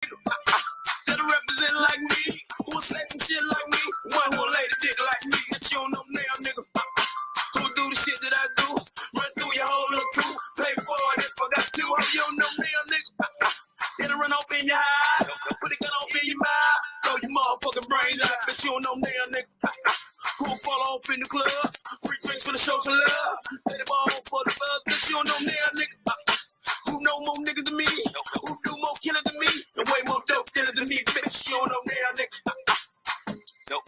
That'll represent like me. Who'll say some shit like me? One who'll lay the dick like me. That you don't know now, nigga. Who do the shit that I do? Run through your whole little crew. Pay for it if I got to. Hope you don't know now, nigga. It'll run off in your eyes. Put a gun off in your mouth. Throw your motherfucking brains out. Bet you don't know now, nigga. Who'll fall off in the club? Free drinks for the show some love. Let it ball for the buzz. Bet you don't know now, nigga. Who know more niggas than me? Who do more killers than me? And way more dope dealers than me? Bitch, you don't know now, nigga. No.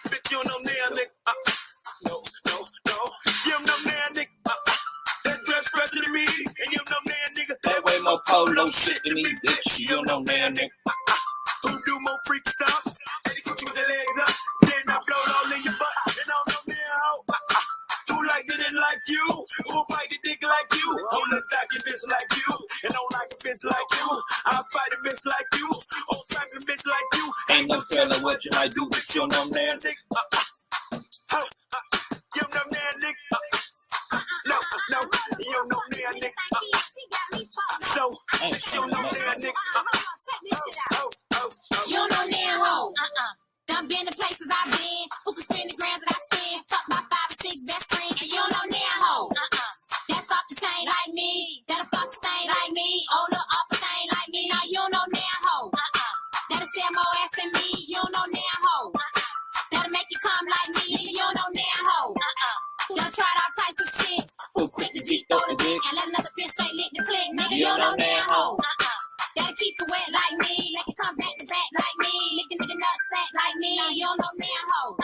Bitch, you don't know now, nigga. No. You don't know now, nigga. That dress fresher than me. And you don't know now, nigga. That way more polo shit than me, bitch. You don't know now, nigga. Who do more freak stuff? And they put you with their legs up. Then I float all in your butt. And I don't know now, ho. Who like it and like you? Who bite the dick like you? Who look like a bitch like you? And don't like a bitch like you? I'll fight a bitch like you. All type of bitch like you. Ain't no telling what you might do, bitch. You don't know now, nigga. You don't know now, nigga. No. You don't know now, nigga. So, bitch, you don't know now, nigga. You don't know now, ho. Done been the places I've been. Who can spend the grams that I spend? Fuck my 5 or 6 best friends. And you don't know now, ho. That's off the chain like me. That'll fuck the thing like me. Own up off the thing like me. Now you don't know now, ho. That'll sell more ass than me. You don't know now, ho. That'll make you come like me. Nigga, you don't know now, ho. Done tried all types of shit. Who quit the deep throw the dick and let another bitch straight lick the click. Nigga, you don't know now, ho. That'll keep you wet like me. Let you come back to back like me. Lick a nigga nutsack like me. Now you don't know now, ho.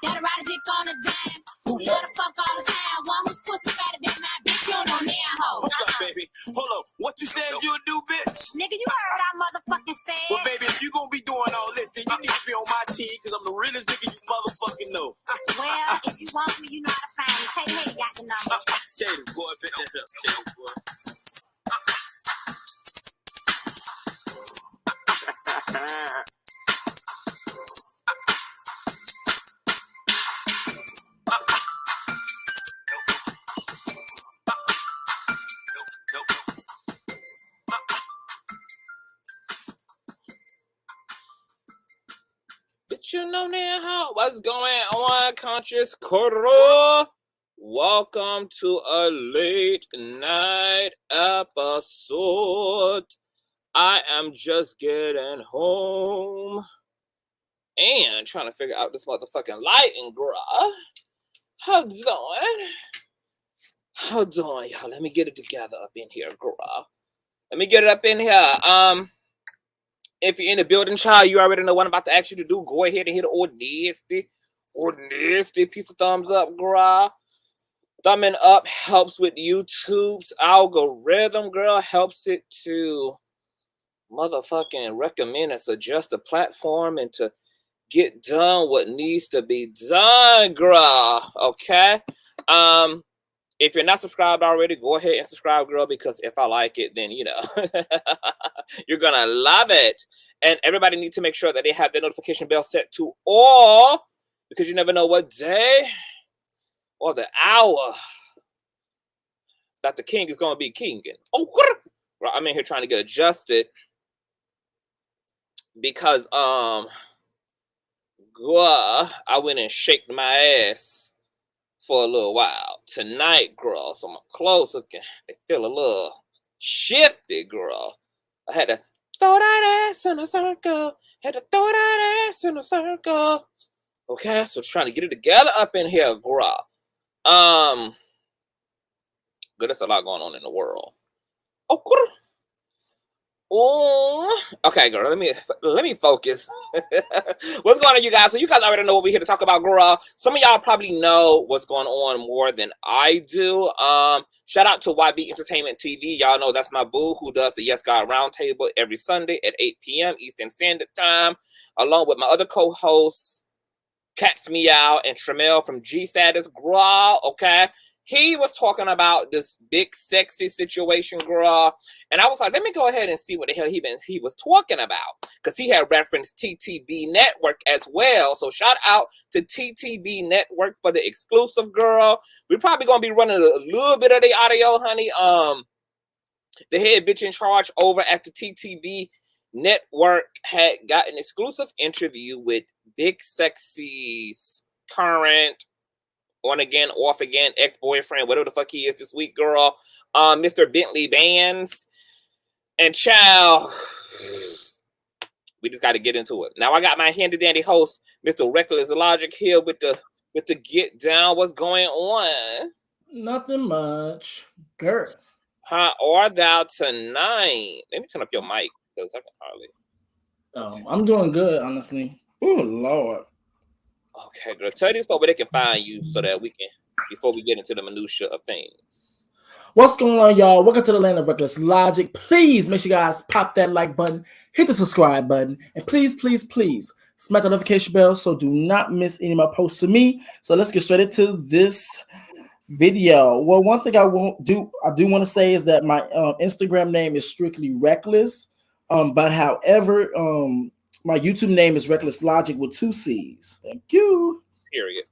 That'll ride a dick on a dime. Who love to fuck all the time. One who's pussy fatter than my bitch. You don't know now, ho. Hold up, baby. Hold up. What you said you'll do, bitch? Nigga, you heard what I motherfucking said. Well, baby, if you gonna be doing all this, then you need to be on my team, because I'm the realest nigga you motherfucking know. Well, if you want me, you know how to find me. Take hey, got the number. Tell the boy, pick that up. Tell the boy. But you know now how what's going on, Conscious Crew? Welcome to a late night episode. I am just getting home and trying to figure out this motherfucking lighting, bruh. Hold on, y'all. Let me get it together up in here, bruh. Let me get it up in here. If you're in the building, child, you already know what I'm about to ask you to do. Go ahead and hit the nasty piece of thumbs up, girl. Thumbing up helps with YouTube's algorithm, girl. Helps it to motherfucking recommend and suggest a platform and to get done what needs to be done, girl. Okay? If you're not subscribed already, go ahead and subscribe, girl, because if I like it, then, you know, you're going to love it. And everybody needs to make sure that they have their notification bell set to all, because you never know what day or the hour that the king is going to be kinging. Oh, I'm in here trying to get adjusted because, I went and shaked my ass for a little while tonight, girl. So my clothes looking, they feel a little shifty, girl. I had to throw that ass in a circle. Okay, so trying to get it together up in here, girl. Good, there's a lot going on in the world. Oh, okay, girl. Let me focus. What's going on, you guys? So you guys already know what we're here to talk about, girl. Some of y'all probably know what's going on more than I do. Shout out to YB Entertainment TV. Y'all know that's my boo who does the Yes God Roundtable every Sunday at 8 p.m. Eastern Standard Time, along with my other co-hosts, Cats Meow and Tremel from G Status, girl. Okay. He was talking about this big sexy situation, girl. And I was like, let me go ahead and see what the hell he was talking about. Because he had referenced TTB Network as well. So shout out to TTB Network for the exclusive, girl. We're probably going to be running a little bit of the audio, honey. The head bitch in charge over at the TTB Network had got an exclusive interview with Big Sexy's current on again, off again, ex-boyfriend, whatever the fuck he is this week, girl. Mr. Bentley Bands. And child, we just got to get into it. Now I got my handy dandy host, Mr. Reckless Logic, here with the get down. What's going on? Nothing much, girl. How are thou tonight? Let me turn up your mic because I can hardly. I'm doing good, honestly. Oh Lord. Okay, girl. Tell these folks where they can find you so that we can, before we get into the minutia of things. What's going on, y'all? Welcome to the land of Reckless Logic. Please make sure you guys pop that like button, hit the subscribe button, and please, please, please smack the notification bell so do not miss any of my posts to me. So let's get straight into this video. Well, one thing I do want to say is that my Instagram name is strictly Reckless, but however, my YouTube name is Reckless Logic with 2 C's. Thank you. Period.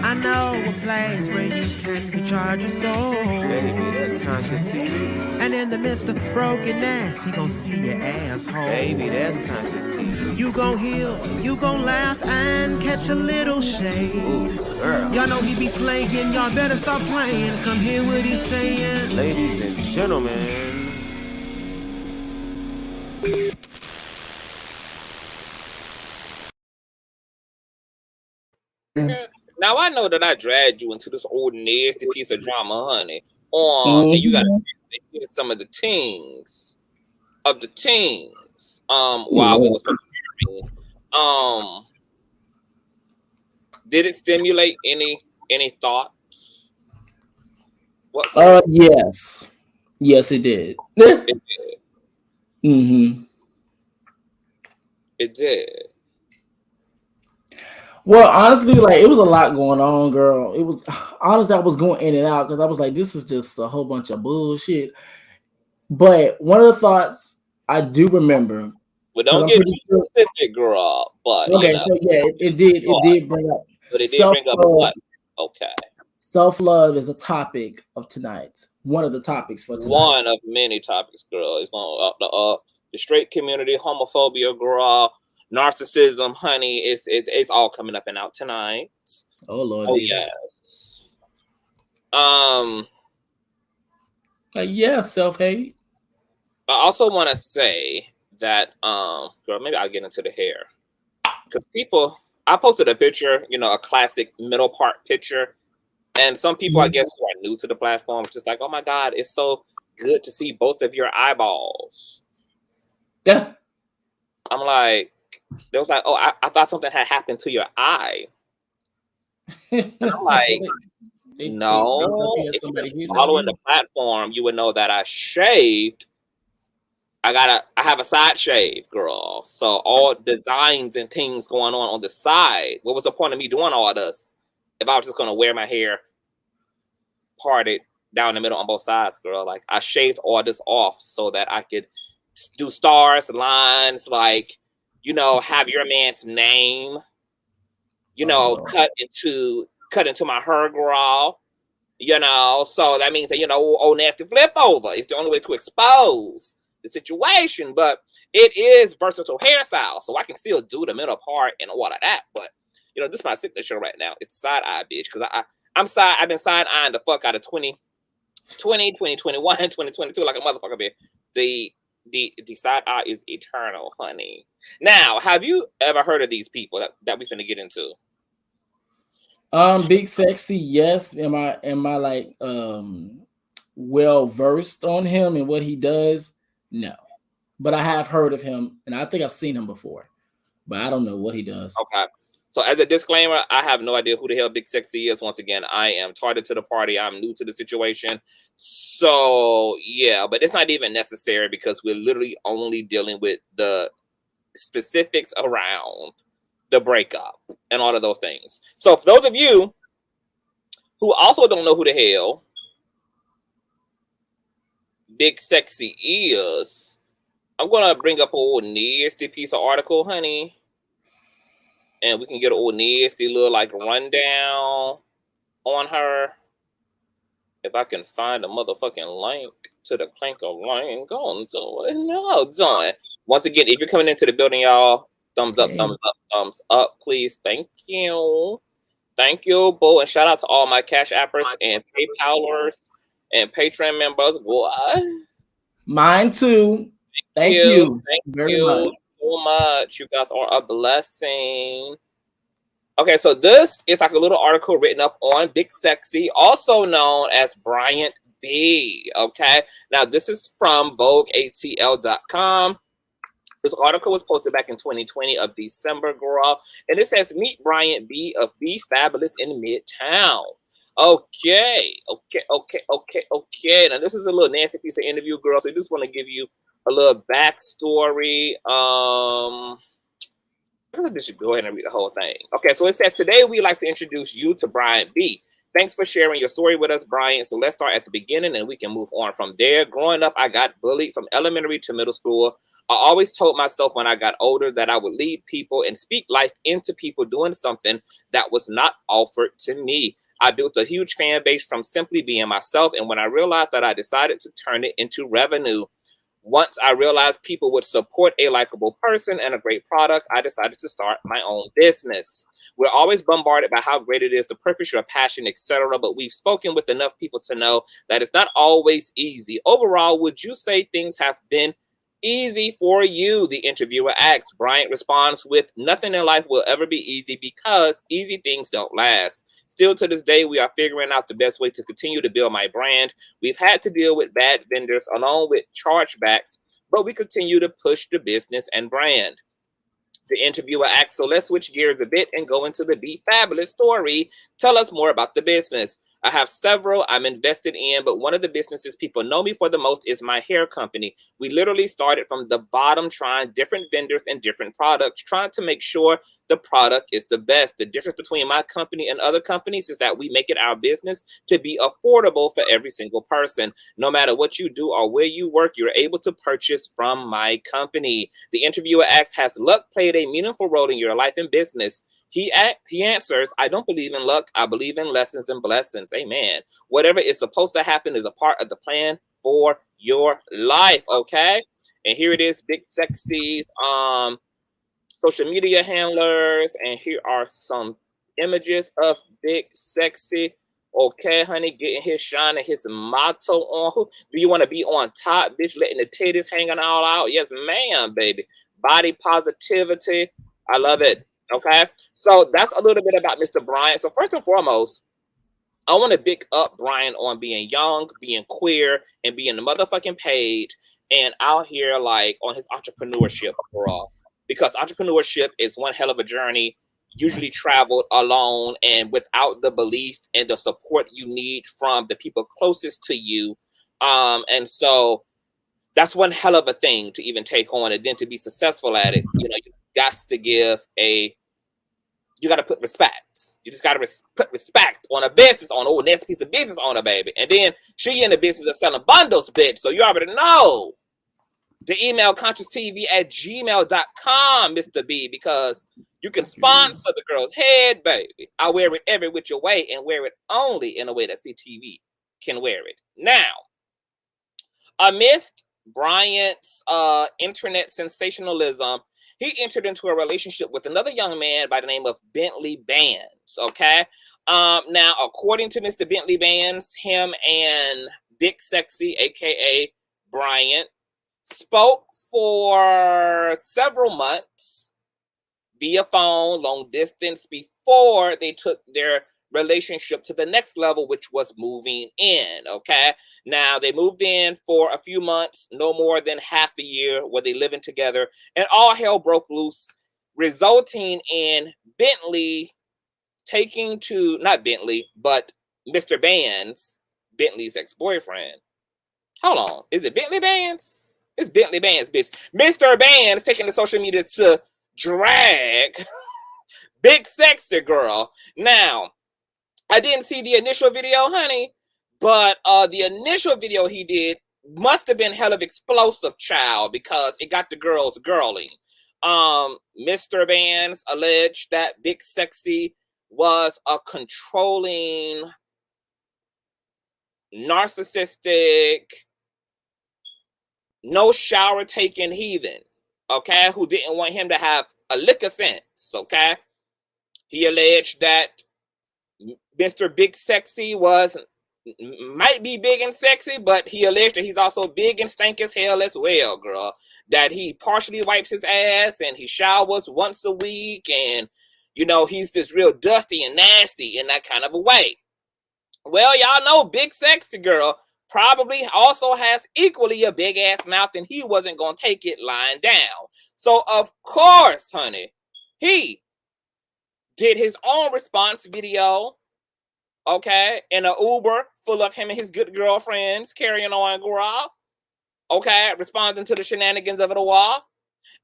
I know a place where you can recharge your soul. Baby, that's Consciouztv. And in the midst of brokenness, he gon' see your asshole. Baby, that's Consciouztv. You gon' heal, you gon' laugh and catch a little shade. Ooh, girl. Y'all know he be slaying, y'all better stop playing. Come hear what he's saying. Ladies and gentlemen. Now I know that I dragged you into this old nasty piece of drama, honey. And you gotta hear some of the things of the teams. While we was preparing. Did it stimulate any thoughts? What? Yes. Yes, it did. It did. Mm-hmm. It did. Well, honestly, like, it was a lot going on, girl. It was honestly, I was going in and out because I was like, this is just a whole bunch of bullshit. But one of the thoughts I do remember. Well, don't get too specific, girl. But okay, you know, so yeah, it did bring up. But it did bring up what? Okay. Self-love is a topic of tonight. One of the topics for tonight. One of many topics, girl. It's going the straight community, homophobia, girl. Narcissism, honey, it's all coming up and out tonight. Oh Lord, Jesus. Yeah. Yeah, self-hate. I also want to say that, girl, maybe I'll get into the hair because I posted a picture, a classic middle part picture, and some people, I guess, who are new to the platform, just like, oh my God, it's so good to see both of your eyeballs. Yeah. I'm like. They was like, oh, I thought something had happened to your eye. And I'm like, no. If you're following the platform, you would know that I shaved. I have a side shave, girl. So all designs and things going on the side. What was the point of me doing all this if I was just gonna wear my hair parted down the middle on both sides, girl? Like, I shaved all this off so that I could do stars, lines, like, have your man's name, cut into my hair, girl, so that means that, old nasty flip over. It's the only way to expose the situation, but it is versatile hairstyle, so I can still do the middle part and all of that, but, this is my signature right now. It's side eye, bitch, because I've been side eyeing the fuck out of 2020, 2021, 2022 like a motherfucker, bitch. The side eye is eternal, honey. Now, have you ever heard of these people that we finna get into? Big Sexy, yes. Am I like well versed on him and what he does? No. But I have heard of him, and I think I've seen him before, but I don't know what he does. Okay. So as a disclaimer, I have no idea who the hell Big Sexy is. Once again, I am tardy to the party. I'm new to the situation. So, yeah, but it's not even necessary because we're literally only dealing with the specifics around the breakup and all of those things. So for those of you who also don't know who the hell Big Sexy is, I'm going to bring up an old nasty piece of article, honey. And we can get an old nasty little like rundown on her. If I can find a motherfucking link to the clank of link, go and do it. No, doing. Once again, if you're coming into the building, y'all, thumbs up, Okay. thumbs up, thumbs up, please. Thank you. Thank you, boo. And shout out to all my Cash Appers and PayPalers and Patreon members. Boy. Mine too. Thank you Thank very you much. so much. You guys are a blessing. Okay, so this is like a little article written up on Big Sexy, also known as Bryant B. Okay, now this is from VogueATL.com. This article was posted back in 2020 of December, girl, and it says meet Bryant B of B Fabulous in Midtown. Okay. Now this is a little nasty piece of interview, girl. So I just want to give you a little backstory. I just should go ahead and read the whole thing. Okay, so it says, today we'd like to introduce you to Bryant B. Thanks for sharing your story with us, Bryant. So let's start at the beginning and we can move on from there. Growing up, I got bullied from elementary to middle school. I always told myself when I got older that I would lead people and speak life into people doing something that was not offered to me. I built a huge fan base from simply being myself. And when I realized that, I decided to turn it into revenue. Once I realized people would support a likable person and a great product, I decided to start my own business. We're always bombarded by how great it is to purpose your passion, etc. But we've spoken with enough people to know that it's not always easy. Overall, would you say things have been easy for you? The interviewer asks. Bryant responds with, nothing in life will ever be easy because easy things don't last. Still to this day, we are figuring out the best way to continue to build my brand. We've had to deal with bad vendors along with chargebacks, but we continue to push the business and brand. The interviewer asks, so let's switch gears a bit and go into the Be Fabulous story. Tell us more about the business. I have several I'm invested in, but one of the businesses people know me for the most is my hair company. We literally started from the bottom, trying different vendors and different products, trying to make sure the product is the best. The difference between my company and other companies is that we make it our business to be affordable for every single person. No matter what you do or where you work, you're able to purchase from my company. The interviewer asks, has luck played a meaningful role in your life and business? He answers, I don't believe in luck. I believe in lessons and blessings. Amen. Whatever is supposed to happen is a part of the plan for your life. Okay. And here it is, Big Sexy's social media handlers. And here are some images of Big Sexy. Okay, honey, getting his shine and his motto on. Who do you want to be on top, bitch? Letting the titties hanging all out? Yes, ma'am, baby. Body positivity. I love it. Okay, so that's a little bit about Mr. Bryant. So first and foremost, I want to big up Bryant on being young, being queer, and being the motherfucking page, and out here like on his entrepreneurship overall. Because entrepreneurship is one hell of a journey, usually traveled alone and without the belief and the support you need from the people closest to you. And so that's one hell of a thing to even take on, and then to be successful at it, you know, you got to give a you got to put respect. You just got to put respect on a business owner. Oh, next piece of business owner, baby. And then she in the business of selling bundles, bitch. So you already know. The email Consciouztv@gmail.com, Mr. B, because you can sponsor the girl's head, baby. I wear it every which way and wear it only in a way that CTV can wear it. Now, amidst Bryant's internet sensationalism, he entered into a relationship with another young man by the name of Bentley Bands. Okay. Now, according to Mr. Bentley Bands, him and Big Sexy, aka Bryant, spoke for several months via phone, long distance, before they took their relationship to the next level, which was moving in. Okay, now they moved in for a few months, no more than half a year, where they living together, and all hell broke loose, resulting in Bentley taking to, not Bentley, but Mr. Bands, Bentley's ex-boyfriend. Hold on, is it Bentley Bands? It's Bentley Bands, bitch. Mr. Bands taking the social media to drag Big Sexy girl. Now, I didn't see the initial video, honey, but the initial video he did must have been hell of explosive, child, because it got the girls girling. Mr. Bands alleged that Big Sexy was a controlling narcissistic, no shower taking heathen, okay, who didn't want him to have a lick of sense, okay? He alleged that Mr. Big Sexy might be big and sexy, but he alleged that he's also big and stank as hell as well, girl. That he partially wipes his ass and he showers once a week, and you know, he's just real dusty and nasty in that kind of a way. Well, y'all know Big Sexy girl probably also has equally a big ass mouth, and he wasn't gonna take it lying down. So of course, honey, he did his own response video, okay, in an Uber full of him and his good girlfriends carrying on, girl, okay, responding to the shenanigans of it all.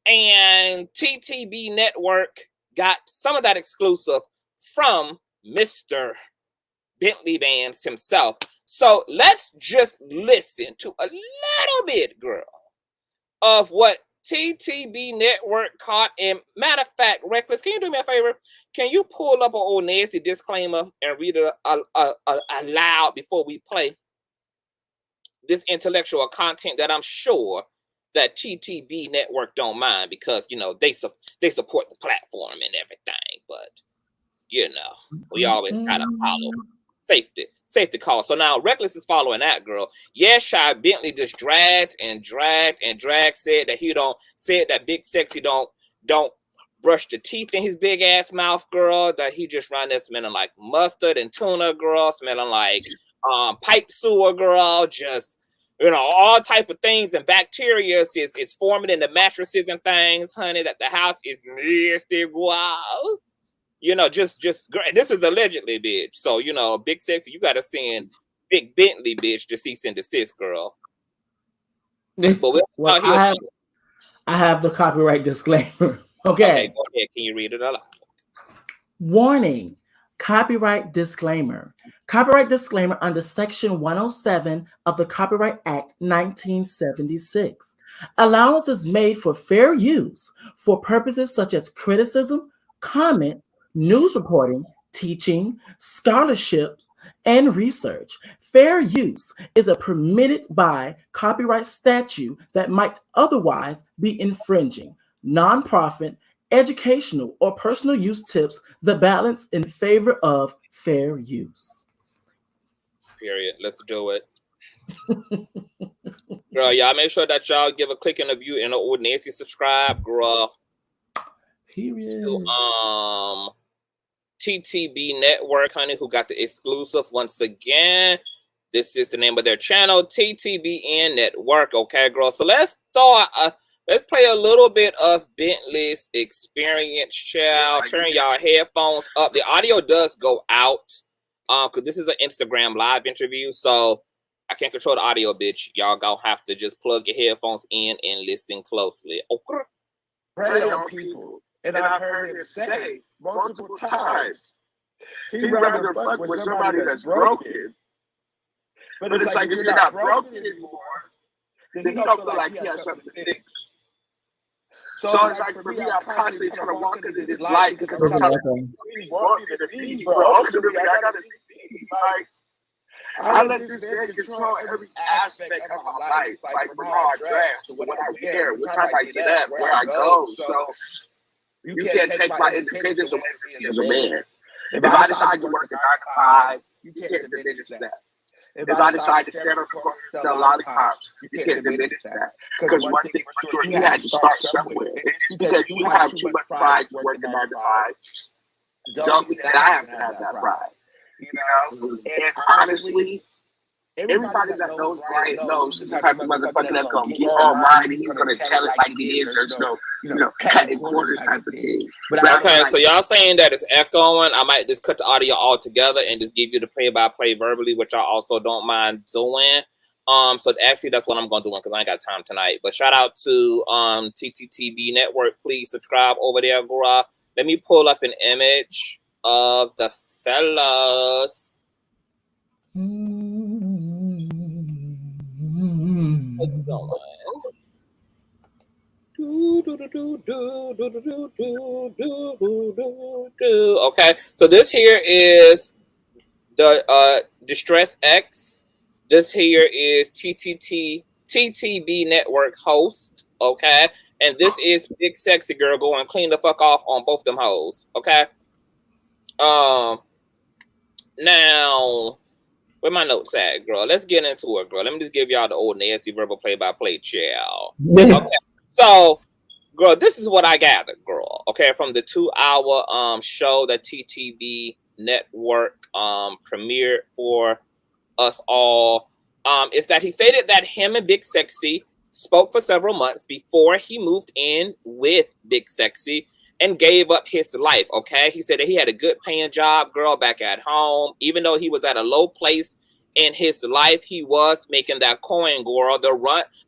And TTB Network got some of that exclusive from Mr. Bentley Bands himself. So let's just listen to a little bit, girl, of what TTB Network caught. And matter of fact, Reckless, can you do me a favor? Can you pull up an old nasty disclaimer and read it aloud before we play this intellectual content that I'm sure that TTB Network don't mind, because you know they support the platform and everything, but you know we always gotta follow safety calls. So now Reckless is following that girl. Yes, Shy Bentley just dragged, said that Big Sexy don't brush the teeth in his big ass mouth, girl, that he just run there smelling like mustard and tuna, girl, smelling like pipe sewer, girl, just, you know, all type of things, and bacteria is forming in the mattresses and things, honey, that the house is nasty, wow. You know, just this is allegedly, bitch. So, you know, Big Sexy, you gotta send Big Bentley, bitch, to cease and desist, girl. But well, I have the copyright disclaimer. Okay, go ahead. Can you read it aloud? Warning. Copyright disclaimer. Copyright disclaimer under Section 107 of the Copyright Act 1976. Allowance is made for fair use for purposes such as criticism, comment, news reporting, teaching, scholarships, and research. Fair use is a permitted by copyright statute that might otherwise be infringing. Nonprofit, educational, or personal use tips the balance in favor of fair use. Period. Let's do it. Girl, y'all make sure that y'all give a click in the view and old Nancy subscribe, girl. Period. To TTB Network, honey, who got the exclusive once again. This is the name of their channel, TTBN Network. Okay, girl. So let's play a little bit of Bentley's experience, child. Turn y'all headphones up. The audio does go out, because this is an Instagram live interview, so I can't control the audio, bitch. Y'all gonna have to just plug your headphones in and listen closely. Okay. Prey on people, and I've heard him say multiple times he'd rather fuck with somebody that's broken. But it's like if you're not broken anymore, then he don't feel like he has something to fix. So it's like for me, I'm constantly trying to walk into this light because I'm trying to walk into peace, but ultimately I gotta be peace. Like I let this man control every aspect of my life, like from how I dress, to what I wear, what time I get up, where I go. So you can't take my independence away from me as a man. If I decide to work a 9 to 5, you can't diminish that. If I decide to stand up and sell lollipops, you can't diminish that. Because one thing for sure, you had to start somewhere. Because you have too much pride working 9 to 5. Don't mean that I have to have that pride. You know? And honestly, everybody that knows Bryant knows he's the type of motherfucker that's going to get online and he's going to tell it like it is. There's no, cutting corners type of thing. Okay, so y'all saying that it's echoing. I might just cut the audio all together and just give you the play-by-play verbally, which I also don't mind doing. So actually that's what I'm going to do because I ain't got time tonight. But shout out to TTB Network. Please subscribe over there, girl. Let me pull up an image of the fellas. Okay, so this here is the Distress X. This here is TTB Network host, okay? And this is Big Sexy Girl going clean the fuck off on both them hoes, okay? Now, where my notes at, girl? Let's get into it, girl. Let me just give y'all the old nasty verbal play-by-play, child. Okay, so, girl, this is what I gathered, girl. Okay, from the 2-hour show that TTB Network premiered for us all, is that he stated that him and Big Sexy spoke for several months before he moved in with Big Sexy and gave up his life, okay? He said that he had a good paying job, girl, back at home. Even though he was at a low place in his life, he was making that coin, girl. The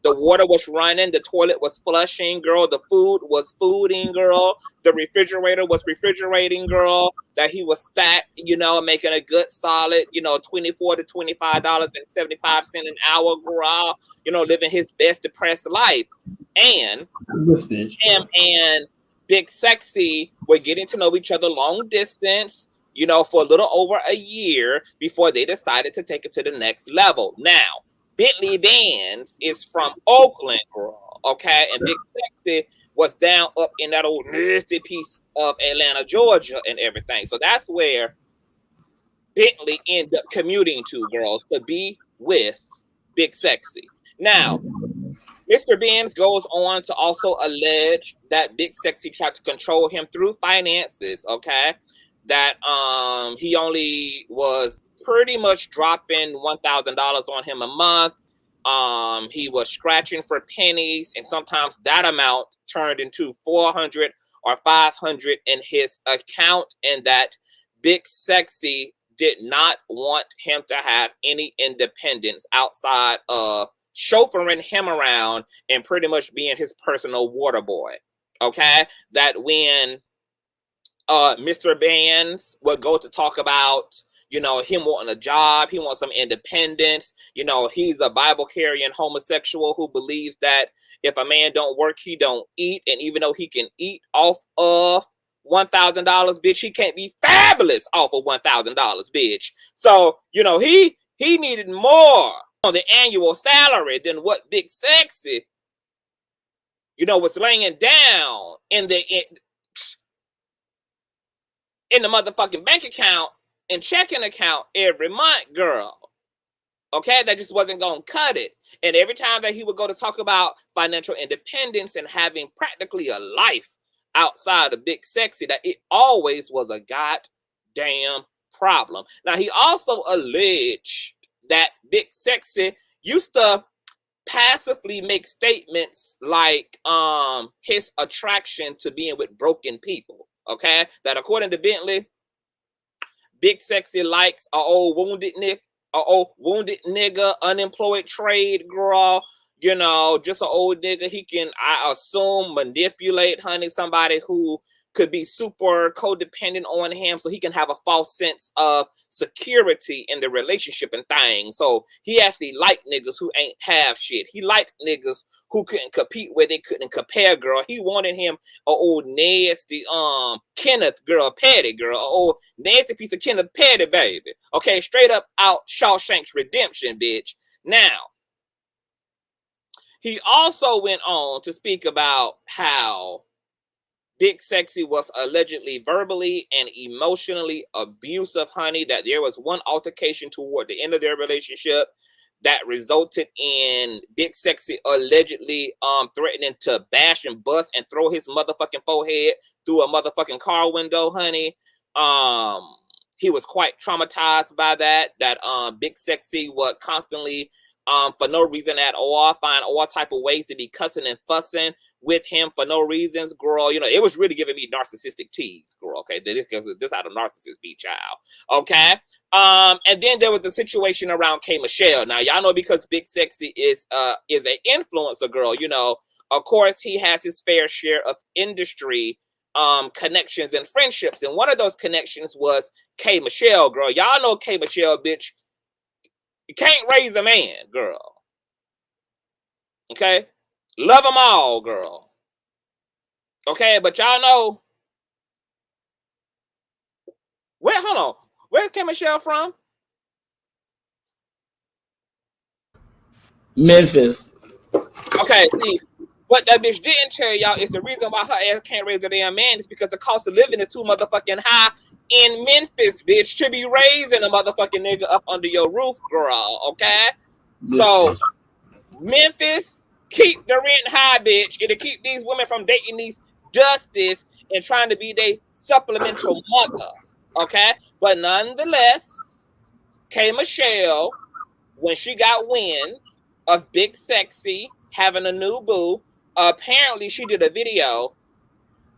water was running, the toilet was flushing, girl. The food was fooding, girl. The refrigerator was refrigerating, girl. That he was stacked, you know, making a good solid, you know, $24 to $25.75 an hour, girl. You know, living his best depressed life. And this bitch. him and Big Sexy were getting to know each other long distance, you know, for a little over a year before they decided to take it to the next level. Now, Bentley Vans is from Oakland, girl, okay? And Big Sexy was down up in that old nasty piece of Atlanta, Georgia and everything. So that's where Bentley ended up commuting to, girls, to be with Big Sexy. Now, Mr. Benz goes on to also allege that Big Sexy tried to control him through finances, okay? That he only was pretty much dropping $1,000 on him a month. He was scratching for pennies, and sometimes that amount turned into 400 or 500 in his account, and that Big Sexy did not want him to have any independence outside of chauffeuring him around and pretty much being his personal water boy. Okay, that when Mr. Bands would go to talk about, you know, him wanting a job, he wants some independence. You know, he's a Bible carrying homosexual who believes that if a man don't work, he don't eat. And even though he can eat off of $1,000, bitch, he can't be fabulous off of $1,000, bitch. So, you know, he needed more on the annual salary than what Big Sexy, you know, was laying down in the motherfucking bank account and checking account every month, girl. Okay, that just wasn't gonna cut it. And every time that he would go to talk about financial independence and having practically a life outside of Big Sexy, that it always was a goddamn problem. Now, he also alleged that Big Sexy used to passively make statements like his attraction to being with broken people. Okay, that according to Bentley, Big Sexy likes a old wounded nigga, unemployed trade girl, you know, just an old nigga he can, I assume, manipulate, honey, somebody who could be super codependent on him so he can have a false sense of security in the relationship and things. So he actually liked niggas who ain't have shit. He liked niggas who couldn't compete where they couldn't compare, girl. He wanted him a old nasty Kenneth girl, Petty girl, a old nasty piece of Kenneth Petty, baby. Okay, straight up out Shawshank's Redemption, bitch. Now, he also went on to speak about how Big Sexy was allegedly verbally and emotionally abusive, honey, that there was one altercation toward the end of their relationship that resulted in Big Sexy allegedly threatening to bash and bust and throw his motherfucking forehead through a motherfucking car window, honey. He was quite traumatized by that Big Sexy would constantly for no reason at all, find all type of ways to be cussing and fussing with him for no reasons, girl. You know, it was really giving me narcissistic tease, girl. Okay, this how the narcissist be, child. Okay, and then there was the situation around K Michelle. Now, y'all know because Big Sexy is an influencer, girl. You know, of course, he has his fair share of industry connections and friendships, and one of those connections was K Michelle, girl. Y'all know K Michelle, bitch. You can't raise a man, girl. Okay? Love them all, girl. Okay, but y'all know. Hold on. Where's K Michelle from? Memphis. Okay, see, what that bitch didn't tell y'all is the reason why her ass can't raise a damn man is because the cost of living is too motherfucking high in Memphis, bitch, to be raising a motherfucking nigga up under your roof, girl, okay? So, Memphis, keep the rent high, bitch. It'll keep these women from dating these dusties and trying to be their supplemental mother, okay? But nonetheless, K. Michelle, when she got wind of Big Sexy having a new boo, apparently she did a video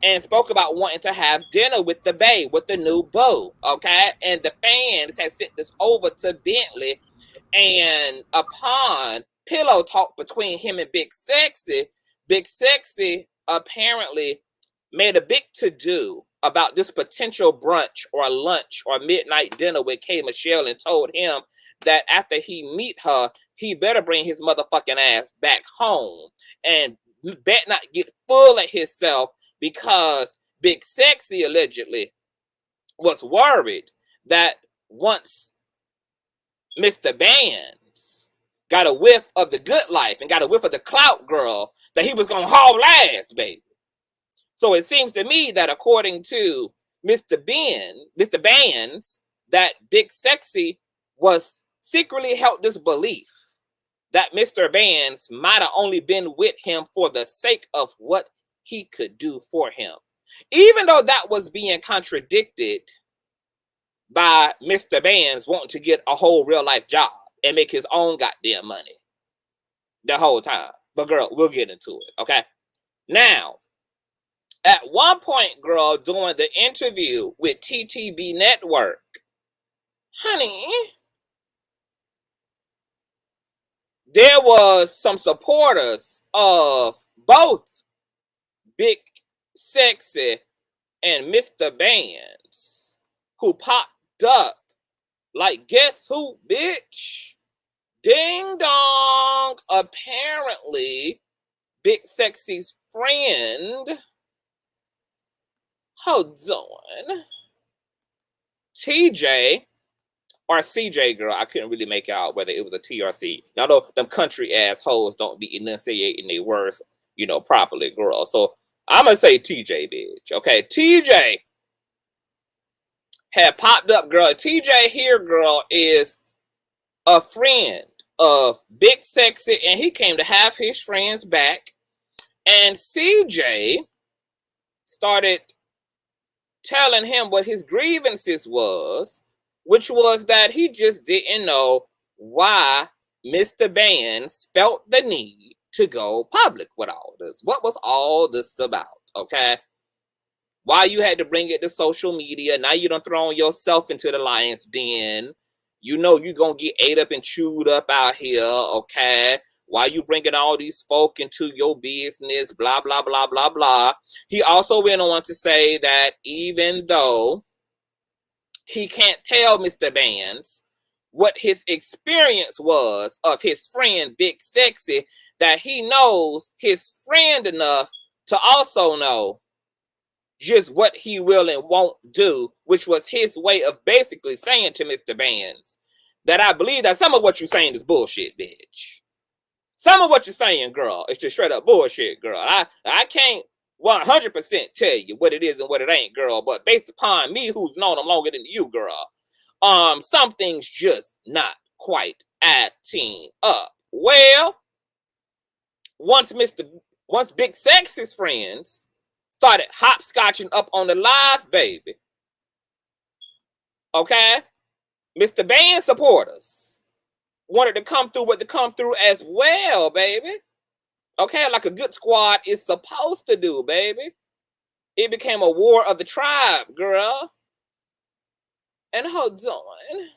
and spoke about wanting to have dinner with the bae, with the new boo, okay? And the fans had sent this over to Bentley, and upon pillow talk between him and Big Sexy apparently made a big to-do about this potential brunch or lunch or midnight dinner with K. Michelle and told him that after he meet her, he better bring his motherfucking ass back home and bet not get full of himself, because Big Sexy allegedly was worried that once Mr. Bands got a whiff of the good life and got a whiff of the clout girl, that he was going to haul ass, baby. So it seems to me that according to Mr. Bands, that Big Sexy was secretly held this belief that Mr. Bands might have only been with him for the sake of what he could do for him. Even though that was being contradicted by Mr. Bands wanting to get a whole real life job and make his own goddamn money the whole time. But girl, we'll get into it, okay? Now, at one point, girl, during the interview with TTB Network, honey, there was some supporters of both Big Sexy and Mr. Bands who popped up like, guess who, bitch? Ding dong. Apparently, Big Sexy's friend, hold on, TJ or CJ, girl, I couldn't really make out whether it was a T or C. Y'all know them country assholes don't be enunciating their words, properly, girl. So I'm gonna say TJ, bitch. Okay, TJ had popped up, girl. TJ here, girl, is a friend of Big Sexy, and he came to have his friends back. And CJ started telling him what his grievances was, which was that he just didn't know why Mr. Bands felt the need to go public with all this. What was all this about, okay? Why you had to bring it to social media. Now you done thrown yourself into the lion's den. You know you gonna get ate up and chewed up out here, okay? Why you bringing all these folk into your business, blah, blah, blah, blah, blah. He also went on to say that even though he can't tell Mr. Bands what his experience was of his friend Big Sexy, that he knows his friend enough to also know just what he will and won't do, which was his way of basically saying to Mr. Bands that I believe that some of what you're saying is bullshit, bitch. Some of what you're saying, girl, is just straight up bullshit, girl. I can't 100% tell you what it is and what it ain't, girl, but based upon me, who's known them longer than you, girl, some things just not quite acting up. Well, once Big Sexy's friends started hopscotching up on the live, baby, okay, Mr. Band supporters wanted to come through as well, baby. Okay, like a good squad is supposed to do, baby. It became a war of the tribe, girl. And hold on.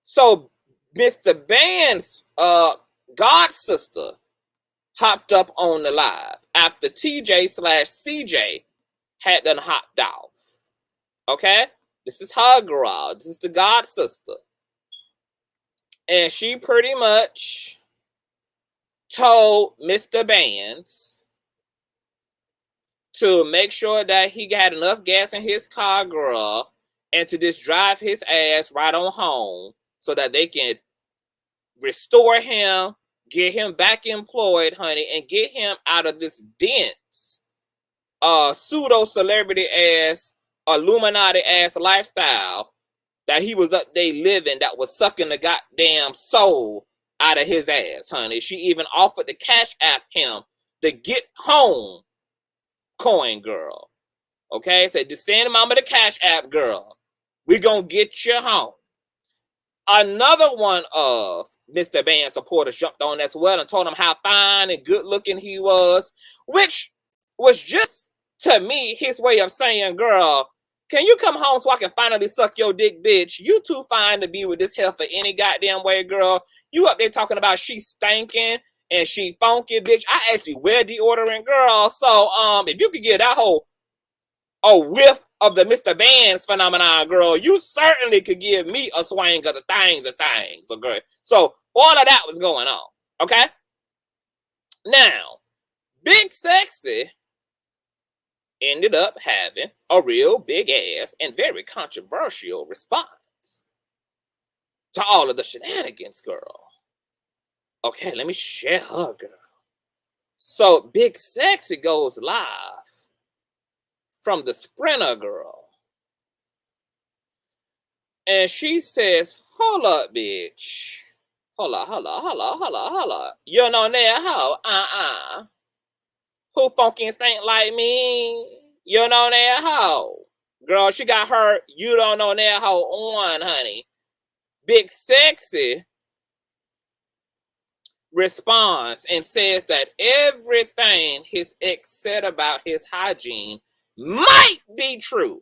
So Mr. Band's god sister hopped up on the live after TJ/CJ had done hopped off. Okay? This is her girl. This is the god sister. And she pretty much told Mr. Bands to make sure that he got enough gas in his car, girl, and to just drive his ass right on home so that they can restore him, get him back employed, honey, and get him out of this dense, pseudo celebrity ass, Illuminati ass lifestyle that he was up there living, that was sucking the goddamn soul out of his ass, honey. She even offered to cash app him the get home coin, girl. Okay, said, just send mama the cash app, girl. We gonna get you home. Another one of Mr. Band's supporters jumped on as well and told him how fine and good looking he was, which was just, to me, his way of saying, girl, can you come home so I can finally suck your dick, bitch? You too fine to be with this heifer any goddamn way, girl. You up there talking about she stinking and she funky, bitch. I actually wear deodorant, girl. So, if you could get that whole whiff of the Mr. Band's phenomenon, girl, you certainly could give me a swing of the things, girl. So, all of that was going on, okay? Now, Big Sexy ended up having a real big ass and very controversial response to all of the shenanigans, girl. Okay, let me share her, girl. So Big Sexy goes live from the Sprinter, girl. And she says, hold up, bitch. Hold up. You know that hoe? Who funky and stink like me? You know that hoe? Girl, she got her you don't know that hoe on, honey. Big Sexy responds and says that everything his ex said about his hygiene might be true,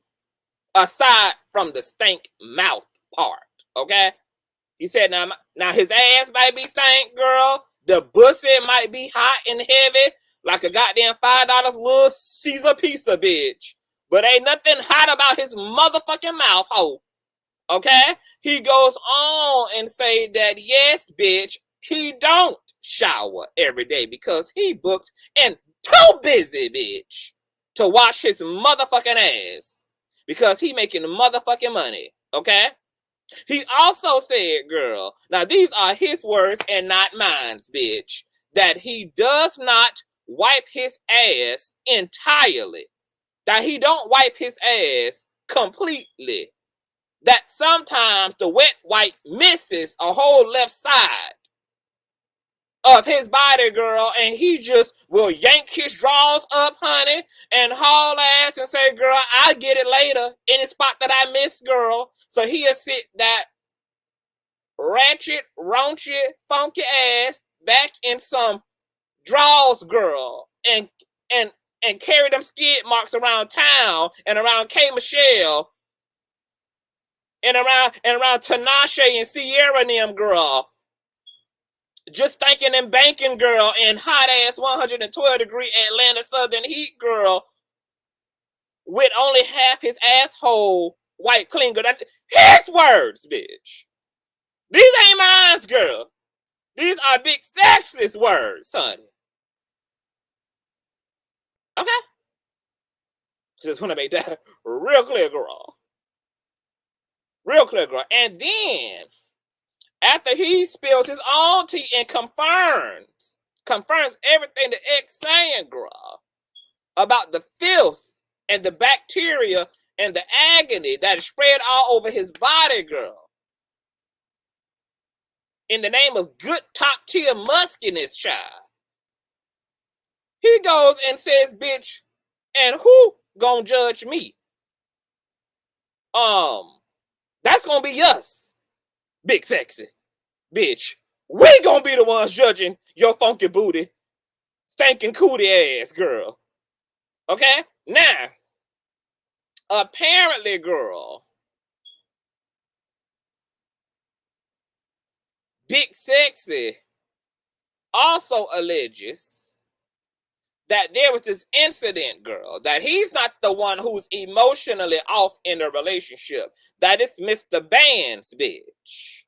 aside from the stink mouth part, okay? He said, now his ass might be stank, girl. The pussy might be hot and heavy, like a goddamn $5 little Caesar pizza, bitch. But ain't nothing hot about his motherfucking mouth, ho. Okay? He goes on and say that, yes, bitch, he don't shower every day because he booked and too busy, bitch, to wash his motherfucking ass because he making motherfucking money, okay? He also said, girl, now these are his words and not mine, bitch, that he does not wipe his ass entirely, that he don't wipe his ass completely, that sometimes the wet wipe misses a whole left side of his body, girl, and he just will yank his drawers up, honey, and haul ass and say, girl, I'll get it later, any spot that I miss, girl. So he'll sit that ratchet, raunchy, funky ass back in some drawers, girl, and carry them skid marks around town and around K. Michelle and around Tinashe and Sierra and them, girl. Just thinking and banking, girl, in hot ass 112-degree Atlanta Southern heat, girl, with only half his asshole white clean, girl. His words, bitch. These ain't mine, girl. These are Big Sexy's words, honey. Okay? Just want to make that real clear, girl. Real clear, girl. And then, after he spills his own tea and confirms everything the ex saying, girl, about the filth and the bacteria and the agony that is spread all over his body, girl, in the name of good top-tier muskiness, child. He goes and says, bitch, and who gonna judge me? That's gonna be us, Big Sexy. Bitch, we gonna be the ones judging your funky booty, stinking cootie ass, girl. Okay? Now, apparently, girl, Big Sexy also alleges that there was this incident, girl, that he's not the one who's emotionally off in the relationship, that it's Mr. Band's bitch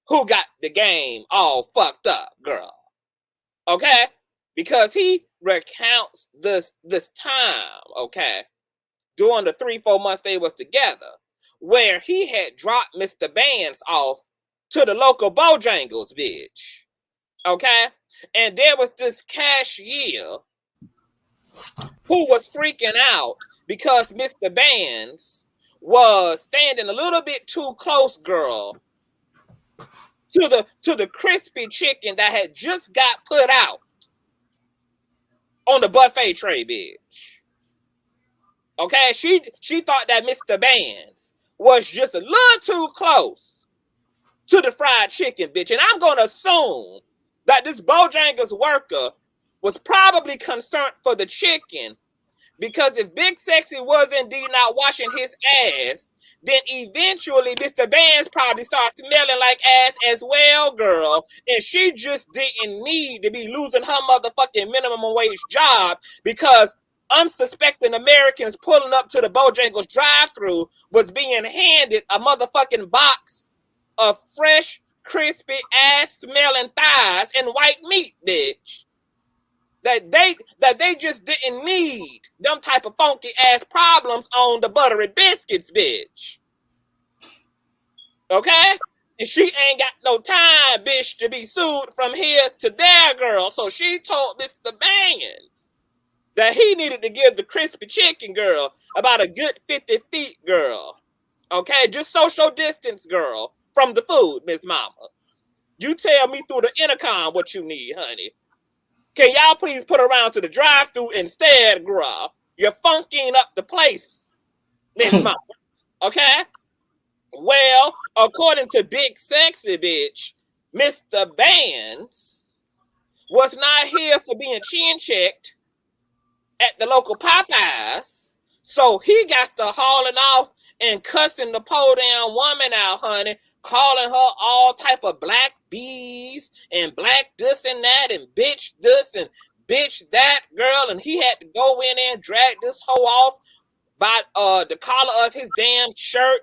who got the game all fucked up, girl. Okay? Because he recounts this time, okay, during the 3-4 months they was together, where he had dropped Mr. Band's off to the local Bojangles, bitch. Okay? And there was this cashier who was freaking out because Mr. Bands was standing a little bit too close, girl, to the crispy chicken that had just got put out on the buffet tray, bitch. Okay? She thought that Mr. Bands was just a little too close to the fried chicken, bitch. And I'm going to assume that this Bojangles worker was probably concerned for the chicken, because if Big Sexy was indeed not washing his ass, then eventually Mr. Bands probably started smelling like ass as well, girl. And she just didn't need to be losing her motherfucking minimum wage job because unsuspecting Americans pulling up to the Bojangles drive-thru was being handed a motherfucking box of fresh, crispy, ass-smelling thighs and white meat, bitch. That they just didn't need them type of funky ass problems on the buttery biscuits, bitch. Okay? And she ain't got no time, bitch, to be sued from here to there, girl. So she told Mr. Bands that he needed to give the crispy chicken, girl, about a good 50 feet, girl. Okay? Just social distance, girl, from the food, Miss Mama. You tell me through the intercom what you need, honey. Can y'all please put around to the drive-thru instead, girl? You're funking up the place, Miss Mama. Okay? Well, according to Big Sexy, bitch, Mr. Bands was not here for being chin-checked at the local Popeyes, so he got to hauling off and cussing the poor damn woman out, honey, calling her all type of black bees and black this and that and bitch this and bitch that, girl. And he had to go in there and drag this hoe off by the collar of his damn shirt.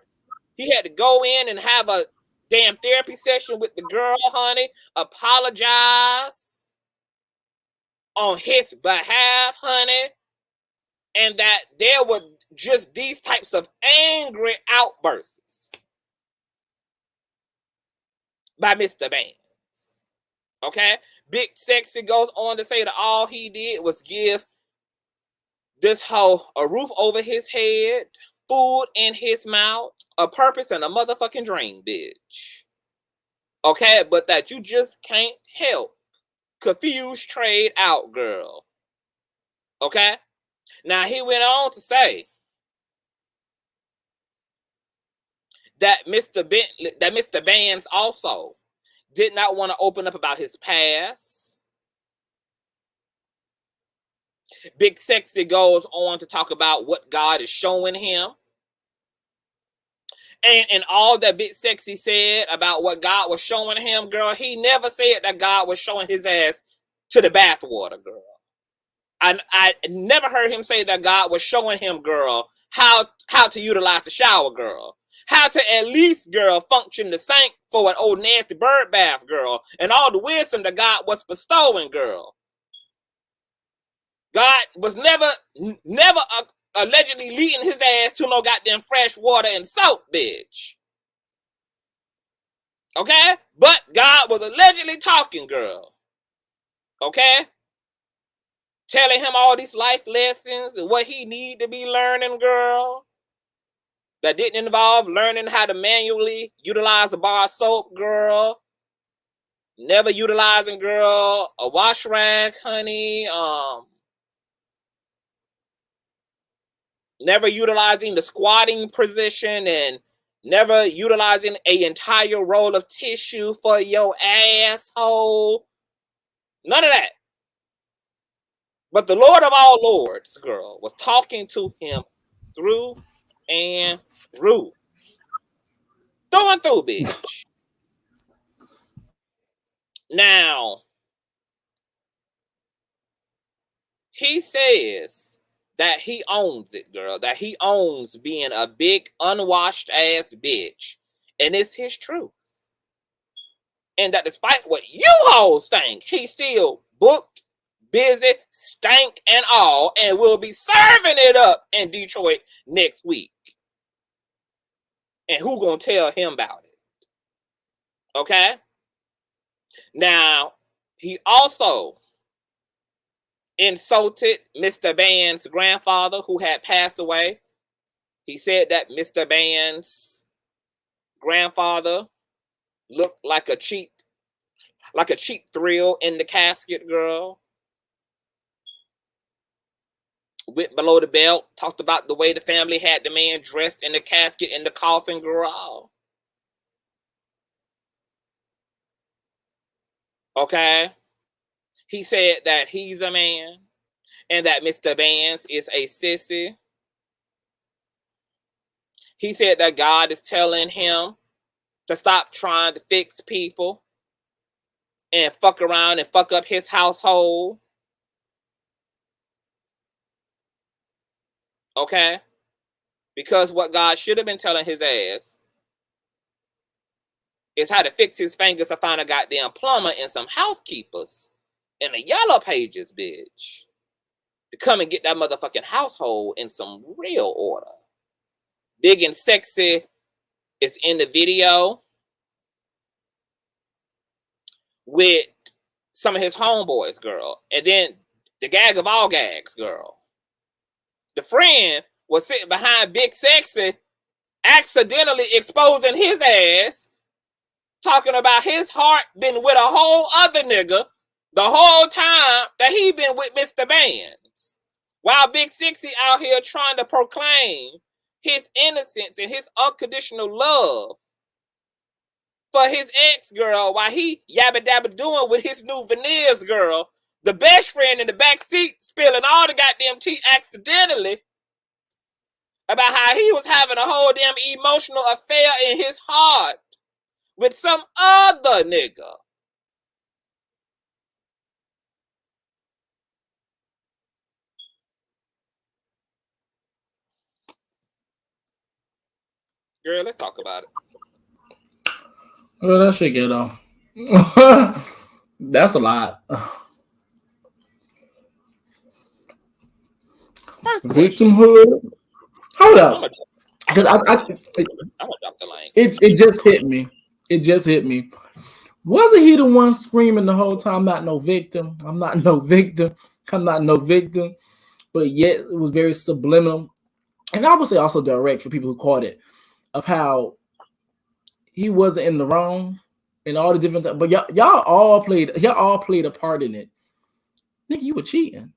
He had to go in and have a damn therapy session with the girl, honey, apologize on his behalf, honey, and that there were just these types of angry outbursts by Mr. Bands. Okay? Big Sexy goes on to say that all he did was give this hoe a roof over his head, food in his mouth, a purpose, and a motherfucking dream, bitch. Okay? But that you just can't help confused trade out, girl. Okay? Now, he went on to say that Mr. Bands also did not want to open up about his past. Big Sexy goes on to talk about what God is showing him. And all that Big Sexy said about what God was showing him, girl, he never said that God was showing his ass to the bathwater, girl. I never heard him say that God was showing him, girl, how to utilize the shower, girl. How to at least, girl, function the sink for an old nasty bird bath, girl. And all the wisdom that God was bestowing, girl. God was never allegedly leading his ass to no goddamn fresh water and soap, bitch. Okay? But God was allegedly talking, girl. Okay? Telling him all these life lessons and what he need to be learning, girl. That didn't involve learning how to manually utilize a bar of soap, girl. Never utilizing, girl, a wash rag, honey. Never utilizing the squatting position and never utilizing an entire roll of tissue for your asshole. None of that. But the Lord of all lords, girl, was talking to him through and through. Through and through, bitch. Now, he says that he owns it, girl. That he owns being a big, unwashed ass bitch. And it's his truth. And that despite what you hoes think, he's still booked, busy, stank, and all, and will be serving it up in Detroit next week. And who gonna tell him about it? Okay? Now, he also insulted Mr. Band's grandfather who had passed away. He said that Mr. Band's grandfather looked like a cheap thrill in the casket, girl. Went below the belt, talked about the way the family had the man dressed in the casket in the coffin, girl. Okay? He said that he's a man and that Mr. Vance is a sissy. He said that God is telling him to stop trying to fix people and fuck around and fuck up his household. Okay? Because what God should have been telling his ass is how to fix his fingers to find a goddamn plumber and some housekeepers in the yellow pages, bitch. To come and get that motherfucking household in some real order. Big and Sexy is in the video with some of his homeboys, girl. And then the gag of all gags, girl. The friend was sitting behind Big Sexy, accidentally exposing his ass, talking about his heart been with a whole other nigga the whole time that he been with Mr. Vance. While Big Sexy out here trying to proclaim his innocence and his unconditional love for his ex-girl while he yabba-dabba doing with his new veneers, girl. The best friend in the back seat spilling all the goddamn tea accidentally about how he was having a whole damn emotional affair in his heart with some other nigga. Girl, let's talk about it. Oh, that shit get off. That's a lot. Victimhood. Hold up, because I'm gonna drop the line. it just hit me. It just hit me. Wasn't he the one screaming the whole time? Not no victim. I'm not no victim. I'm not no victim. But yet it was very subliminal, and I would say also direct for people who caught it, of how he wasn't in the wrong and all the different. But y'all all played a part in it. Nigga, you were cheating.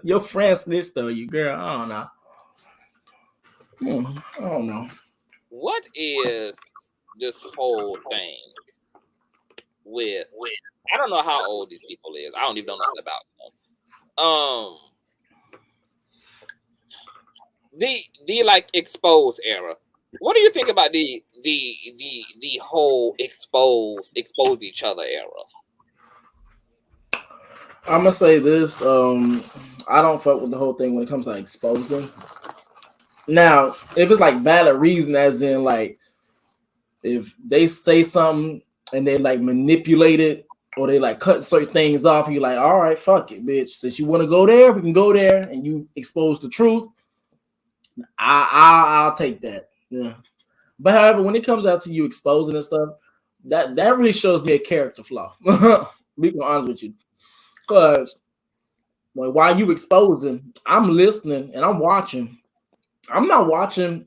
Your friend snitched on you, girl. I don't know. I don't know. What is this whole thing with I don't know how old these people is. I don't even know nothing about them. The like expose era. What do you think about the whole expose each other era? I'm gonna say this. I don't fuck with the whole thing when it comes to like, exposing. Now, if it's like valid reason, as in like if they say something and they like manipulate it or they like cut certain things off, you're like, all right, fuck it, bitch. Since you want to go there, we can go there, and you expose the truth. I'll take that. Yeah. But however, when it comes out to you exposing and stuff, that really shows me a character flaw. Be honest with you. Because while you exposing, I'm listening and I'm watching. I'm not watching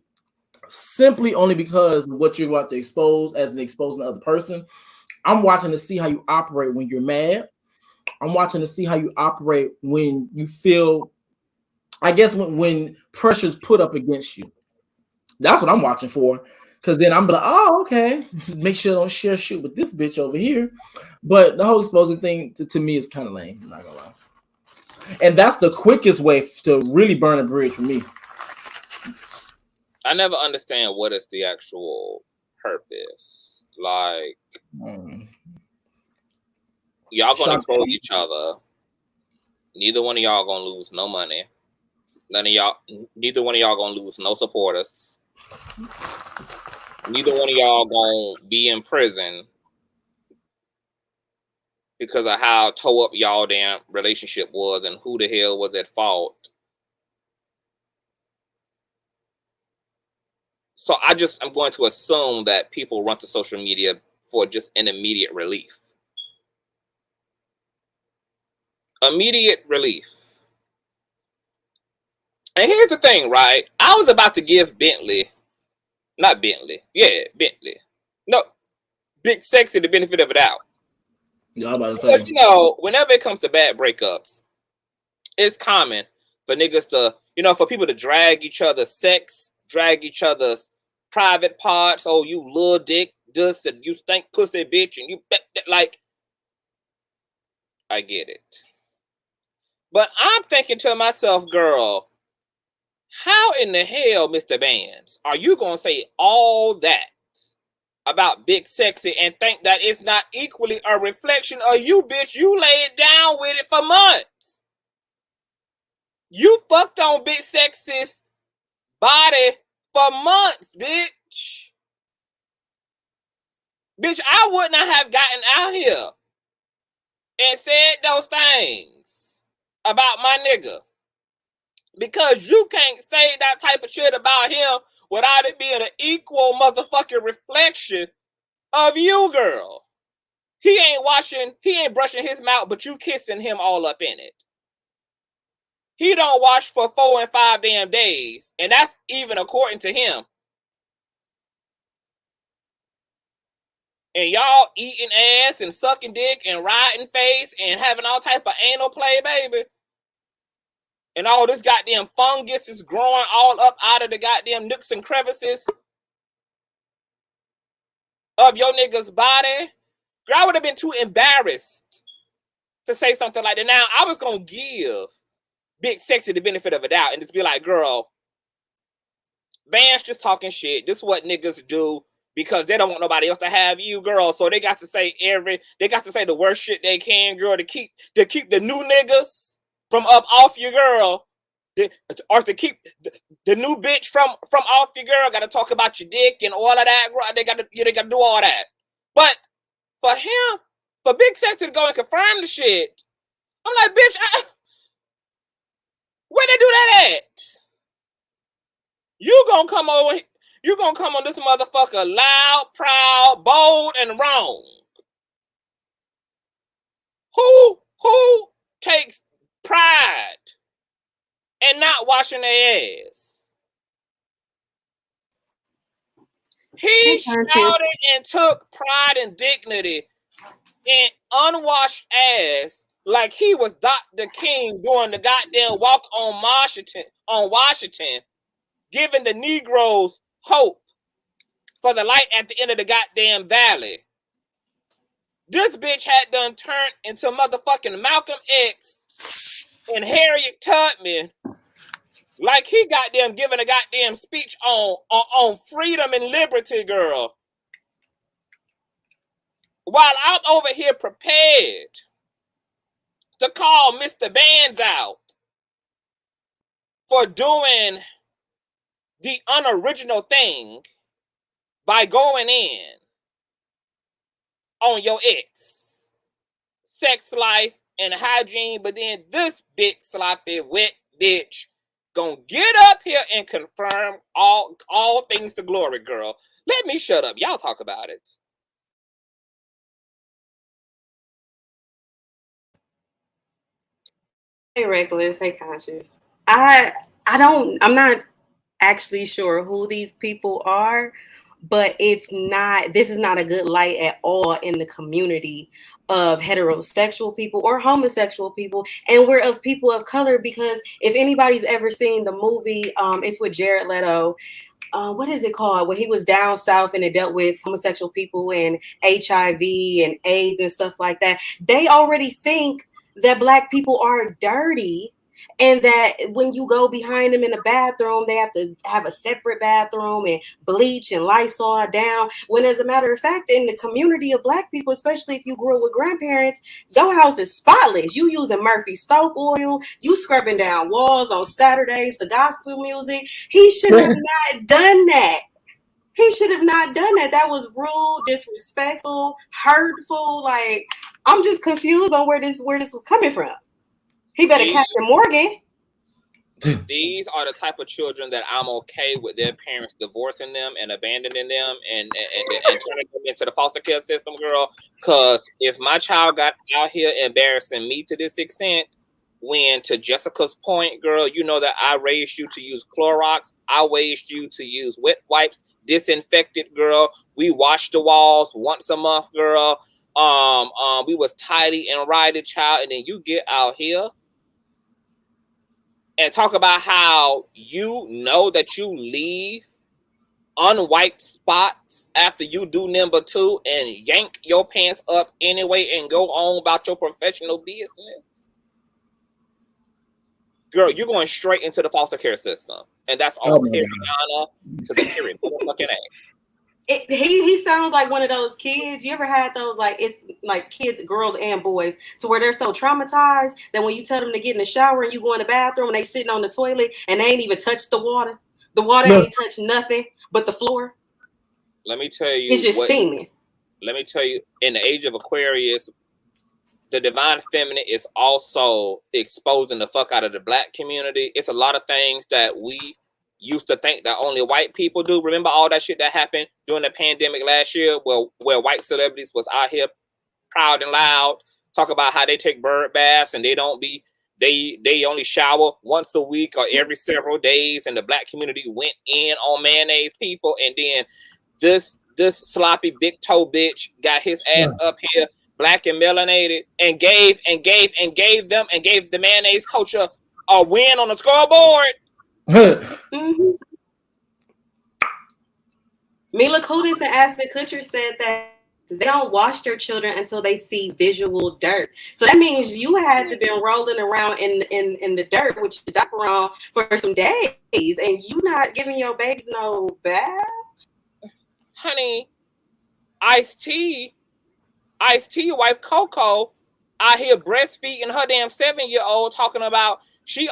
simply only because of what you're about to expose as an exposing the other person. I'm watching to see how you operate when you're mad. I'm watching to see how you operate when you feel, I guess, when pressure's put up against you. That's what I'm watching for. Because then I'm like, oh, okay. Just make sure I don't share shit with this bitch over here. But the whole exposing thing to me is kind of lame. I'm not gonna lie. And that's the quickest way to really burn a bridge for me. I never understand what is the actual purpose. Like, y'all gonna troll each other. Neither one of y'all gonna lose no money. Neither one of y'all gonna lose no supporters. Neither one of y'all gonna be in prison because of how toe up y'all damn relationship was and who the hell was at fault. So I'm going to assume that people run to social media for just an immediate relief. Immediate relief. And here's the thing, right? I was about to give Bentley. No, Big Sexy the benefit of the doubt. Yeah, I'm about to Because, say. you know, whenever it comes to bad breakups, it's common for niggas to, you know, for people to drag each other's sex, drag each other's private parts. Oh, you little dick, this, and you stink pussy bitch, and you, like, I get it. But I'm thinking to myself, girl, how in the hell, Mr. Bands, are you going to say all that about Big Sexy and think that it's not equally a reflection of you, bitch? You laid down with it for months. You fucked on Big Sexy's body for months, bitch. Bitch, I would not have gotten out here and said those things about my nigga. Because you can't say that type of shit about him without it being an equal motherfucking reflection of you, girl. He ain't brushing his mouth, but you kissing him all up in it. He don't wash for 4 and 5 damn days, and that's even according to him. And y'all eating ass and sucking dick and riding face and having all type of anal play, baby. And all this goddamn fungus is growing all up out of the goddamn nooks and crevices of your nigga's body. Girl, I would have been too embarrassed to say something like that. Now, I was going to give Big Sexy the benefit of a doubt and just be like, girl, Van's just talking shit. This is what niggas do because they don't want nobody else to have you, girl. So they got to say the worst shit they can, girl, to keep the new niggas from up off your girl, or to keep the new bitch from off your girl. Got to talk about your dick and all of that, girl. They got to do all that. But for him, for Big Sexy to go and confirm the shit, I'm like, bitch, where they do that at? You gonna come on this motherfucker loud, proud, bold, and wrong. Who takes pride and not washing their ass? He shouted and took pride and dignity in unwashed ass like he was Dr. King doing the goddamn walk on Washington, giving the Negroes hope for the light at the end of the goddamn valley. This bitch had done turned into motherfucking Malcolm X and Harriet Tubman like he goddamn giving a goddamn speech on freedom and liberty, girl. While I'm over here prepared to call Mr. Bands out for doing the unoriginal thing by going in on your ex, sex life and hygiene, but then this big sloppy wet bitch gonna get up here and confirm all things to glory, girl. Let me shut up. Y'all talk about it. Hey, Reckless. Hey, Conscious. I'm not actually sure who these people are, but this is not a good light at all in the community of heterosexual people or homosexual people, and we're of people of color, because if anybody's ever seen the movie, it's with Jared Leto. What is it called? When he was down south and it dealt with homosexual people and HIV and AIDS and stuff like that. They already think that Black people are dirty, and that when you go behind them in the bathroom, they have to have a separate bathroom and bleach and Lysol down. When, as a matter of fact, in the community of Black people, especially if you grew up with grandparents, your house is spotless. You using Murphy soap oil. You scrubbing down walls on Saturdays to gospel music. He should have not done that. He should have not done that. That was rude, disrespectful, hurtful. Like, I'm just confused on where this was coming from. He better Captain Morgan. These are the type of children that I'm okay with their parents divorcing them and abandoning them and turning them into the foster care system, girl. Because if my child got out here embarrassing me to this extent, when to Jessica's point, girl, you know that I raised you to use Clorox. I raised you to use wet wipes, disinfected, girl. We washed the walls once a month, girl. We was tidy and righted, child, and then you get out here and talk about how you know that you leave unwiped spots after you do number 2 and yank your pants up anyway and go on about your professional business. Girl, you're going straight into the foster care system. And that's all Periana to the period. Fucking A. He sounds like one of those kids. You ever had those, like, it's like kids, girls and boys, to where they're so traumatized that when you tell them to get in the shower and you go in the bathroom and they sitting on the toilet and they ain't even touched the water ain't touched nothing but the floor. Let me tell you, it's just steaming. Let me tell you, in the age of Aquarius, the divine feminine is also exposing the fuck out of the black community. It's a lot of things that we used to think that only white people do. Remember all that shit that happened during the pandemic last year where white celebrities was out here proud and loud, talk about how they take bird baths and they only shower once a week or every several days, and the black community went in on mayonnaise people, and then this sloppy big toe bitch got his ass up here, black and melanated, and gave the mayonnaise culture a win on the scoreboard. Mm-hmm. Mila Kunis and Ashton Kutcher said that they don't wash their children until they see visual dirt. So that means you had to be rolling around in the dirt with your diaper on for some days, and you not giving your babies no bath. Honey, Ice-T wife Coco out here breastfeeding her damn 7-year-old, talking about she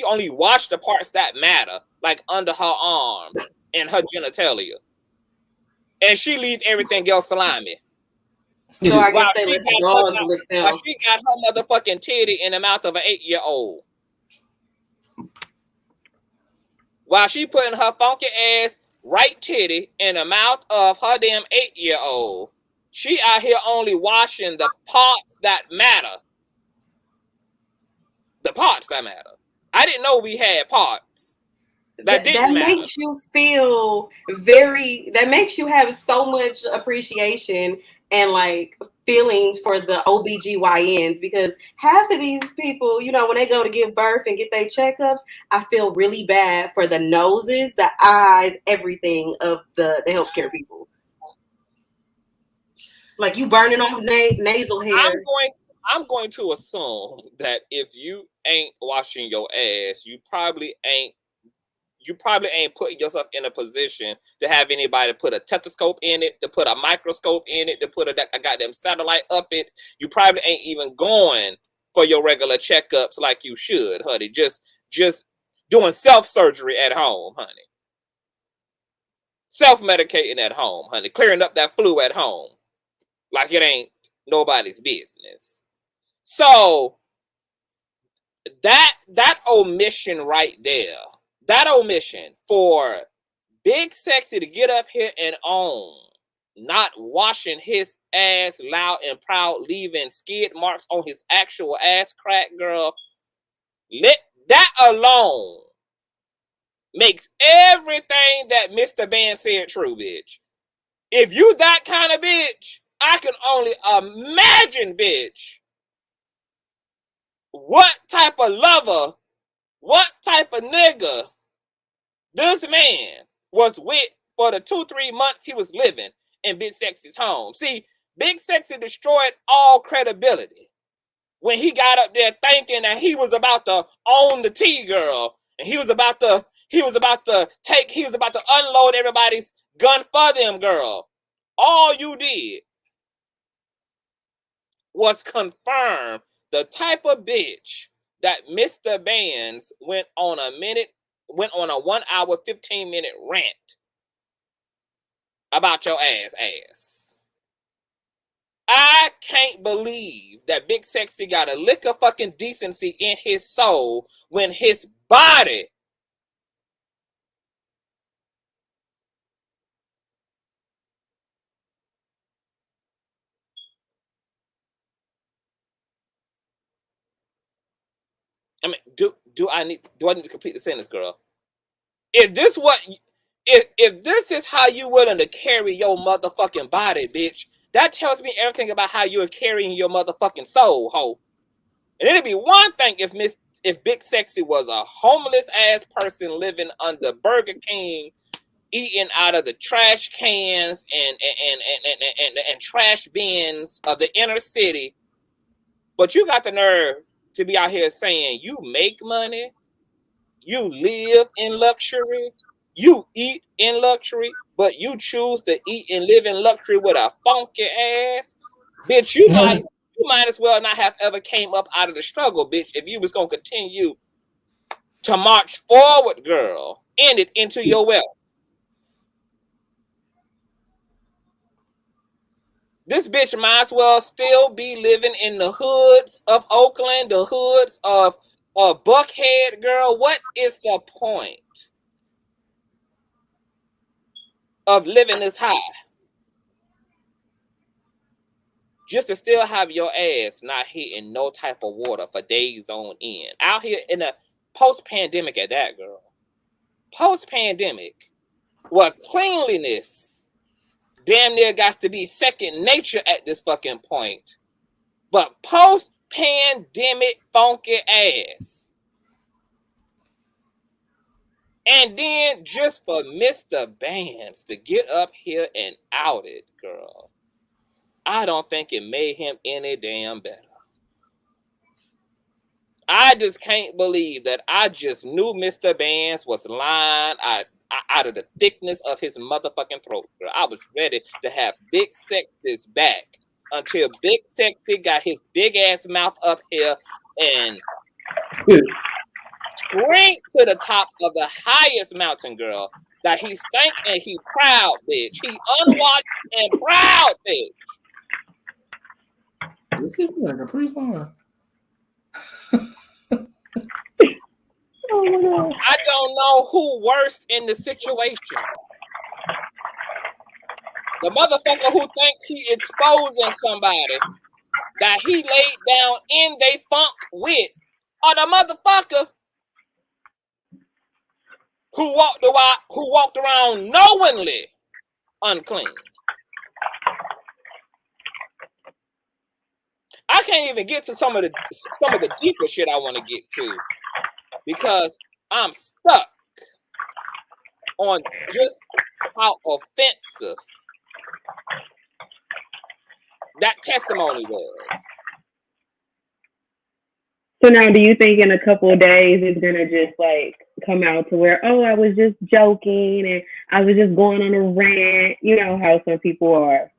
only washed the parts that matter, like under her arm and her genitalia. And she leave everything else slimy. So I guess they let the dogs lick them. She got her motherfucking titty in the mouth of an 8-year-old. While she putting her funky ass right titty in the mouth of her damn 8-year-old. She out here only washing the parts that matter. The parts that matter. I didn't know we had parts that didn't matter. Makes you feel that makes you have so much appreciation and like feelings for the OBGYNs, because half of these people, you know, when they go to give birth and get their checkups, I feel really bad for the noses, the eyes, everything of the healthcare people. Like you burning off nasal hair. I'm going to assume that if you ain't washing your ass, you probably ain't putting yourself in a position to have anybody put a stethoscope in it, to put a microscope in it, to put a goddamn satellite up it. You probably ain't even going for your regular checkups like you should, honey. Just doing self-surgery at home, honey. Self-medicating at home, honey. Clearing up that flu at home. Like it ain't nobody's business. So that omission right there, that omission for Big Sexy to get up here and own not washing his ass loud and proud, leaving skid marks on his actual ass crack, girl, let that alone makes everything that Mr. Ban said true, bitch. If you that kind of bitch, I can only imagine, bitch, what type of lover, what type of nigga this man was with for the 2-3 months he was living in Big Sexy's home. See, Big Sexy destroyed all credibility when he got up there thinking that he was about to own the tea girl, and he was about to unload everybody's gun for them, girl. All you did was confirm the type of bitch that Mr. Bands went on a 1 hour, 15-minute rant about your ass. I can't can't believe that Big Sexy got a lick of fucking decency in his soul when his body I mean, do I need to complete the sentence, girl? If this this is how you willing to carry your motherfucking body, bitch, that tells me everything about how you're carrying your motherfucking soul, ho. And it'd be one thing if Big Sexy was a homeless ass person living under Burger King, eating out of the trash cans and trash bins of the inner city. But you got the nerve to be out here saying you make money, you live in luxury, you eat in luxury, but you choose to eat and live in luxury with a funky ass. Bitch, you might as well not have ever came up out of the struggle, bitch, if you was gonna continue to march forward, girl, end it into your wealth. This bitch might as well still be living in the hoods of Oakland, the hoods of Buckhead, girl. What is the point of living this high? Just to still have your ass not hitting no type of water for days on end. Out here in a post-pandemic at that, girl. Post-pandemic, well, cleanliness damn near got to be second nature at this fucking point. But post-pandemic funky ass. And then just for Mr. Bands to get up here and out it, girl, I don't think it made him any damn better. I just can't believe that I just knew Mr. Bands was lying out of the thickness of his motherfucking throat, girl. I was ready to have Big Sexy's back until Big Sexy got his big ass mouth up here and screamed to the top of the highest mountain, girl, that he stank and he proud, bitch. He unwashed and proud, bitch. Like a priest on. I don't know who worst in the situation. The motherfucker who thinks he exposing somebody that he laid down in they funk with, or the motherfucker who walked around knowingly unclean. I can't even get to some of the deeper shit I want to get to because I'm stuck on just how offensive that testimony was. So now, do you think in a couple of days it's gonna just like come out to where, oh, I was just joking and I was just going on a rant? You know how some people are.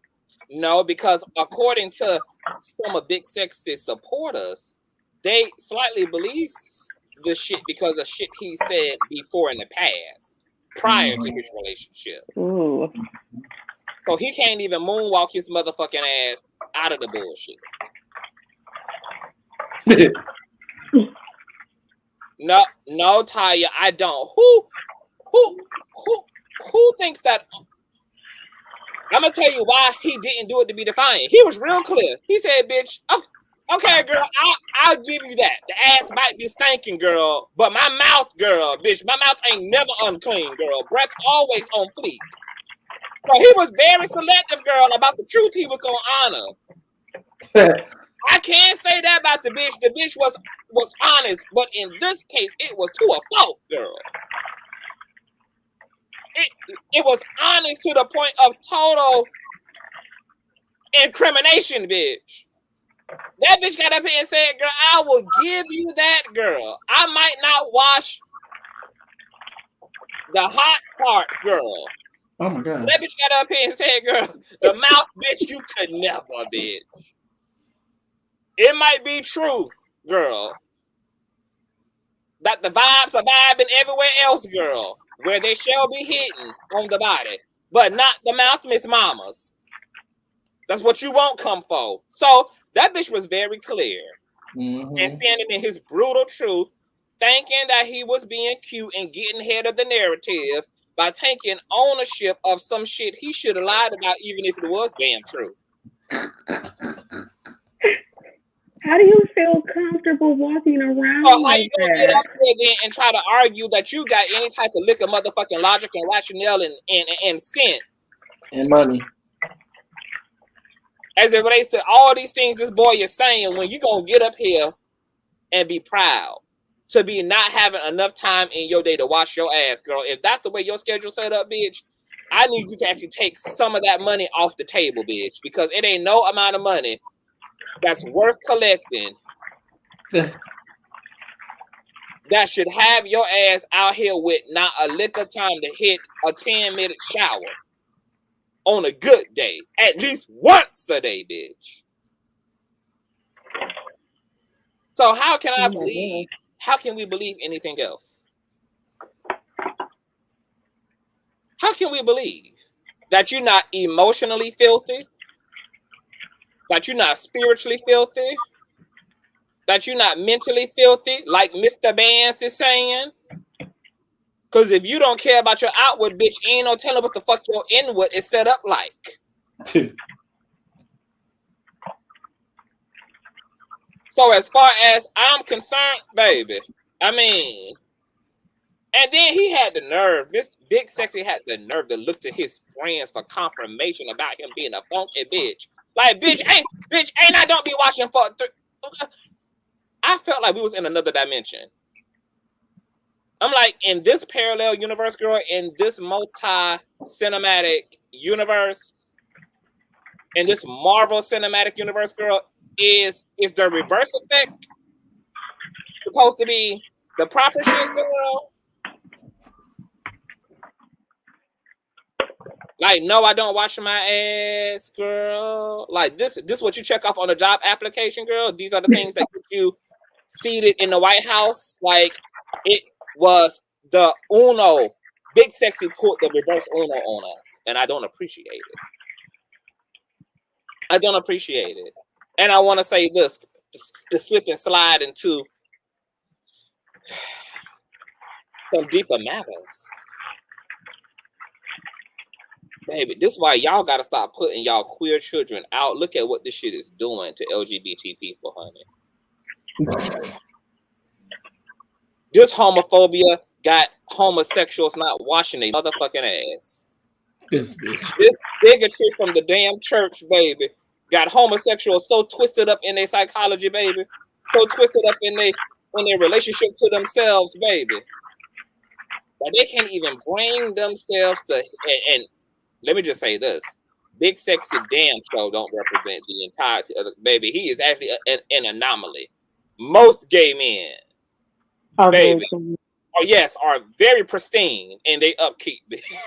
No, because according to some of Big Sexy's supporters, they slightly believe this shit because of shit he said before in the past, prior to his relationship. Ooh. So he can't even moonwalk his motherfucking ass out of the bullshit. No, Taya, I don't. Who thinks that? I'm gonna tell you why he didn't do it to be defiant. He was real clear. He said, "Bitch, okay, girl, I'll give you that. The ass might be stinking, girl, but my mouth, girl, bitch, my mouth ain't never unclean, girl. Breath always on fleek." So he was very selective, girl, about the truth he was gonna honor. I can't say that about the bitch. The bitch was honest, but in this case, it was to a fault, girl. It was honest to the point of total incrimination, bitch. That bitch got up here and said, girl, I will give you that, girl. I might not wash the hot parts, girl. Oh my God. That bitch got up here and said, girl, the mouth, bitch, you could never, bitch. It might be true, girl, that the vibes are vibing everywhere else, girl, where they shall be hitting on the body, but not the mouth, Miss Mamas. That's what you won't come for. So that bitch was very clear Mm-hmm. and standing in his brutal truth, thinking that he was being cute and getting ahead of the narrative by taking ownership of some shit he should have lied about, even if it was damn true. How do you feel comfortable walking around So how like you gonna get that? up there then and try to argue that you got any type of lick of motherfucking logic and rationale and sense And money. as it relates to all these things this boy is saying, when you gonna get up here and be proud to be not having enough time in your day to wash your ass, girl? If that's the way your schedule set up, bitch, I need you to actually take some of that money off the table, bitch, because it ain't no amount of money that's worth collecting that should have your ass out here with not a lick of time to hit a 10-minute shower on a good day, at least once a day, bitch. So how can I believe? How can we believe anything else? How can we believe that you're not emotionally filthy? That you're not spiritually filthy? That you're not mentally filthy, like Mr. Vance is saying? Because if you don't care about your outward, bitch, ain't no telling what the fuck your inward is set up like. So as far as I'm concerned, baby, I mean, and then he had the nerve, this Big Sexy had the nerve to look to his friends for confirmation about him being a funky bitch. Like, bitch, ain't I don't be watching for I felt like we was in another dimension. I'm like, in this parallel universe, girl, in this multi-cinematic universe, in this Marvel cinematic universe, girl, is the reverse effect supposed to be the proper shit, girl? Like, no, I don't wash my ass, girl. Like, this what you check off on a job application, girl. These are the things that get you seated in the White House. Like, it was the Uno. Big Sexy put the reverse Uno on us, and I don't appreciate it. I don't appreciate it. And I want to say this, to slip and slide into some deeper matters. Baby, this is why y'all got to stop putting y'all queer children out. Look at what this shit is doing to LGBT people, honey. This homophobia got homosexuals not washing their motherfucking ass. This bitch. This bigotry from the damn church, baby, got homosexuals so twisted up in their psychology, baby. So twisted up in their relationship to themselves, baby. That they can't even bring themselves to, and let me just say this. Big Sexy damn show don't represent the entirety of the baby. He is actually an anomaly. Most gay men, baby, are very pristine in they upkeep.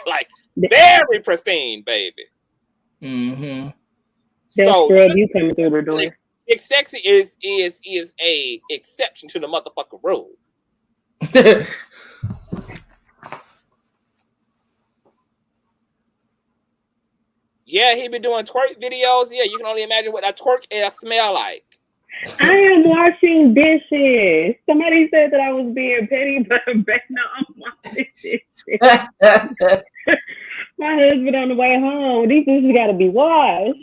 Like, very pristine, baby. Mm-hmm. So you coming through the door. Big Sexy is a exception to the motherfucking rule. Yeah, he be doing twerk videos. Yeah, you can only imagine what that twerk air smell like. I am washing dishes. Somebody said that I was being petty, but I'm washing dishes. My husband on the way home. These dishes got to be washed.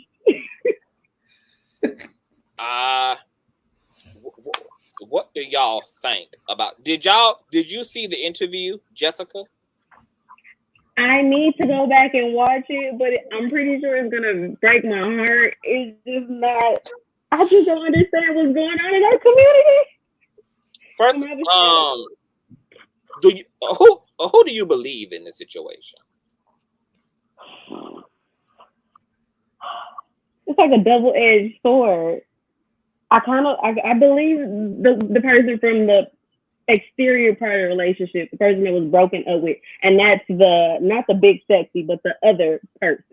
What do y'all think about? Did you see the interview, Jessica? I need to go back and watch it, but I'm pretty sure it's gonna break my heart. It's just not. I just don't understand what's going on in our community. First, who do you believe in this situation? It's like a double-edged sword. I believe the person from the exterior part of the relationship, the person that was broken up with, and that's not the Big Sexy, but the other person.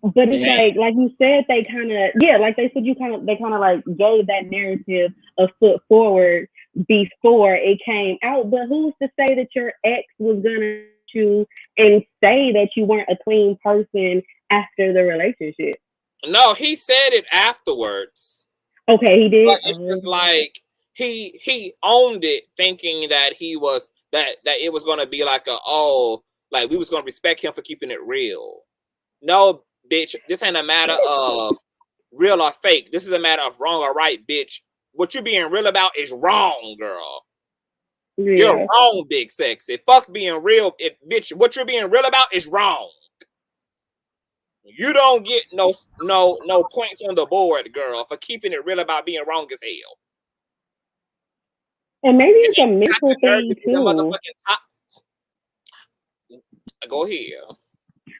But it's like you said, they kind of, like they said, they kind of like gave that narrative a foot forward before it came out. But who's to say that your ex was gonna choose and say that you weren't a clean person after the relationship? No, he said it afterwards. Okay, he did. But it's just like he owned it, thinking that he was that it was gonna be like like we was gonna respect him for keeping it real. No, bitch, this ain't a matter of real or fake. This is a matter of wrong or right, bitch. What you being real about is wrong, girl. Yeah. You're wrong, big sexy. Fuck being real, bitch. What you're being real about is wrong. You don't get no points on the board, girl, for keeping it real about being wrong as hell. And maybe it's a mental thing too. Go ahead.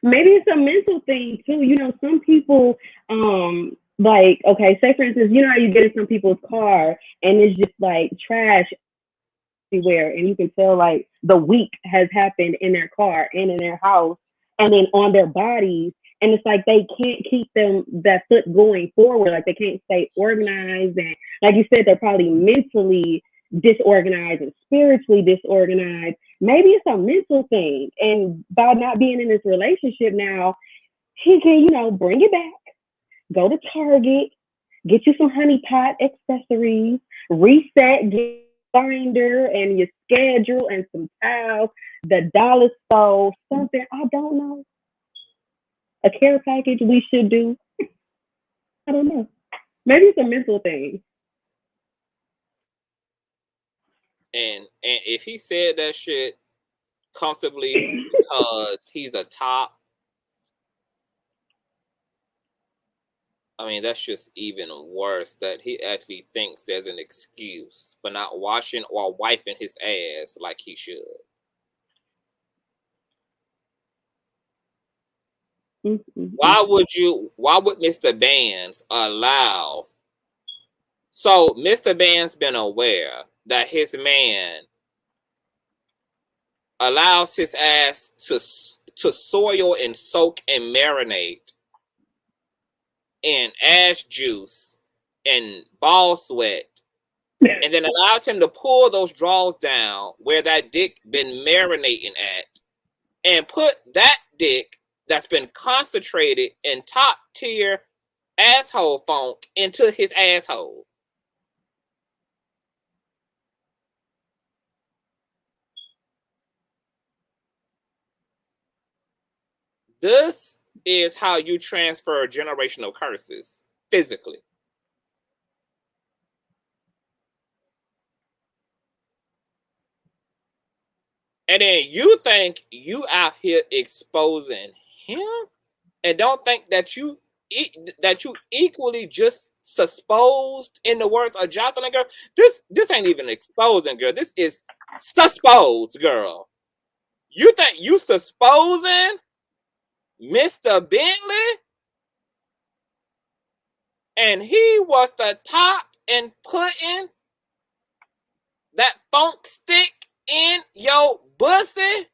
Maybe it's a mental thing too. You know, some people, like, okay, say for instance, you know how you get in some people's car and it's just like trash everywhere, and you can tell like the week has happened in their car and in their house and then on their bodies. And it's like they can't keep that foot going forward. Like they can't stay organized. And like you said, they're probably mentally disorganized and spiritually disorganized. Maybe it's a mental thing. And by not being in this relationship now, he can, you know, bring it back, go to Target, get you some honey pot accessories, reset, get binder and your schedule and some towels, the dollar store, something, I don't know. A care package we should do. I don't know. Maybe it's a mental thing. And if he said that shit comfortably because he's a top, I mean, that's just even worse that he actually thinks there's an excuse for not washing or wiping his ass like he should. Mm-hmm. Why would Mr. Bands allow? So Mr. Band's been aware that his man allows his ass to soil and soak and marinate in ass juice and ball sweat, and then allows him to pull those draws down where that dick been marinating at, and put that dick that's been concentrated in top tier asshole funk into his asshole. This is how you transfer generational curses physically. And then you think you out here exposing him, and don't think that you equally just susposed, in the words of Jocelyn, girl. This ain't even exposing, girl. This is susposed, girl. You think you susposing Mr. Bentley, and he was the top and putting that funk stick in your pussy?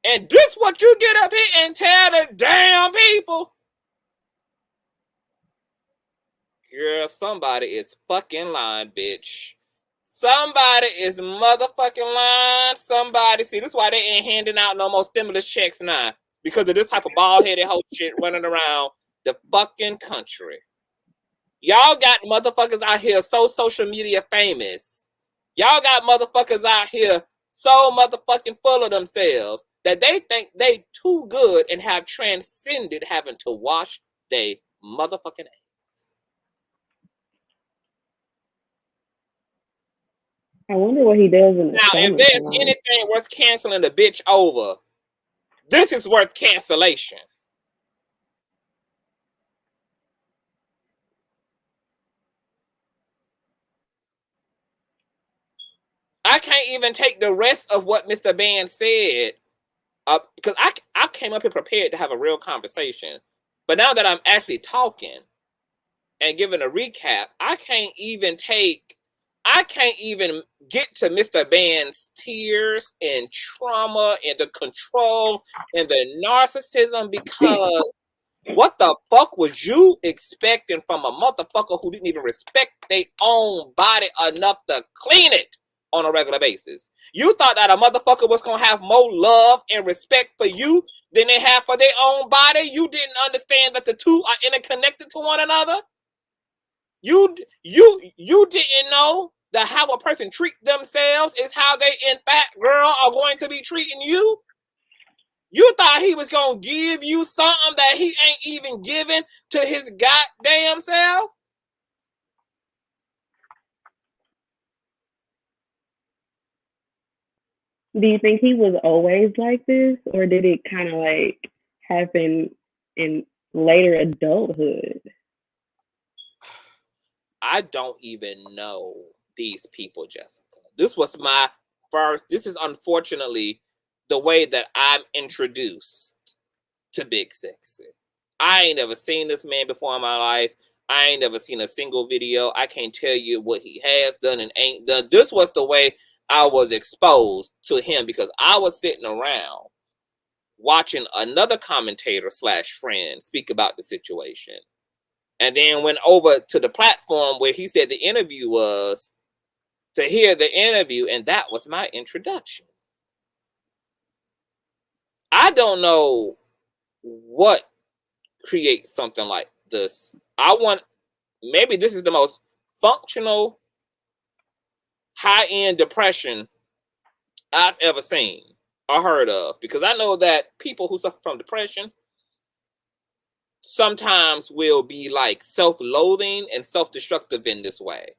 And this what you get up here and tell the damn people? Girl, somebody is fucking lying, bitch. Somebody is motherfucking lying. Somebody, see, this is why they ain't handing out no more stimulus checks now. Because of this type of bald-headed hoe shit running around the fucking country. Y'all got motherfuckers out here so social media famous. Y'all got motherfuckers out here so motherfucking full of themselves that they think they too good and have transcended having to wash their motherfucking ass. I wonder what he does in the Now, if there's anything worth canceling the bitch over, this is worth cancellation. I can't even take the rest of what Mr. Band said because I came up here prepared to have a real conversation. But now that I'm actually talking and giving a recap, I can't even get to Mr. Band's tears and trauma and the control and the narcissism, because what the fuck was you expecting from a motherfucker who didn't even respect their own body enough to clean it on a regular basis. You thought that a motherfucker was gonna have more love and respect for you than they have for their own body. You didn't understand that the two are interconnected to one another. You didn't know that how a person treat themselves is how they, in fact, girl, are going to be treating you. You thought he was gonna give you something that he ain't even giving to his goddamn self. Do you think he was always like this, or did it kind of like happen in later adulthood? I don't even know these people, Jessica. This was my first. This is unfortunately the way that I'm introduced to Big Sexy. I ain't never seen this man before in my life. I ain't never seen a single video. I can't tell you what he has done and ain't done. This was the way I was exposed to him, because I was sitting around watching another commentator / friend speak about the situation. And then went over to the platform where he said the interview was, to hear the interview, and that was my introduction. I don't know what creates something like this. Maybe this is the most functional high-end depression I've ever seen or heard of, because I know that people who suffer from depression sometimes will be like self-loathing and self-destructive in this way.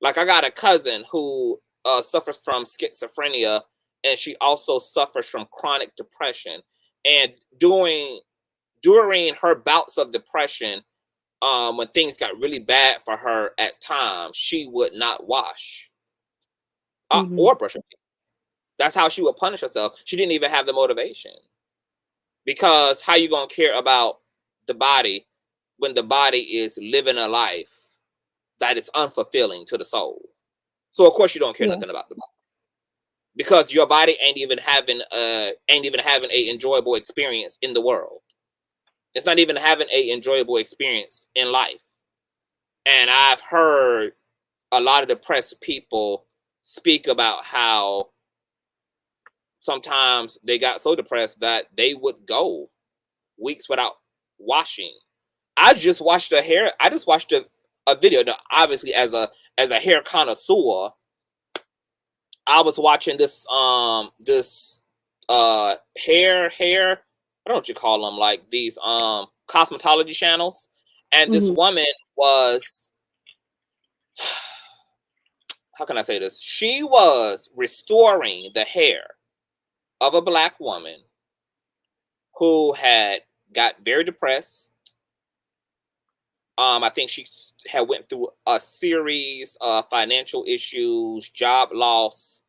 Like, I got a cousin who suffers from schizophrenia, and she also suffers from chronic depression. And during her bouts of depression, when things got really bad for her at times, she would not wash or brush her teeth. That's how she would punish herself. She didn't even have the motivation. Because how you gonna care about the body when the body is living a life that is unfulfilling to the soul? So of course you don't care nothing about the body, because your body ain't even having a enjoyable experience in the world. It's not even having a enjoyable experience in life. And I've heard a lot of depressed people speak about how sometimes they got so depressed that they would go weeks without washing. I just watched a video. Now, obviously, as a hair connoisseur, I was watching this hair, I don't know what you call them, like these cosmetology channels, and this woman was, how can I say this? She was restoring the hair of a Black woman who had got very depressed. I think she had went through a series of financial issues, job loss,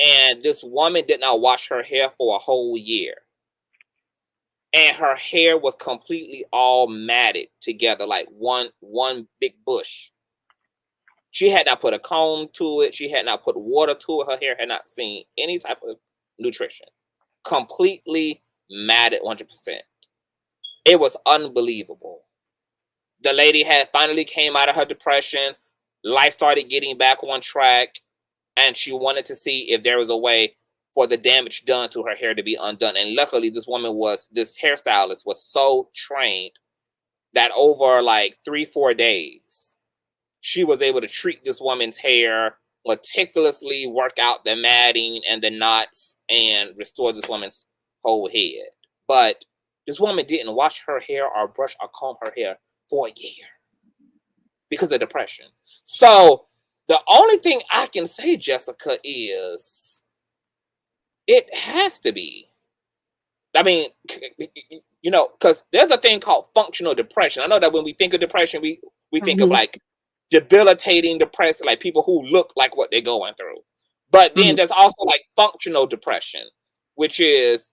and this woman did not wash her hair for a whole year. And her hair was completely all matted together, like one big bush. She had not put a comb to it. She had not put water to it. Her hair had not seen any type of nutrition. Completely matted 100%. It was unbelievable. The lady had finally came out of her depression. Life started getting back on track. And she wanted to see if there was a way for the damage done to her hair to be undone. And luckily, this hairstylist was so trained that over like 3-4 days, she was able to treat this woman's hair, meticulously work out the matting and the knots, and restore this woman's whole head. But this woman didn't wash her hair or brush or comb her hair for a year because of depression. So the only thing I can say, Jessica, is it has to be. I mean, you know, because there's a thing called functional depression. I know that when we think of depression, we think of like debilitating depression, like people who look like what they're going through. But then there's also like functional depression, which is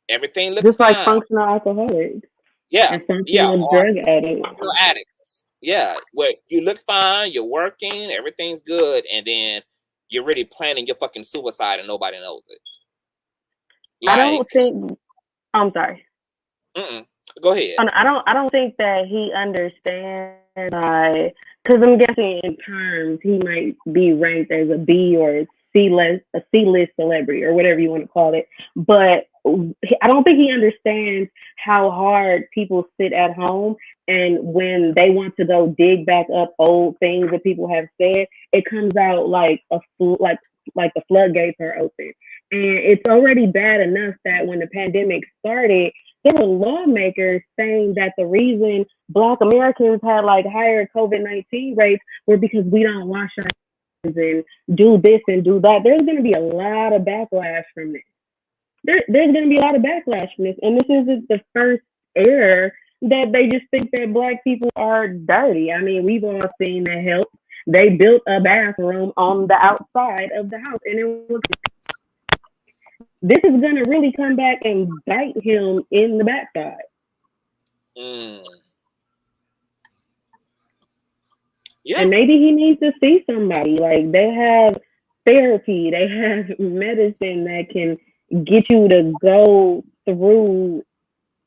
everything looks just fine. like functional alcoholics. Yeah, and functional drug addicts. Functional addicts. Yeah, where you look fine, you're working, everything's good, and then you're really planning your fucking suicide and nobody knows it. Like, I don't think. I'm sorry. Go ahead. I don't think that he understands because I'm guessing in terms he might be ranked as a B or a C-list celebrity or whatever you want to call it. But I don't think he understands how hard people sit at home, and when they want to go dig back up old things that people have said, it comes out like the floodgates are open. And it's already bad enough that when the pandemic started, there were lawmakers saying that the reason Black Americans had like higher COVID-19 rates were because we don't wash our hands and do this and do that. There's going to be a lot of backlash from this. There's going to be a lot of backlash from this. And this isn't the first error that they just think that Black people are dirty. I mean, we've all seen that help. They built a bathroom on the outside of the house, and it was. This is going to really come back and bite him in the backside. Yeah. And maybe he needs to see somebody. Like, they have therapy, they have medicine that can get you to go through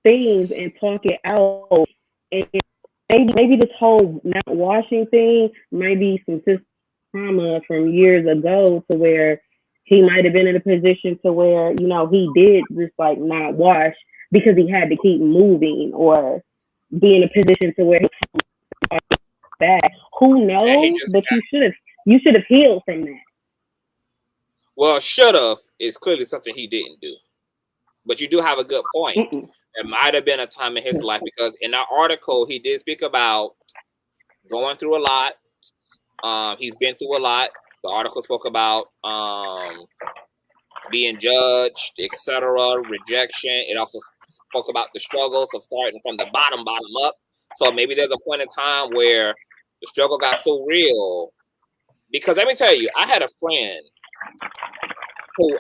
things and talk it out. And maybe this whole not washing thing might be some trauma from years ago, to where he might have been in a position to where, you know, he did just like not wash because he had to keep moving, or be in a position to where he that. Who knows? But you should have healed from that. Well, should have is clearly something he didn't do. But you do have a good point. There might have been a time in his life, because in that article he did speak about going through a lot. He's been through a lot. The article spoke about being judged, etc., rejection. It also spoke about the struggles of starting from the bottom up. So maybe there's a point in time where the struggle got so real. Because let me tell you, I had a friend who,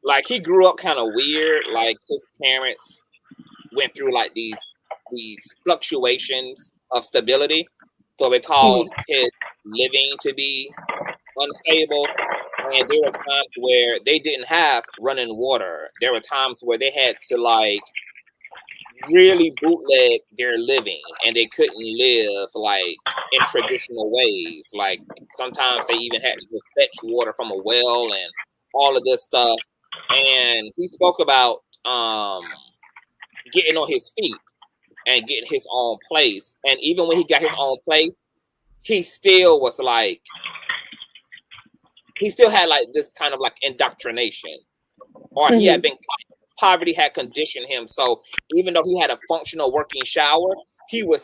like, he grew up kind of weird. Like, his parents went through like these fluctuations of stability. So it caused his living to be unstable. And there were times where they didn't have running water. There were times where they had to like really bootleg their living, and they couldn't live like in traditional ways. Like, sometimes they even had to go fetch water from a well and all of this stuff. And he spoke about getting on his feet and getting his own place. And even when he got his own place, he still was like, he still had like this kind of like indoctrination, or he had been, poverty had conditioned him. So even though he had a functional working shower, he would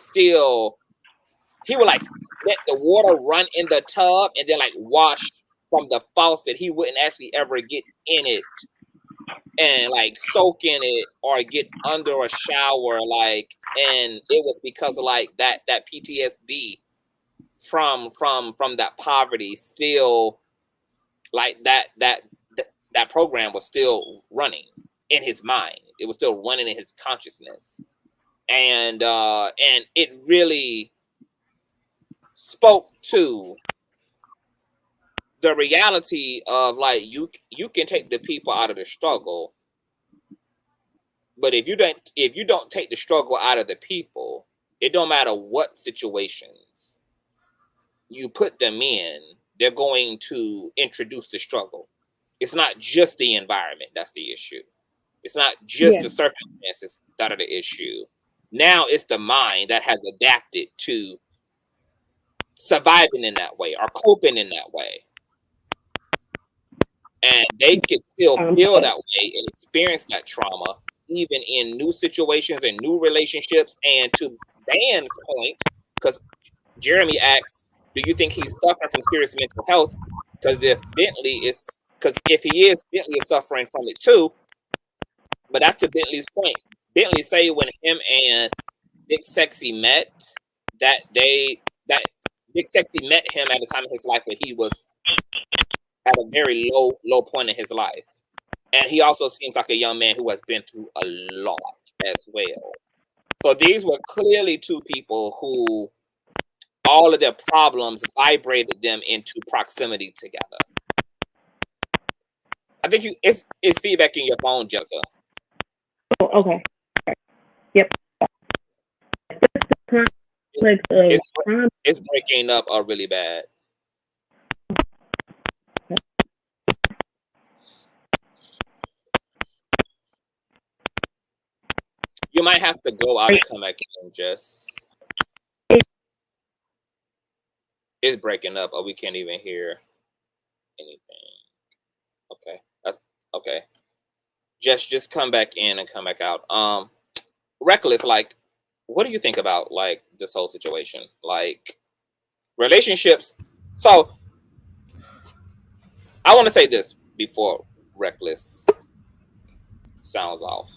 like let the water run in the tub and then like wash from the faucet. He wouldn't actually ever get in it and like soak in it or get under a shower. Like, and it was because of like that PTSD from that poverty, still like that program was still running in his mind. It was still running in his consciousness. And it really spoke to the reality of like, you can take the people out of the struggle, but if you don't take the struggle out of the people, it don't matter what situations you put them in, they're going to introduce the struggle. It's not just the environment that's the issue. It's not just the circumstances that are the issue. Now it's the mind that has adapted to surviving in that way or coping in that way. And they can still feel that way and experience that trauma, even in new situations and new relationships. And to Dan's point, because Jeremy asks, do you think he's suffering from serious mental health? Because if he is, Bentley is suffering from it too. But that's to Bentley's point. Bentley say when him and Big Sexy met, that Big Sexy met him at a time in his life where he was at a very low point in his life. And he also seems like a young man who has been through a lot as well. So these were clearly two people who all of their problems vibrated them into proximity together. I think it's feedback in your phone, Jessica. Oh, okay. Yep. It's breaking up really bad. You might have to go out and come back in, Jess. It's breaking up, or we can't even hear anything. Okay, okay. Just come back in and come back out. Reckless, like, what do you think about like this whole situation, like relationships? So, I want to say this before Reckless sounds off.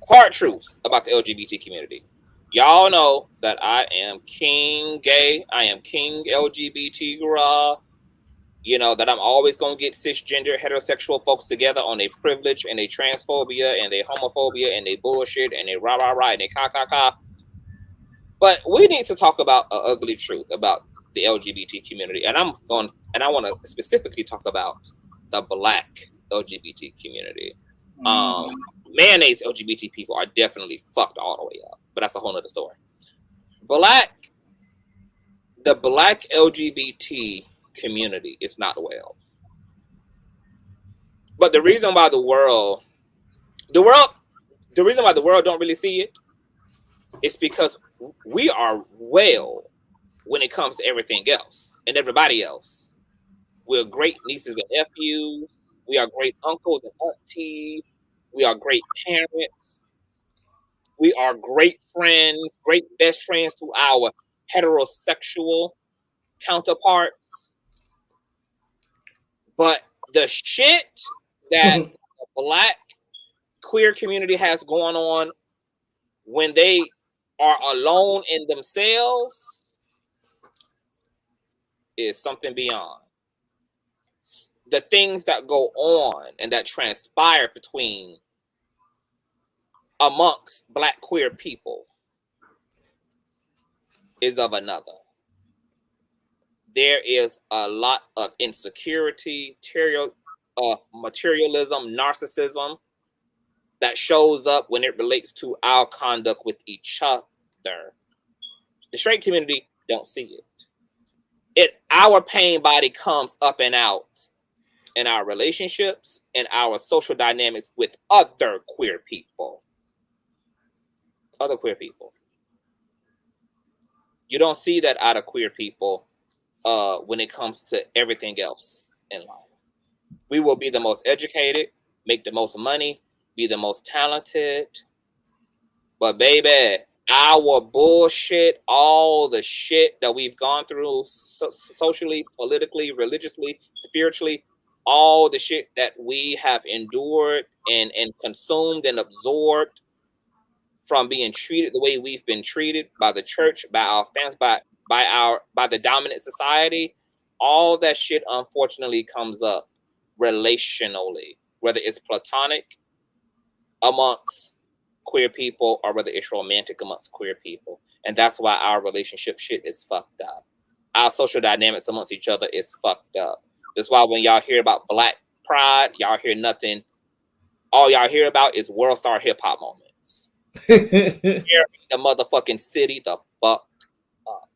Hard truths about the LGBT community. Y'all know that I am king gay. I am king LGBT girl. You know that I'm always gonna get cisgender heterosexual folks together on their privilege and their transphobia and their homophobia and their bullshit and their rah rah rah and their ka. But we need to talk about an ugly truth about the LGBT community, and I want to specifically talk about the Black LGBT community. Mayonnaise LGBT people are definitely fucked all the way up, but that's a whole nother story. The Black LGBT community is not well, but the reason why the reason why the world don't really see it is because we are well when it comes to everything else and everybody else. We're great nieces and nephews. We are great uncles and aunties. We are great parents. We are great friends, great best friends to our heterosexual counterparts. But the shit that the Black queer community has going on when they are alone in themselves is something beyond. The things that go on and that transpire amongst Black queer people is of another. There is a lot of insecurity, materialism, narcissism that shows up when it relates to our conduct with each other. The straight community don't see it. Our pain body comes up and out in our relationships and our social dynamics with other queer people. Other queer people. You don't see that out of queer people when it comes to everything else in life. We will be the most educated, make the most money, be the most talented. But baby, our bullshit, all the shit that we've gone through socially, politically, religiously, spiritually, all the shit that we have endured and consumed and absorbed from being treated the way we've been treated by the church, by our families, by the dominant society, all that shit unfortunately comes up relationally, whether it's platonic amongst queer people or whether it's romantic amongst queer people. And that's why our relationship shit is fucked up. Our social dynamics amongst each other is fucked up. That's why when y'all hear about Black pride, y'all hear nothing. All y'all hear about is world star hip hop moments. The motherfucking city the fuck up.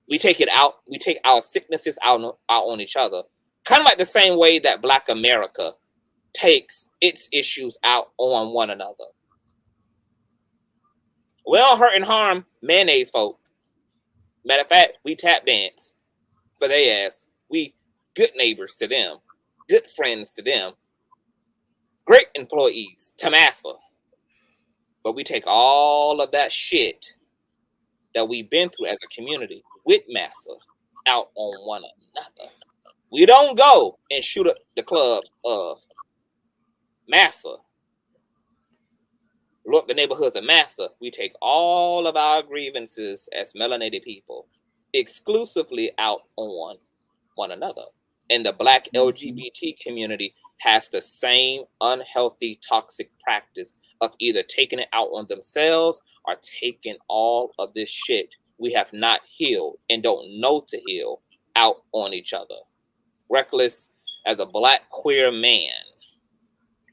We take it out. We take our sicknesses out on each other. Kind of like the same way that Black America takes its issues out on one another. We don't hurt and harm mayonnaise folk. Matter of fact, we tap dance for their ass. We good neighbors to them, good friends to them, great employees to massa. But we take all of that shit that we've been through as a community with massa out on one another. We don't go and shoot up the clubs of massa, look the neighborhoods of massa. We take all of our grievances as melanated people exclusively out on one another. And the Black LGBT community has the same unhealthy, toxic practice of either taking it out on themselves or taking all of this shit we have not healed and don't know to heal out on each other. Reckless, as a Black queer man,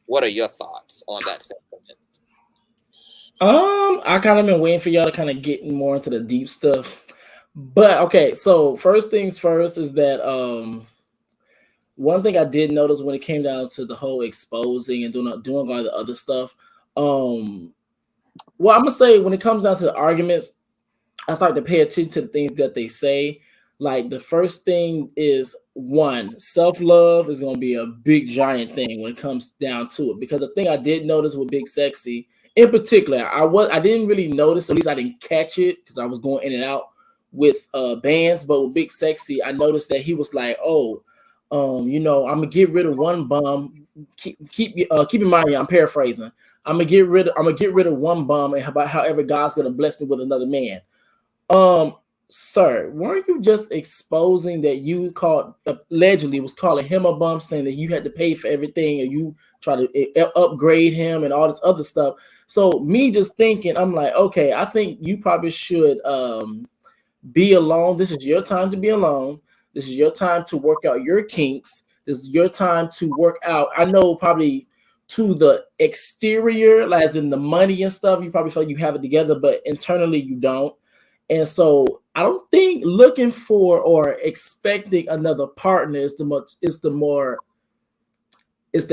what are your thoughts on that sentiment? I kind of been waiting for y'all to kind of get more into the deep stuff. But okay, so first things first is that one thing I did notice when it came down to the whole exposing and doing all the other stuff. Well, I'm gonna say when it comes down to the arguments, I start to pay attention to the things that they say. Like the first thing is one, self-love is gonna be a big giant thing when it comes down to it. Because the thing I did notice with Big Sexy, in particular, I didn't really notice, at least I didn't catch it because I was going in and out with bands, but with Big Sexy, I noticed that he was like, oh, I'm gonna get rid of one bum. Keep in mind, I'm paraphrasing. I'm gonna get rid of one bum, and about however God's gonna bless me with another man. Sir, weren't you just exposing that you called allegedly was calling him a bum, saying that you had to pay for everything, and you try to upgrade him and all this other stuff? So me just thinking, I'm like, okay, I think you probably should be alone. This is your time to be alone. This is your time to work out your kinks. This is your time to work out. I know probably to the exterior, like as in the money and stuff, you probably feel like you have it together, but internally you don't. And so I don't think looking for or expecting another partner is the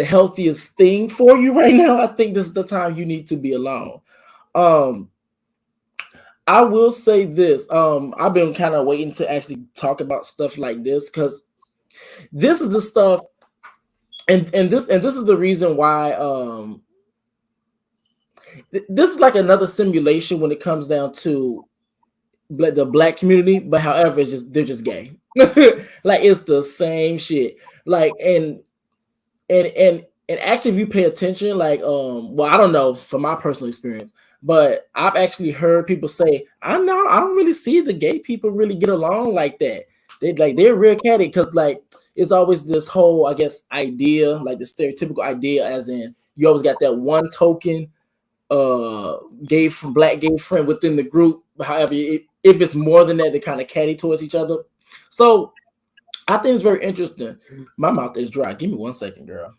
healthiest thing for you right now. I think this is the time you need to be alone. I will say this. I've been kind of waiting to actually talk about stuff like this because this is the stuff, and this is the reason why this is like another simulation when it comes down to the black community, but however, they're just gay. Like it's the same shit. Like and actually, if you pay attention, like well, I don't know from my personal experience, but I've actually heard people say, I don't really see the gay people really get along like that. They're real catty because like it's always this whole, I guess, idea, like the stereotypical idea, as in you always got that one token black gay friend within the group. However, if it's more than that, they're kind of catty towards each other. So I think it's very interesting. My mouth is dry. Give me 1 second, girl.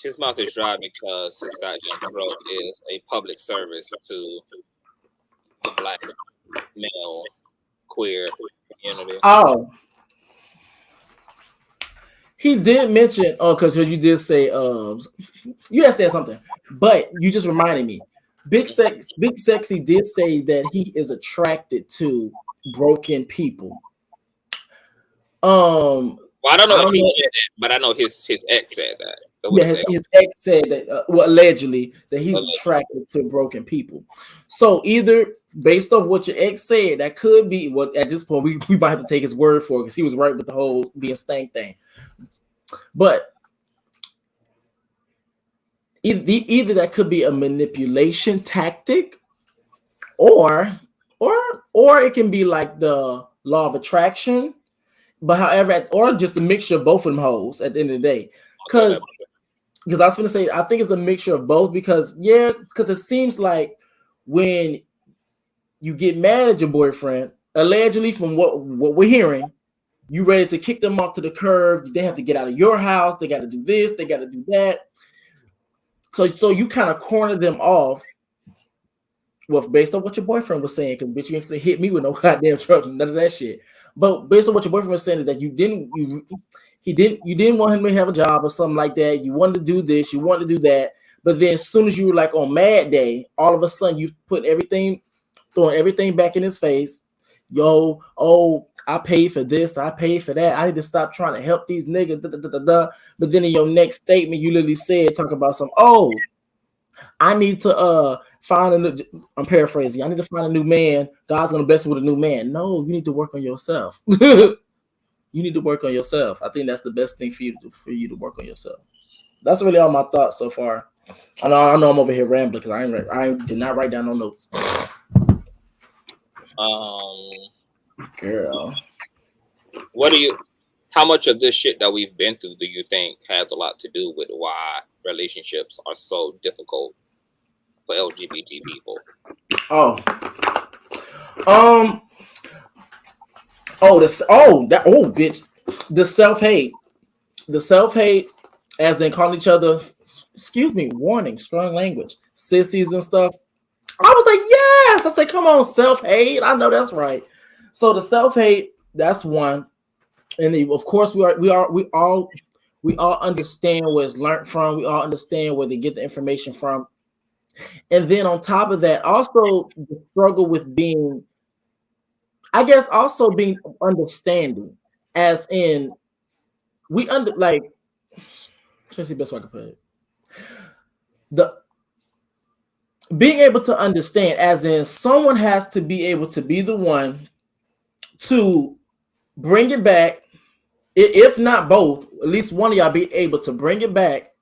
His mouth is dry because his goddamn throat is a public service to the black male queer community. Oh, he did mention, because you did say, you had said something, but you just reminded me. Big Sexy did say that he is attracted to broken people. Well, I don't know if he said that, but I know his ex said that. Yeah, his ex said that, allegedly, that he's attracted to broken people. So either based off what your ex said, that could be what at this point we might have to take his word for it because he was right with the whole being stank thing. But either that could be a manipulation tactic, or it can be like the law of attraction. But however, or just a mixture of both of them hoes at the end of the day. Because I was going to say, I think it's the mixture of both because it seems like when you get mad at your boyfriend, allegedly from what we're hearing, you ready to kick them off to the curb. They have to get out of your house. They got to do this. They got to do that. So you kind of corner them off. Well, based on what your boyfriend was saying, because bitch, you ain't gonna hit me with no goddamn truck, none of that shit. But based on what your boyfriend was saying, is that you didn't want him to have a job or something like that. You wanted to do this, you wanted to do that. But then as soon as you were like on Mad Day, all of a sudden you throwing everything back in his face. Yo, I paid for this, I paid for that. I need to stop trying to help these niggas. But then in your next statement, you literally said, talk about some, I need to find a new, I'm paraphrasing, I need to find a new man. God's gonna bless me with a new man. No, you need to work on yourself. You need to work on yourself. I think that's the best thing for you to work on yourself. That's really all my thoughts so far. I know I'm over here rambling because I did not write down no notes. Girl, how much of this shit that we've been through do you think has a lot to do with why relationships are so difficult for LGBT people? Bitch, the self-hate. as in calling each other, excuse me, warning, strong language, sissies and stuff. I was like, yes. I said, come on, self-hate. I know that's right. So the self-hate, that's one. And of course, we all understand where it's learned from. We all understand where they get the information from. And then on top of that, also the struggle with being, I guess, also being understanding, as in we under like. Let's see the best way I can put it. The being able to understand, as in someone has to be able to be the one to bring it back. If not both, at least one of y'all be able to bring it back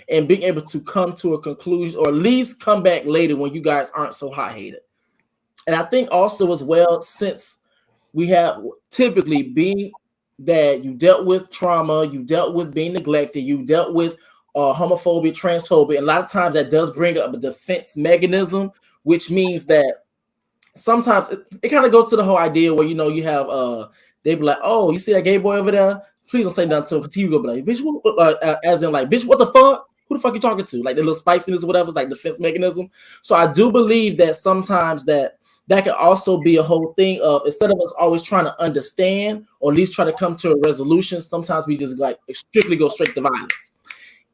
and being able to come to a conclusion, or at least come back later when you guys aren't so hot-headed. And I think also as well, since we have typically being that you dealt with trauma, you dealt with being neglected, you dealt with homophobia, transphobia, and a lot of times that does bring up a defense mechanism, which means that sometimes it kind of goes to the whole idea where, you know, you have they be like, oh, you see that gay boy over there? Please don't say nothing to him, because he will be like, bitch, as in like, bitch, what the fuck? Who the fuck you talking to? Like the little spiciness or whatever, like defense mechanism. So I do believe that sometimes that can also be a whole thing of, instead of us always trying to understand or at least try to come to a resolution, sometimes we just like strictly go straight to violence.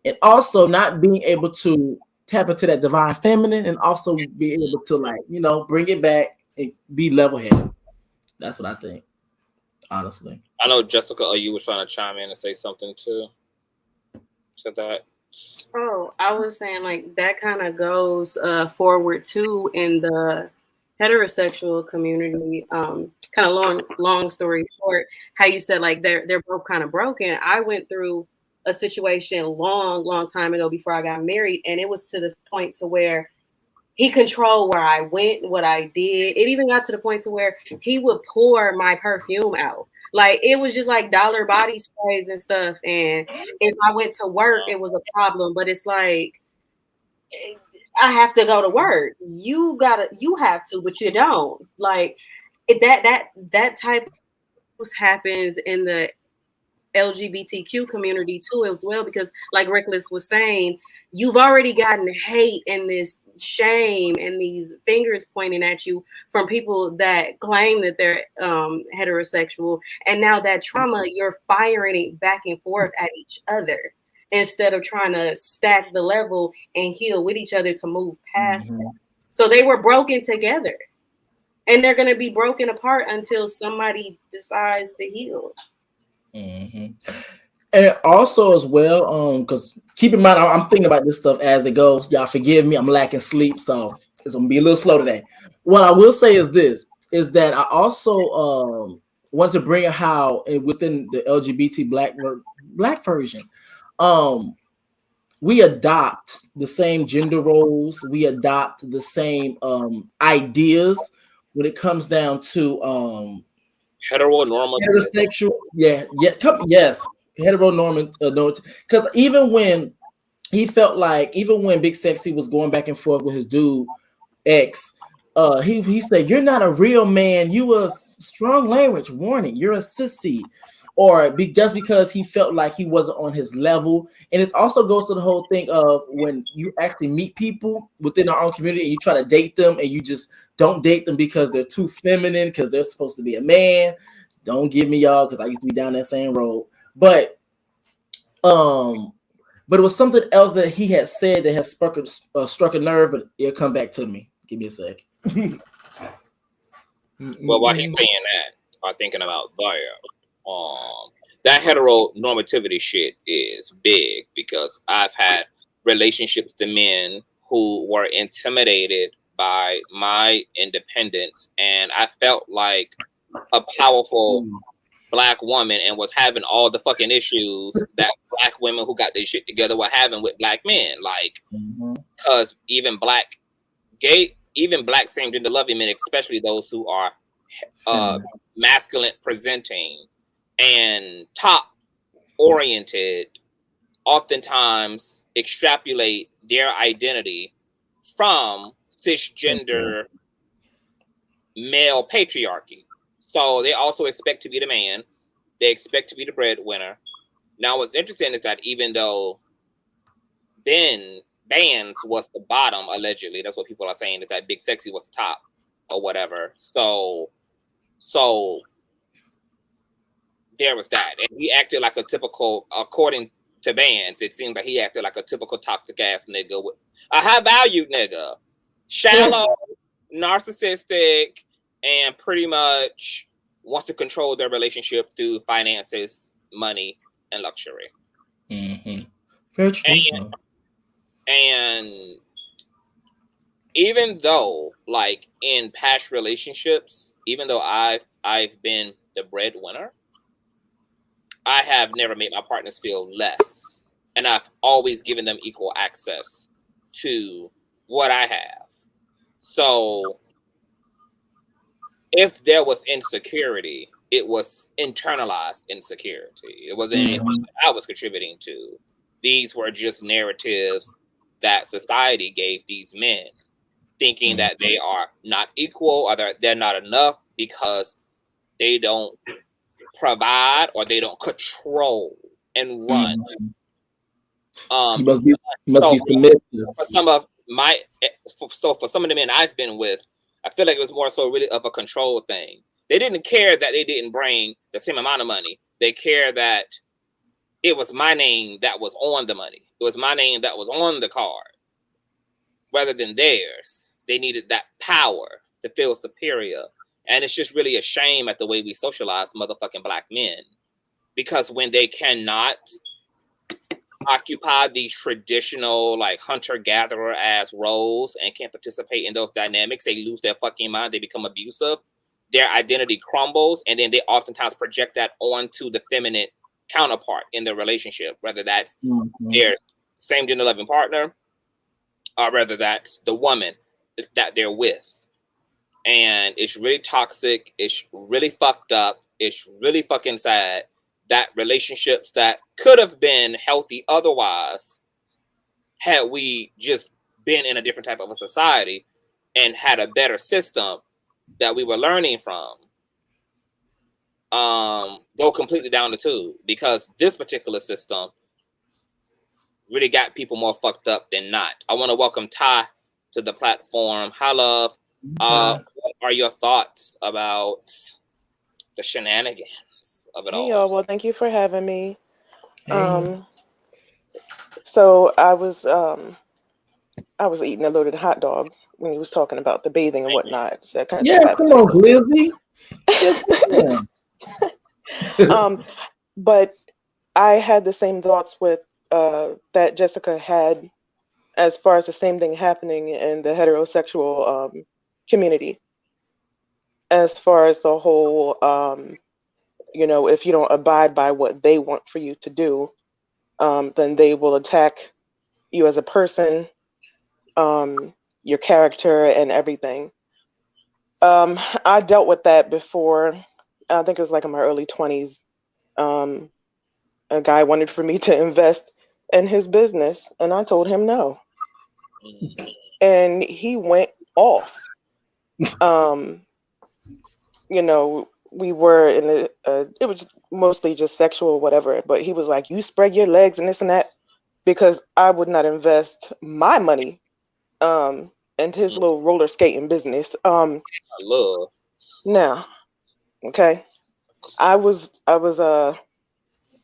And also not being able to tap into that divine feminine, and also be able to, like, you know, bring it back and be level-headed. That's what I think, honestly. I know, Jessica, you were trying to chime in and say something too to that. Oh, I was saying, like, that kind of goes forward too in the heterosexual community. Kind of long story short, how you said like they're both kind of broken. I went through a situation long time ago before I got married, and it was to the point to where he controlled where I went, what I did. It even got to the point to where he would pour my perfume out. Like, it was just like dollar body sprays and stuff. And if I went to work, it was a problem. But it's like, I have to go to work. You have to, but you don't. Like, that type of happens in the LGBTQ community too as well, because like Reckless was saying, you've already gotten hate and this shame and these fingers pointing at you from people that claim that they're heterosexual, and now that trauma, you're firing it back and forth at each other instead of trying to stack the level and heal with each other to move past it. So they were broken together, and they're going to be broken apart until somebody decides to heal. And also as well, because keep in mind, I'm thinking about this stuff as it goes. Y'all forgive me, I'm lacking sleep, so it's gonna be a little slow today. What I will say is this: is that I also want to bring how within the LGBT black version, we adopt the same gender roles, we adopt the same ideas when it comes down to heterosexual, yes, heteronormative. Because even when Big Sexy was going back and forth with his dude ex, he said, "You're not a real man. You a strong language warning. You're a sissy." Or just because he felt like he wasn't on his level. And it also goes to the whole thing of when you actually meet people within our own community and you try to date them and you just don't date them because they're too feminine, because they're supposed to be a man. Don't give me y'all, because I used to be down that same road. But it was something else that he had said that has struck a nerve, but it'll come back to me. Give me a sec. Well, while he's saying that, I'm thinking about that heteronormativity shit is big, because I've had relationships with men who were intimidated by my independence, and I felt like a powerful black woman and was having all the fucking issues that black women who got their shit together were having with black men. Like, because even black same gender loving men, especially those who are masculine presenting and top oriented, oftentimes extrapolate their identity from cisgender male patriarchy. So they also expect to be the man. They expect to be the breadwinner. Now, what's interesting is that even though Bands was the bottom, allegedly. That's what people are saying, is that Big Sexy was the top or whatever. So there was that. And he acted like a typical, according to Bands, it seemed like he acted like a typical toxic ass nigga, with a high value nigga. Shallow, narcissistic, and pretty much wants to control their relationship through finances, money, and luxury. Mm-hmm. Very true. And even though, like, in past relationships, even though I've been the breadwinner, I have never made my partners feel less, and I've always given them equal access to what I have. So if there was insecurity, it was internalized insecurity. It wasn't anything that I was contributing to. These were just narratives that society gave these men, thinking that they are not equal or they're not enough because they don't provide or they don't control and run. You must be submissive. For some of the men I've been with, I feel like it was more so really of a control thing. They didn't care that they didn't bring the same amount of money. They care that it was my name that was on the money. It was my name that was on the card rather than theirs. They needed that power to feel superior. And it's just really a shame at the way we socialize motherfucking Black men. Because when they cannot occupy these traditional, like, hunter-gatherer ass roles and can't participate in those dynamics, they lose their fucking mind. They become abusive. Their identity crumbles. And then they oftentimes project that onto the feminine counterpart in the relationship, whether that's their same gender loving partner or whether that's the woman that they're with. And it's really toxic. It's really fucked up. It's really fucking sad that relationships that could have been healthy otherwise, had we just been in a different type of a society and had a better system that we were learning from, go completely down the tube, because this particular system really got people more fucked up than not. I want to welcome Ty to the platform. Hi, love. What are your thoughts about the shenanigans of it all? Hey, y'all. Well, thank you for having me. So I was eating a loaded hot dog when he was talking about the bathing and whatnot. So come on, Glizzy. But I had the same thoughts with that Jessica had, as far as the same thing happening in the heterosexual community. As far as the whole, if you don't abide by what they want for you to do, then they will attack you as a person, your character, and everything. I dealt with that before. I think it was like in my early 20s. A guy wanted for me to invest in his business, and I told him no. And he went off. We were in it was mostly just sexual, whatever, but he was like, you spread your legs and this and that, because I would not invest my money in his little roller skating business. I love. Now, okay, I was over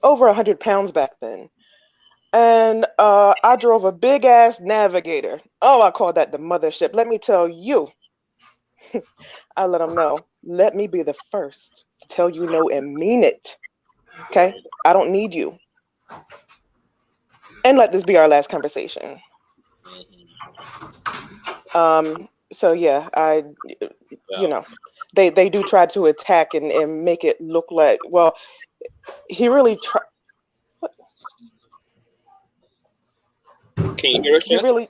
100 pounds back then, and I drove a big ass Navigator. Oh, I call that the mothership. Let me tell you. I let him know. Let me be the first to tell you no and mean it. Okay? I don't need you. And let this be our last conversation. So yeah, they do try to attack and make it look like, well, he really tried. Can you hear us? He really.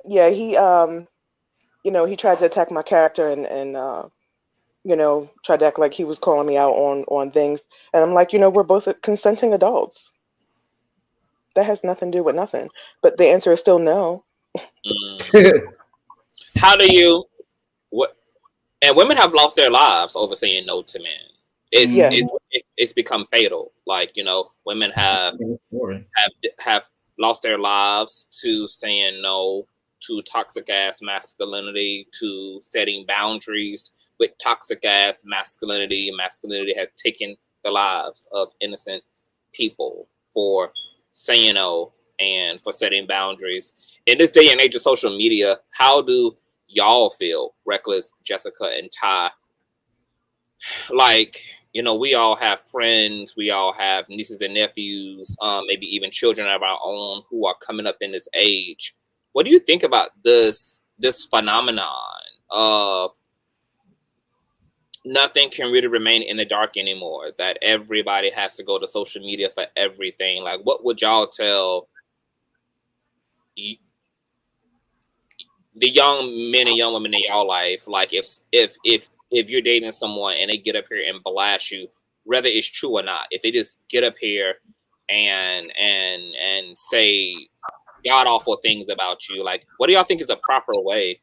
Yeah, he tried to attack my character and tried to act like he was calling me out on things. And I'm like, we're both consenting adults. That has nothing to do with nothing. But the answer is still no. How do you, and women have lost their lives over saying no to men. It's it's become fatal. Like, you know, women have lost their lives to saying no to toxic ass masculinity, to setting boundaries with toxic ass masculinity. Masculinity has taken the lives of innocent people for saying no and for setting boundaries. In this day and age of social media, how do y'all feel, Reckless, Jessica, and Ty? Like, you know, we all have friends, we all have nieces and nephews, maybe even children of our own who are coming up in this age. What do you think about this phenomenon of nothing can really remain in the dark anymore, that everybody has to go to social media for everything? Like, what would y'all tell the young men and young women in y'all life? Like, if you're dating someone and they get up here and blast you, whether it's true or not, if they just get up here and say god awful things about you, like, what do y'all think is the proper way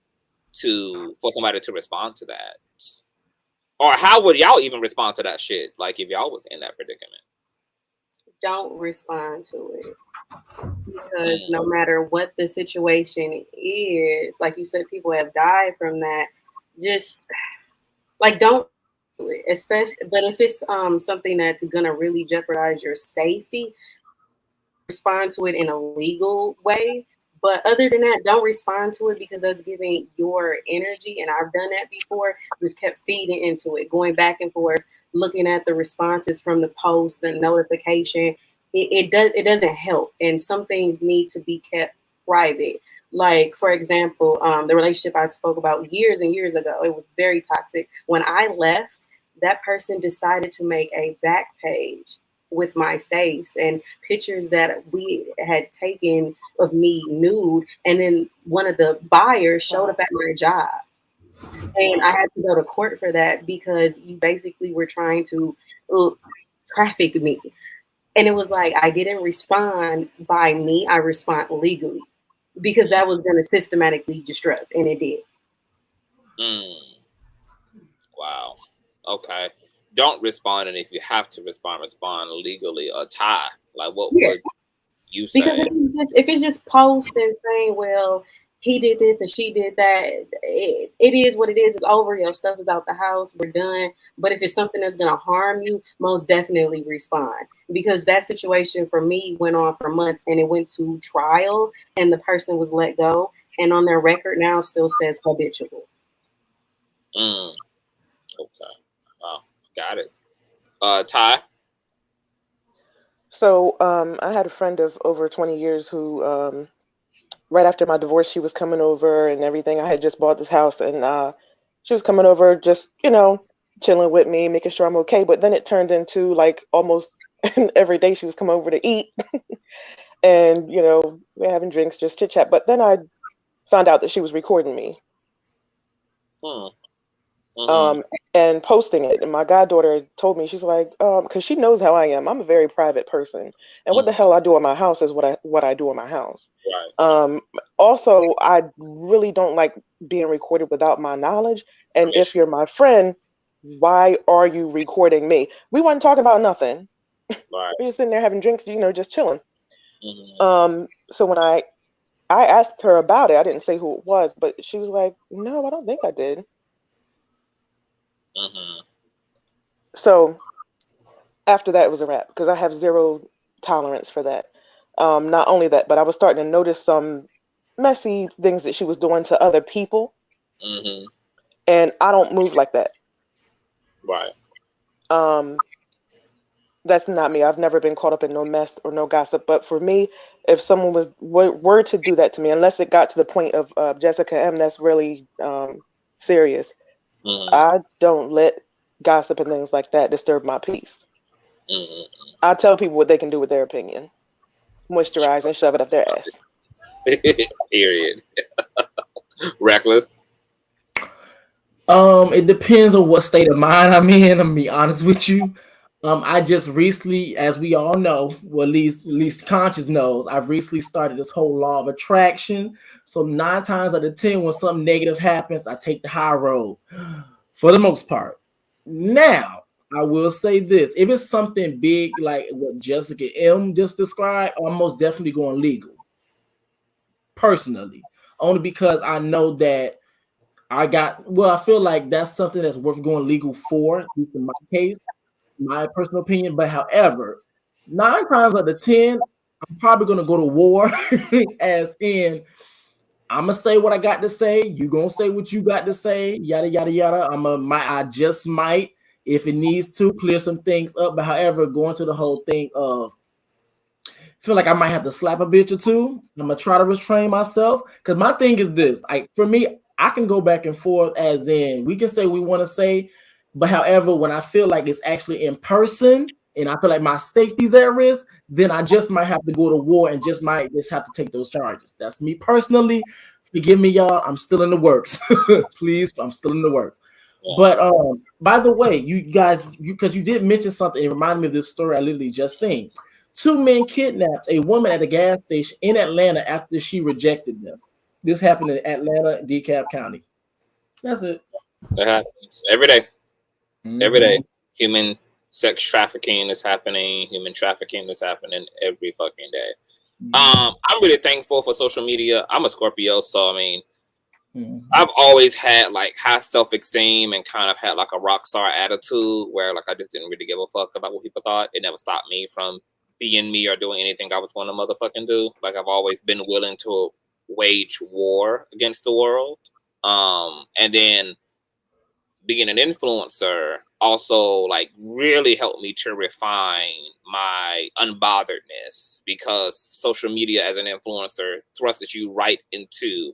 for somebody to respond to that? Or how would y'all even respond to that shit, like, if y'all was in that predicament? Don't respond to it, because no matter what the situation is, like you said, people have died from that. Just like, don't do it, especially. But if it's something that's gonna really jeopardize your safety, respond to it in a legal way. But other than that, don't respond to it, because that's giving your energy. And I've done that before. Just kept feeding into it, going back and forth, looking at the responses from the post, the notification. It doesn't help. And some things need to be kept private. Like, for example, the relationship I spoke about years and years ago, it was very toxic. When I left, that person decided to make a back page with my face and pictures that we had taken of me nude. And then one of the buyers showed up at my job. And I had to go to court for that, because you basically were trying to traffic me. And it was like, I didn't respond by me, I respond legally, because that was going to systematically destruct, and it did. Wow. Okay. Don't respond, and if you have to respond legally. Ty, like, what would you say? Because if it's just post and saying, well, he did this and she did that, it is what it is. It's over. Your stuff is out the house. We're done. But if it's something that's going to harm you, most definitely respond. Because that situation for me went on for months, and it went to trial, and the person was let go. And on their record now still says habitual. Okay. Wow. Got it. Ty? So I had a friend of over 20 years who, right after my divorce, she was coming over and everything. I had just bought this house, and she was coming over just, chilling with me, making sure I'm okay. But then it turned into, like, almost every day she was coming over to eat. And, we're having drinks, just chit chat. But then I found out that she was recording me. And posting it. And my goddaughter told me, she's like, because she knows how I am. I'm a very private person. And what the hell I do in my house is what I do in my house. Right. Also, I really don't like being recorded without my knowledge. And if you're my friend, why are you recording me? We wasn't talking about nothing. Right. We were sitting there having drinks, just chilling. So when I asked her about it, I didn't say who it was, but she was like, no, I don't think I did. So after that, it was a wrap, because I have zero tolerance for that. Not only that, but I was starting to notice some messy things that she was doing to other people. And I don't move like that. Right. That's not me. I've never been caught up in no mess or no gossip. But for me, if someone were to do that to me, unless it got to the point of Jessica M, that's really serious. I don't let gossip and things like that disturb my peace. I tell people what they can do with their opinion. Moisturize and shove it up their ass. Period. Reckless? It depends on what state of mind I'm in. I'm gonna be honest with you. I just recently, as we all know, well, at least Conscious knows, I've recently started this whole law of attraction. So 9 times out of 10, when something negative happens, I take the high road for the most part. Now, I will say this: if it's something big like what Jessica M just described, I'm most definitely going legal. Personally, only because I know that I feel like that's something that's worth going legal for, at least in my case, my personal opinion. But however, 9 times out of 10, I'm probably gonna go to war, as in I'm gonna say what I got to say. You gonna say what you got to say. Yada yada yada. I just might, if it needs to, clear some things up. But however, going to the whole thing of feel like I might have to slap a bitch or two. I'm gonna try to restrain myself because my thing is this: like for me, I can go back and forth, as in we can say we want to say, but however, when I feel like it's actually in person and I feel like my safety's at risk, then I just might have to go to war and just have to take those charges. That's me personally. Forgive me, y'all. I'm still in the works. Please, I'm still in the works. Yeah. But by the way, you guys, because you did mention something, it reminded me of this story I literally just seen. 2 men kidnapped a woman at a gas station in Atlanta after she rejected them. This happened in Atlanta, DeKalb County. That's it. That happens every day. Mm-hmm. Every day. Human sex trafficking is happening. Human trafficking is happening every fucking day. Mm-hmm. I'm really thankful for social media. I'm a Scorpio, so I mean, Mm-hmm. I've always had like high self-esteem and kind of had like a rock star attitude where like I just didn't really give a fuck about what people thought. It never stopped me from being me or doing anything I was going to motherfucking do. Like I've always been willing to wage war against the world. And then being an influencer also like really helped me to refine my unbotheredness, because social media as an influencer thrusts you right into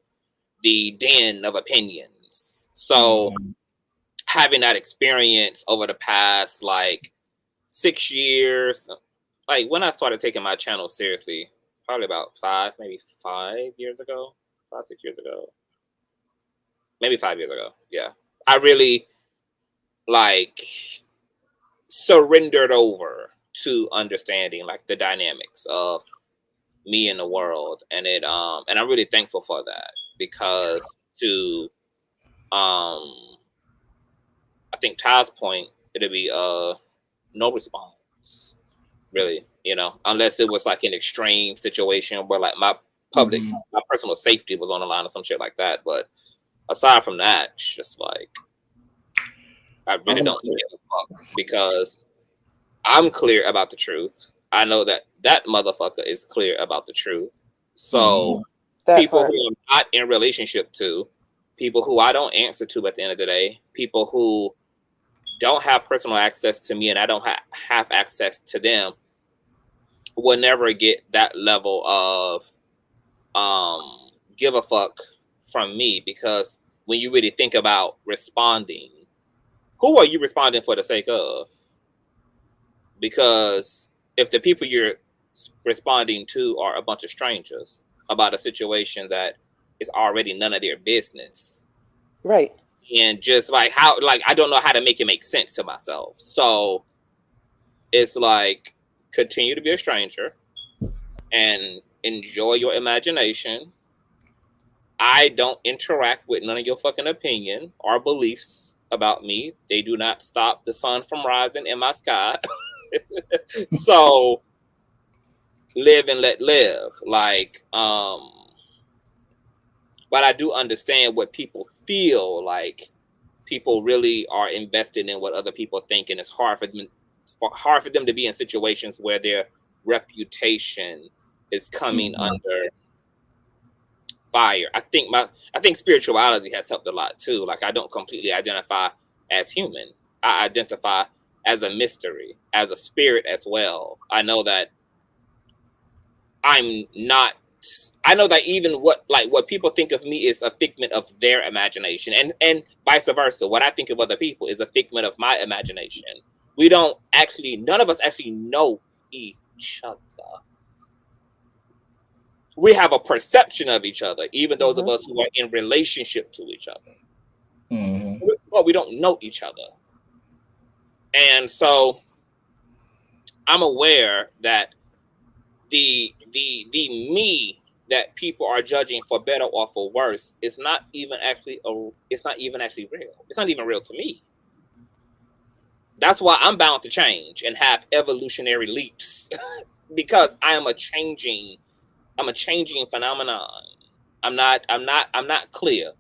the den of opinions. So having that experience over the past like 6 years, like when I started taking my channel seriously, probably about 5 years ago, 5-6 years ago, maybe 5 years ago. Yeah, I really like surrendered over to understanding like the dynamics of me in the world, and and I'm really thankful for that, because to I think Ty's point, it'll be no response, really, unless it was like an extreme situation where like my personal safety was on the line or some shit like that. But aside from that, it's just like I really don't give a fuck, because I'm clear about the truth. I know that that motherfucker is clear about the truth. So people who I'm not in relationship to, people who I don't answer to at the end of the day, people who don't have personal access to me and I don't have access to them, will never get that level of give a fuck from me. Because when you really think about responding, who are you responding for the sake of? Because if the people you're responding to are a bunch of strangers about a situation that is already none of their business, right? And just like how, like I don't know how to make it make sense to myself. So it's like, continue to be a stranger and enjoy your imagination. I don't interact with none of your fucking opinion or beliefs about me. They do not stop the sun from rising in my sky. So live and let live. Like, but I do understand what people feel like. People really are invested in what other people think, and it's hard for them to be in situations where their reputation is coming under fire. I think spirituality has helped a lot too. Like I don't completely identify as human. I identify as a mystery, as a spirit as well. I know that I'm not. I know that even what people think of me is a figment of their imagination, and vice versa. What I think of other people is a figment of my imagination. None of us actually know each other. We have a perception of each other, even those of us who are in relationship to each other. But we don't know each other. And so I'm aware that the me that people are judging for better or for worse is not even actually real. It's not even real to me. That's why I'm bound to change and have evolutionary leaps because I'm a changing phenomenon. I'm not clear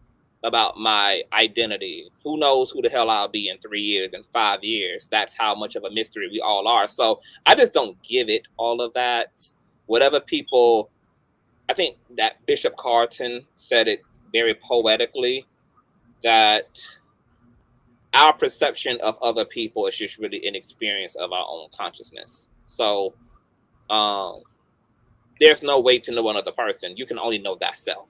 about my identity. Who knows who the hell I'll be in 3 years and 5 years? That's how much of a mystery we all are. So I just don't give it all of that. Whatever people, I think that Bishop Carlton said it very poetically, that our perception of other people is just really an experience of our own consciousness. So there's no way to know another person. You can only know thyself.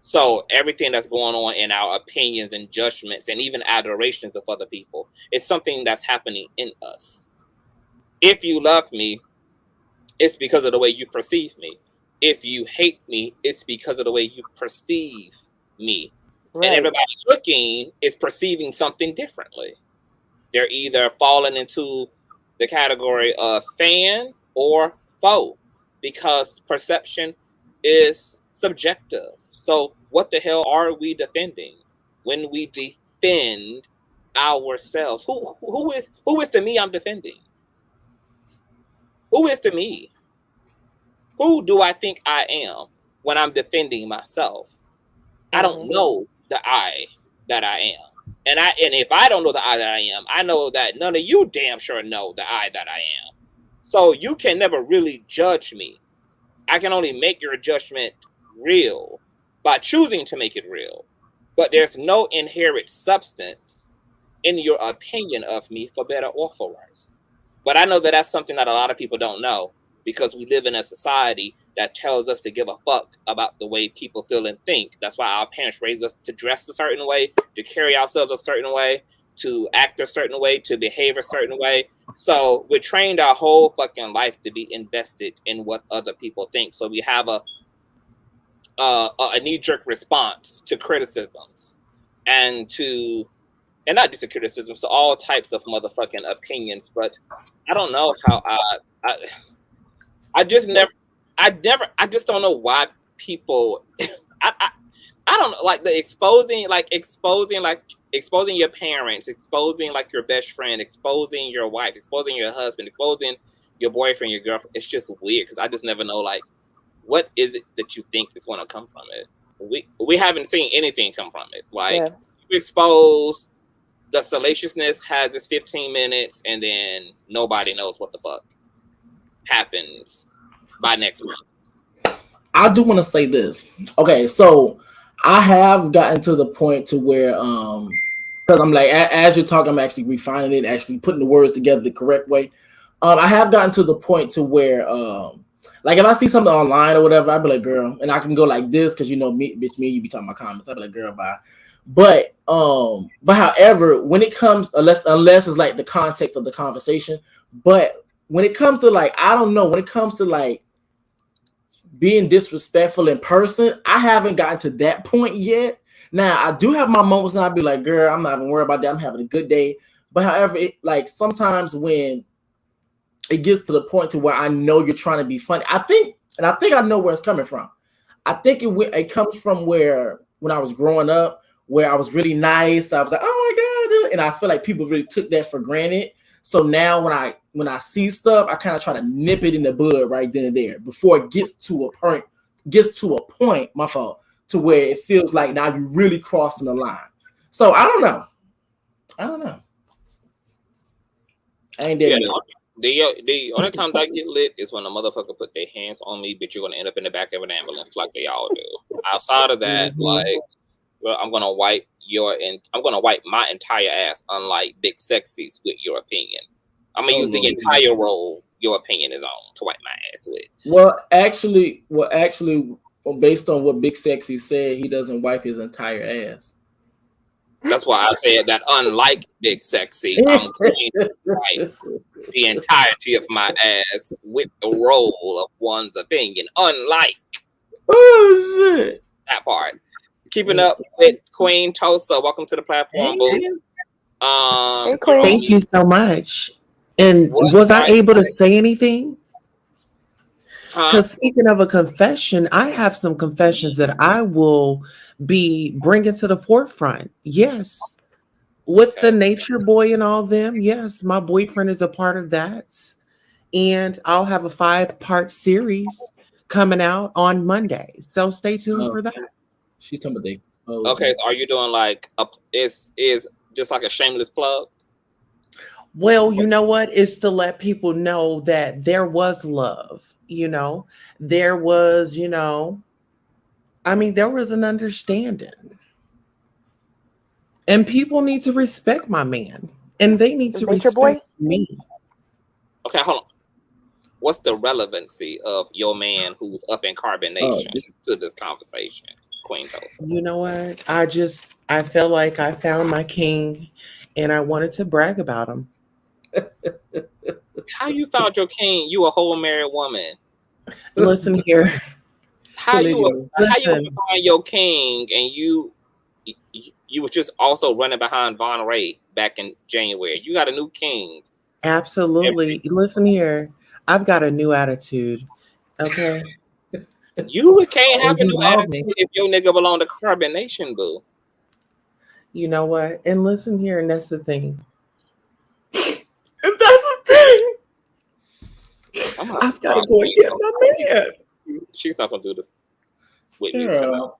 So everything that's going on in our opinions and judgments and even adorations of other people is something that's happening in us. If you love me, it's because of the way you perceive me. If you hate me, it's because of the way you perceive me. Right. And everybody looking is perceiving something differently. They're either falling into the category of fan or foe, because perception is subjective. So what the hell are we defending when we defend ourselves? Who is the me I'm defending? Who is the me? Who do I think I am when I'm defending myself? I don't know the I that I am. And if I don't know the I that I am, I know that none of you damn sure know the I that I am. So you can never really judge me. I can only make your judgment real by choosing to make it real. But there's no inherent substance in your opinion of me, for better or for worse. But I know that that's something that a lot of people don't know, because we live in a society that tells us to give a fuck about the way people feel and think. That's why our parents raised us to dress a certain way, to carry ourselves a certain way, to act a certain way, to behave a certain way. So we're trained our whole fucking life to be invested in what other people think. So we have a knee-jerk response to criticisms and not just to criticisms, to all types of motherfucking opinions. But I don't know how I just don't know why people I don't know, like the exposing your parents, exposing like your best friend, exposing your wife, exposing your husband, exposing your boyfriend, your girlfriend. It's just weird because I just never know, like, what is it that you think is going to come from it? We haven't seen anything come from it. Like, you expose the salaciousness has its 15 minutes and then nobody knows what the fuck happens by next month. I do want to say this. Okay, so I have gotten to the point to where because I'm like, as you're talking, I'm actually refining it, actually putting the words together the correct way. I have gotten to the point to where like if I see something online or whatever, I'd be like, girl, and I can go like this because you know me, bitch, me, you be talking about comments. I'd be like, girl, bye. But however, when it comes, unless it's like the context of the conversation, but when it comes to like, I don't know, when it comes to like being disrespectful in person, I haven't gotten to that point yet. Now I do have my moments now. I'd be like, girl, I'm not even worried about that. I'm having a good day. But however, it like sometimes when it gets to the point to where I know you're trying to be funny, I think I know where it's coming from. I think it comes from where when I was growing up, where I was really nice. I was like, oh my God. And I feel like people really took that for granted. So now when I see stuff, I kind of try to nip it in the bud right then and there before it gets to a point, my fault, to where it feels like now you're really crossing the line. So I don't know. I ain't there yet. The only time I get lit is when a motherfucker put their hands on me, but you're gonna end up in the back of an ambulance like they all do. Outside of that, like, well, I'm gonna wipe my entire ass, unlike Big Sexy's with your opinion. I'm gonna use the entire roll your opinion is on to wipe my ass with. Well, actually, based on what Big Sexy said, he doesn't wipe his entire ass. That's why I said that unlike Big Sexy, I'm going to wipe the entirety of my ass with the roll of one's opinion. Unlike shit, that part. Keeping up with Queen Tosa. Welcome to the platform, boo. Hey, Queen. Thank you so much. And was I able to say anything? Because speaking of a confession, I have some confessions that I will be bringing to the forefront. Yes. With the Nature Boy and all them, yes, my boyfriend is a part of that. And I'll have a 5-part series coming out on Monday. So stay tuned for that. She's talking about Okay, so are you doing like is just like a shameless plug? Well, you know what? It's to let people know that there was love, there was, there was an understanding. And people need to respect my man. And they need to respect me. Okay, hold on. What's the relevancy of your man who's up in carbonation to this conversation, Queen Toast? You know what? I felt like I found my king and I wanted to brag about him. How you found your king? You a whole married woman. Listen here. How you find your king and you was just also running behind Von Ray back in January. You got a new king. Absolutely. Listen here. I've got a new attitude. Okay. You can't have a new attitude if your nigga belong to carbonation, boo. You know what? And listen here, and that's the thing. And that's the thing. I've got to go and get my man. She's not gonna do this with me tonight.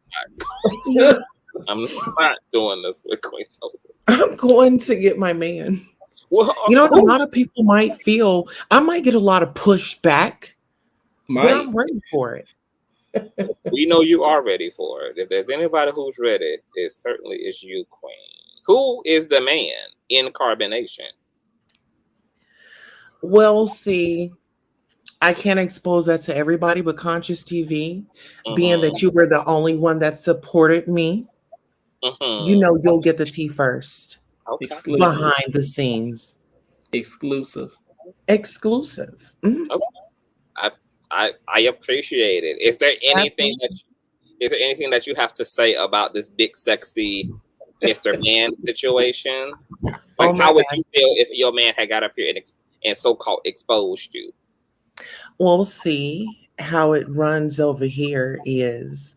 I'm not doing this with Queen Toast. I'm going to get my man. Well, a lot of people might feel I might get a lot of pushback, but I'm ready for it. We know you are ready for it. If there's anybody who's ready, it certainly is you, Queen. Who is the man in carbonation? Well, see, I can't expose that to everybody, but Consciouztv, being that you were the only one that supported me, you'll get the tea first. Okay. Behind the scenes. Exclusive. Mm-hmm. Okay. I appreciate it. Is there anything that you have to say about this big sexy Mr. Man situation? Like how would you feel if your man had got up here and so-called exposed you? Well, see, how it runs over here is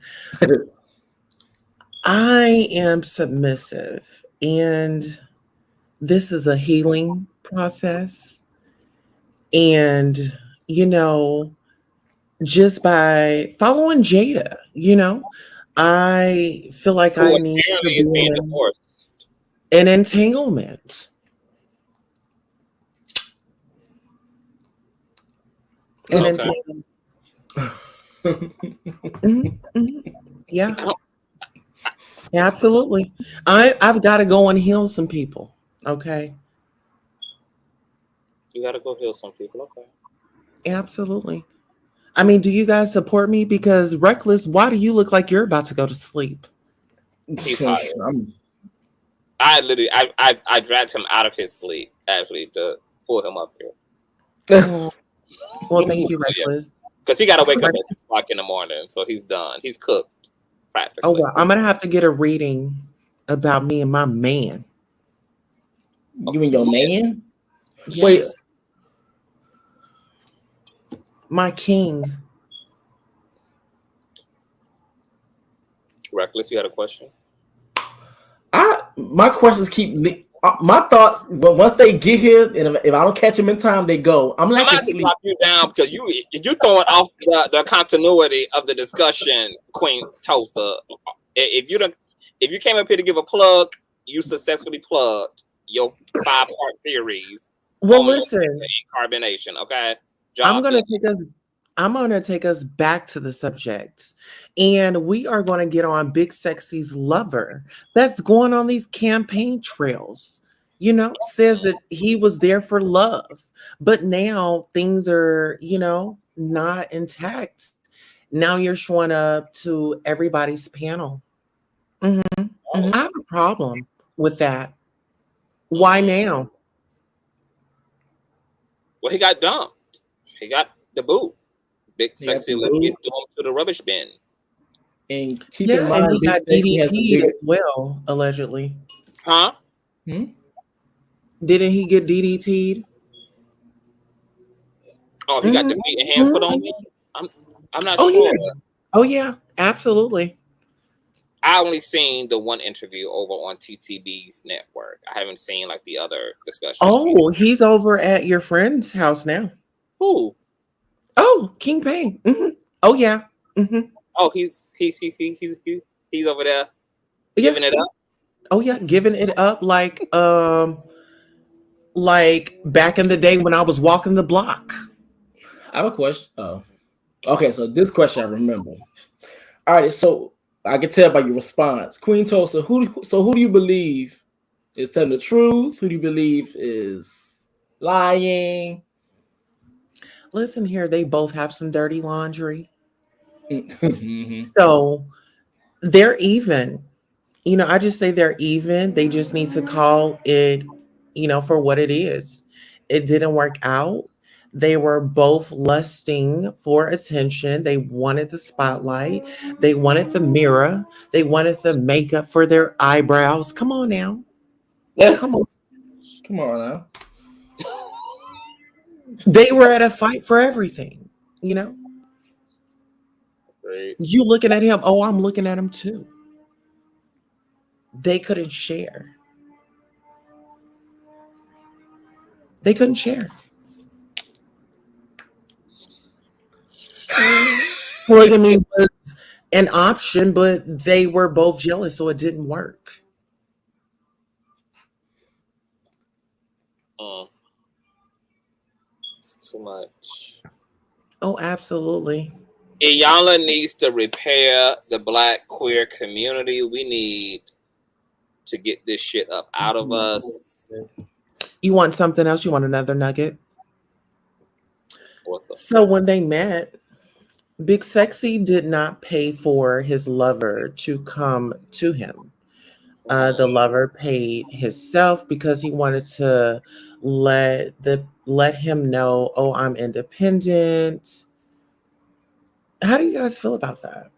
I am submissive, and this is a healing process. And, just by following Jada, I feel like I need to be in an entanglement. Yeah. Absolutely. I've got to go and heal some people. Okay. You got to go heal some people. Okay. Absolutely. I mean, do you guys support me? Because Reckless, why do you look like you're about to go to sleep? He's tired. I dragged him out of his sleep actually to pull him up here. Well, thank you, Reckless. Because he got to wake up at 6 o'clock in the morning, so he's done. He's cooked practically. Oh well, I'm gonna have to get a reading about me and my man. You and your man? Yes. Wait. My king. Reckless, you had a question? My questions keep my thoughts. But once they get here, and if I don't catch them in time, they go. I'm like to drop you down because you throwing off the continuity of the discussion, Queen Tosa. If you came up here to give a plug, you successfully plugged your 5-part series. Well, listen, carbonation. Okay, I'm gonna take us back to the subject, and we are going to get on Big Sexy's lover that's going on these campaign trails. Says that he was there for love, but now things are, not intact. Now you're showing up to everybody's panel. I have a problem with that. Why now? Well, he got dumped. He got the boot. Big Sexy let me get him to the rubbish bin. And keep in mind, and he got DDT'd as well, allegedly. Huh? Didn't he get DDT'd? Oh, he got the feet and hands put on me? I'm not sure. Yeah. Oh, yeah. Absolutely. I only seen the one interview over on TTB's network. I haven't seen like the other discussions. Oh, he's over at your friend's house now. Who? Oh, King Payne. Oh yeah. Oh, he's over there giving it up. Oh yeah, giving it up like back in the day when I was walking the block. I have a question. Oh, okay. So this question I remember. All right. So I can tell by your response, Queen Tulsa. Who do you believe is telling the truth? Who do you believe is lying? Listen here, they both have some dirty laundry. Mhm. So they're even. I just say they're even. They just need to call it, for what it is. It didn't work out. They were both lusting for attention. They wanted the spotlight. They wanted the mirror. They wanted the makeup for their eyebrows. Come on now. Come on. Come on now. They were at a fight for everything. Right. You looking at him. Oh, I'm looking at him too. They couldn't share. They couldn't share. Polygamy was an option, but they were both jealous, so it didn't work. It's too much. Oh, absolutely. Iyanla needs to repair the Black queer community. We need to get this shit up out of us. You want something else? You want another nugget? So when they met, Big Sexy did not pay for his lover to come to him. The lover paid himself because he wanted to let him know, oh, I'm independent. How do you guys feel about that?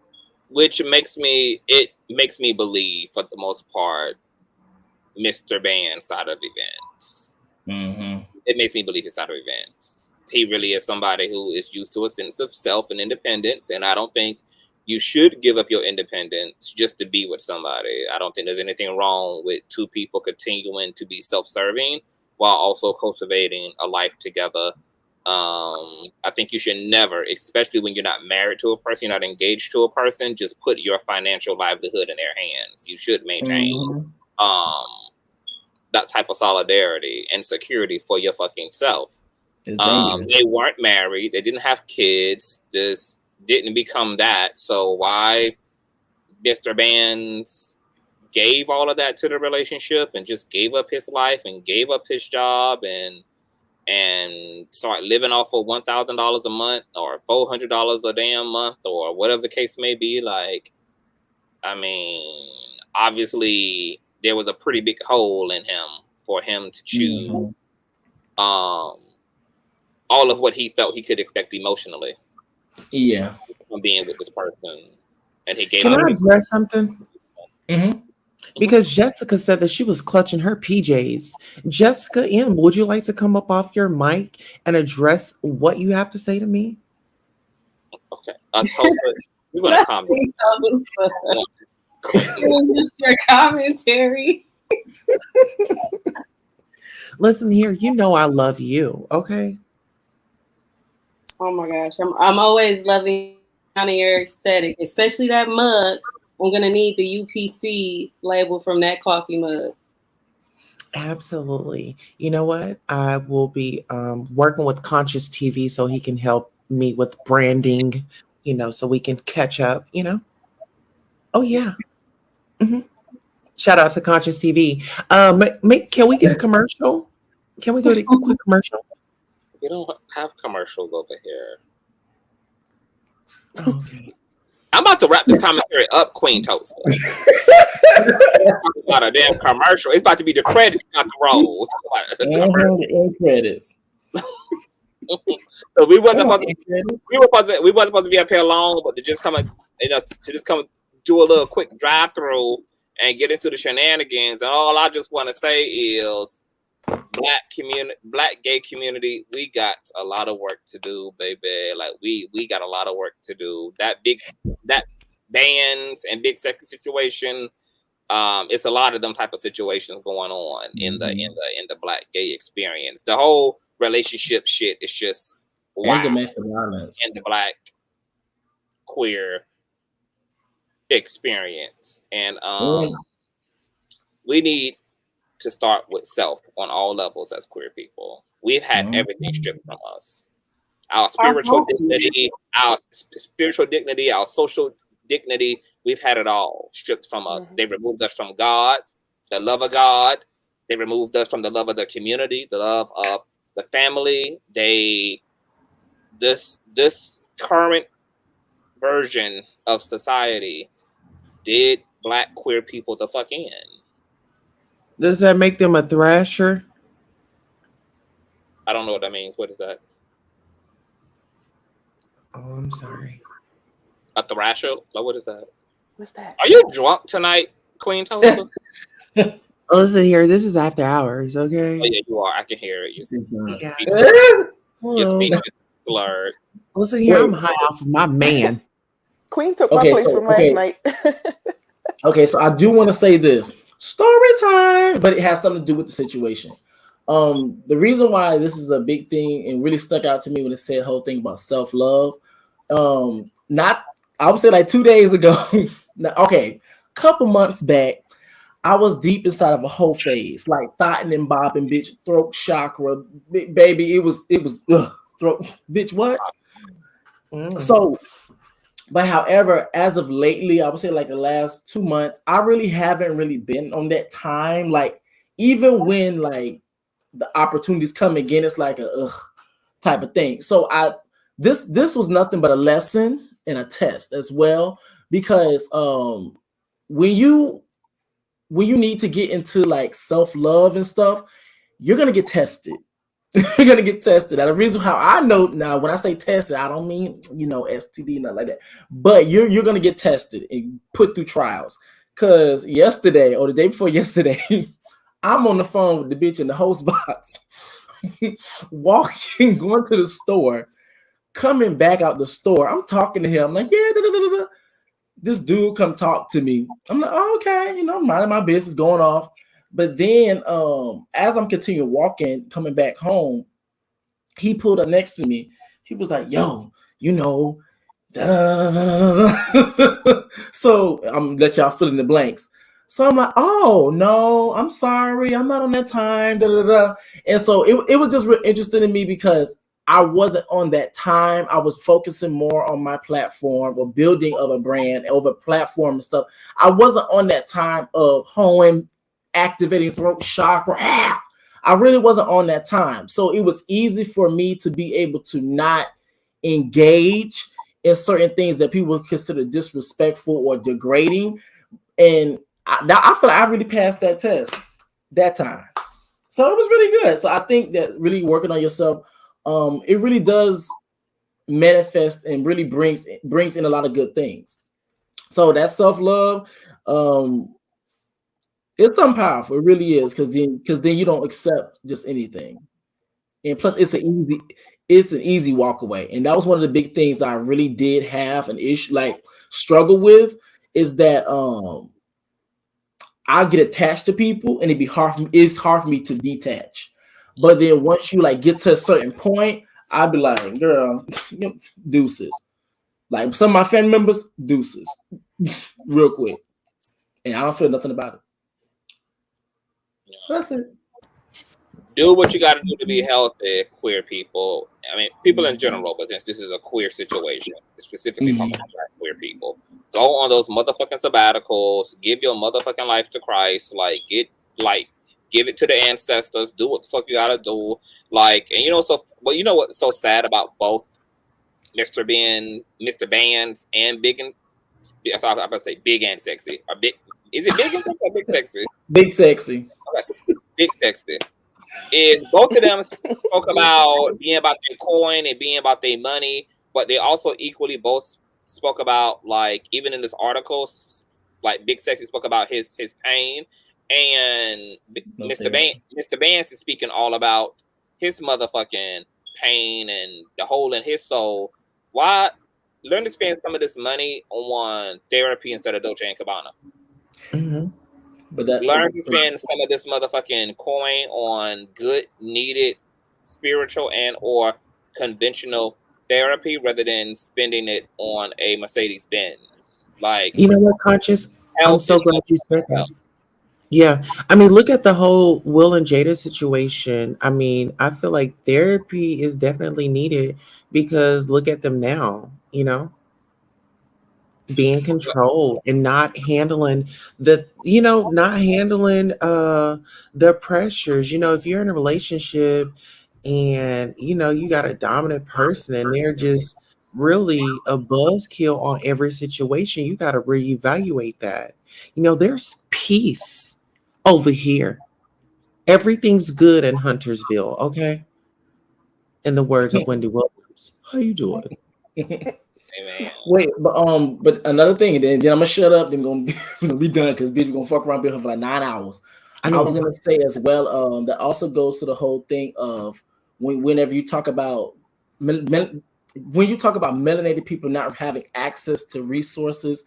Which makes me believe, for the most part, Mr. Band's side of events. Mm-hmm. It makes me believe his side of events. He really is somebody who is used to a sense of self and independence, and I don't think you should give up your independence just to be with somebody. I don't think there's anything wrong with two people continuing to be self-serving while also cultivating a life together. I think you should never, especially when you're not married to a person, you're not engaged to a person, just put your financial livelihood in their hands. You should maintain that type of solidarity and security for your fucking self. They weren't married. They didn't have kids. This didn't become that. So why Mr. Bands gave all of that to the relationship and just gave up his life and gave up his job and start living off of $1,000 a month or $400 a damn month or whatever the case may be. Like, I mean, obviously there was a pretty big hole in him for him to choose all of what he felt he could expect emotionally. Yeah. From being with this person. And he gave Can up I his address something? Mm-hmm. Because Jessica said that she was clutching her PJs. Jessica M., would you like to come up off your mic and address what you have to say to me? Okay. Tulsa, we're going to comment. Just your commentary. Listen here, you know I love you, okay? Oh my gosh, I'm always loving your aesthetic, especially that mug. I'm gonna need the UPC label from that coffee mug. Absolutely. You know what? I will be working with Consciouztv so he can help me with branding, so we can catch up, Oh yeah. Shout out to Consciouztv. Can we get a commercial? Can we go to a quick commercial? We don't have commercials over here. Okay. I'm about to wrap this commentary up, Queen Toast. About a damn commercial. It's about to be the credits, not the roll. The end credits. So we wasn't supposed to be up here long, but to just come and do a little quick drive through and get into the shenanigans. And all I just want to say is, Black gay community, we got a lot of work to do, baby. Like we got a lot of work to do. That bands and big sexy situation. It's a lot of them type of situations going on in the Black gay experience. The whole relationship shit is just And wild domestic violence. in the Black queer experience, and we need to start with self on all levels as queer people. We've had everything stripped from us. Our spiritual dignity, our social dignity, we've had it all stripped from us. They removed us from God, the love of God. They removed us from the love of the community, the love of the family. This current version of society did Black queer people the fuck in. Does that make them a thrasher? I don't know what that means. What is that? Oh, I'm sorry. A thrasher? Like, what is that? What's that? Are you drunk tonight, Queen Tulsa? Listen here, this is after hours, okay? Oh yeah, you are. I can hear it. Yeah. Your speech is slurred. Listen here, I'm high off of my man. Queen took my place from last night. Okay, so I do want to say this. Story time, but it has something to do with the situation. The reason why this is a big thing and really stuck out to me when it said the whole thing about self-love. I would say like 2 days ago. Couple months back, I was deep inside of a whole phase, like thotting and bobbing, bitch, throat chakra, baby. It was throat, bitch. What? So, but however, as of lately, I would say like the last 2 months, I really haven't really been on that time. Like even when like the opportunities come again, it's like a type of thing. So this was nothing but a lesson and a test as well, because when you need to get into like self-love and stuff, you're gonna get tested. You're gonna get tested. And the reason how I know now, when I say tested, I don't mean STD, nothing like that. But you're gonna get tested and put through trials. Cause yesterday or the day before yesterday, I'm on the phone with the bitch in the host box, walking, going to the store, coming back out the store. I'm talking to him, I'm like, yeah, this dude come talk to me. I'm like, oh, okay, minding my business, going off. But then as I'm continuing walking, coming back home, he pulled up next to me. He was like, yo, so I'm let y'all fill in the blanks. So I'm like, oh no, I'm sorry, I'm not on that time. And so it was just real interesting to me because I wasn't on that time. I was focusing more on my platform or building of a brand over platform and stuff. I wasn't on that time of home activating throat chakra. I really wasn't on that time. So it was easy for me to be able to not engage in certain things that people would consider disrespectful or degrading. And I feel like I really passed that test that time. So it was really good. So I think that really working on yourself, it really does manifest and really brings in a lot of good things. So that self-love, it's something powerful. It really is, because then you don't accept just anything. And plus it's an easy walk away. And that was one of the big things that I really did have an issue, like struggle with, is that I get attached to people and it's hard for me to detach. But then once you like get to a certain point, I'd be like, girl, deuces. Like some of my family members, deuces. Real quick. And I don't feel nothing about it. So that's it. Do what you got to do to be healthy, queer people. I mean, people in general, but since this is a queer situation, specifically talking about queer people, go on those motherfucking sabbaticals, give your motherfucking life to Christ, give it to the ancestors, do what the fuck you gotta do, and what's so sad about both Mr. Bands and Big and I was about to say Big and Sexy, or Big? Is it Big and Sexy or Big Sexy? Big Sexy. Okay. Big Sexy. Is both of them spoke about being about their coin and being about their money, but they also equally both spoke about, like, even in this article, like Big Sexy spoke about his pain, and Mr. Vance is speaking all about his motherfucking pain and the hole in his soul. Why learn to spend some of this money on therapy instead of Dolce and Gabbana. Mm-hmm. But that Learn to spend some of this motherfucking coin on good, needed, spiritual and or conventional therapy rather than spending it on a Mercedes Benz. Like, You know what, Conscious? I'm health so is glad you said that. Yeah. I mean, look at the whole Will and Jada situation. I mean, I feel like therapy is definitely needed because look at them now, you know, being controlled and not handling not handling the pressures. You know, if you're in a relationship and you got a dominant person and they're just really a buzzkill on every situation, you got to reevaluate that. There's peace over here. Everything's good in Huntersville, okay? In the words of Wendy Williams. How you doing? Amen. Wait, but another thing, and then I'm gonna shut up. Then we're gonna be done because bitch, we're gonna fuck around here for like 9 hours. I I was know. gonna say as well, that also goes to the whole thing of whenever you talk about when you talk about melanated people not having access to resources,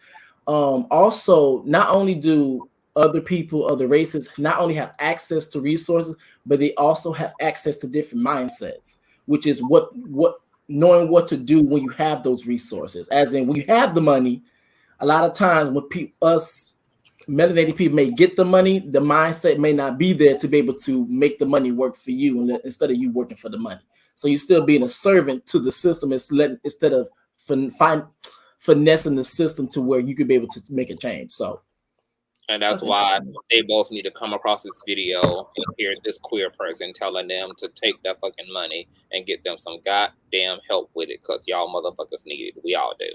also not only do other people, other races, not only have access to resources, but they also have access to different mindsets, which is what knowing what to do when you have those resources. As in, when you have the money, a lot of times when us melanated people may get the money, the mindset may not be there to be able to make the money work for you instead of you working for the money. So you're still being a servant to the system instead of finessing the system to where you could be able to make a change. So, and that's why they both need to come across this video and hear this queer person telling them to take that fucking money and get them some goddamn help with it, because y'all motherfuckers need it. We all do.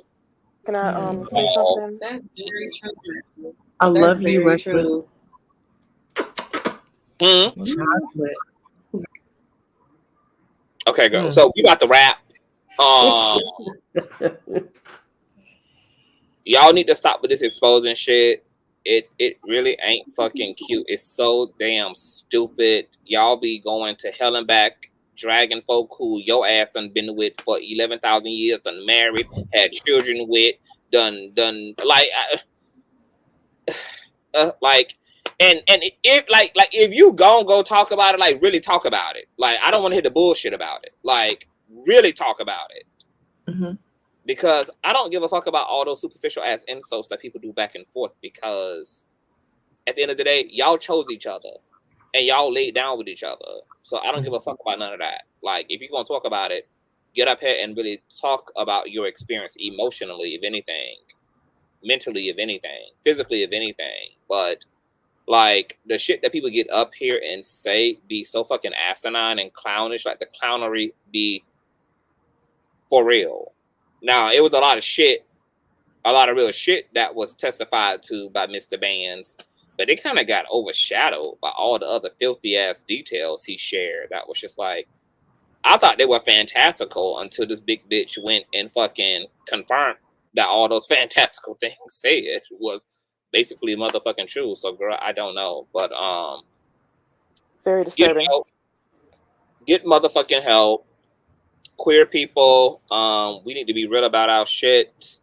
Can I say something? That's very true. I That's love you, very Reckless. true. Chocolate. Okay, girl. So we about to wrap. Y'all need to stop with this exposing shit. It really ain't fucking cute. It's so damn stupid. Y'all be going to hell and back, dragging folk who your ass done been with for 11,000 years, done married, had children with, done like and if you go talk about it, like really talk about it. Like, I don't want to hear the bullshit about it. Like, really talk about it. Mm-hmm. Because I don't give a fuck about all those superficial ass insults that people do back and forth, because at the end of the day, y'all chose each other and y'all laid down with each other. So I don't give a fuck about none of that. Like, if you're going to talk about it, get up here and really talk about your experience emotionally, if anything, mentally, if anything, physically, if anything. But like, the shit that people get up here and say be so fucking asinine and clownish, like the clownery be for real. Now, it was a lot of real shit that was testified to by Mr. Bands, but it kind of got overshadowed by all the other filthy ass details he shared. That was just like, I thought they were fantastical until this big bitch went and fucking confirmed that all those fantastical things said was basically motherfucking true. So, girl, I don't know, but Very disturbing. Get motherfucking help. Queer people, we need to be real about our shit.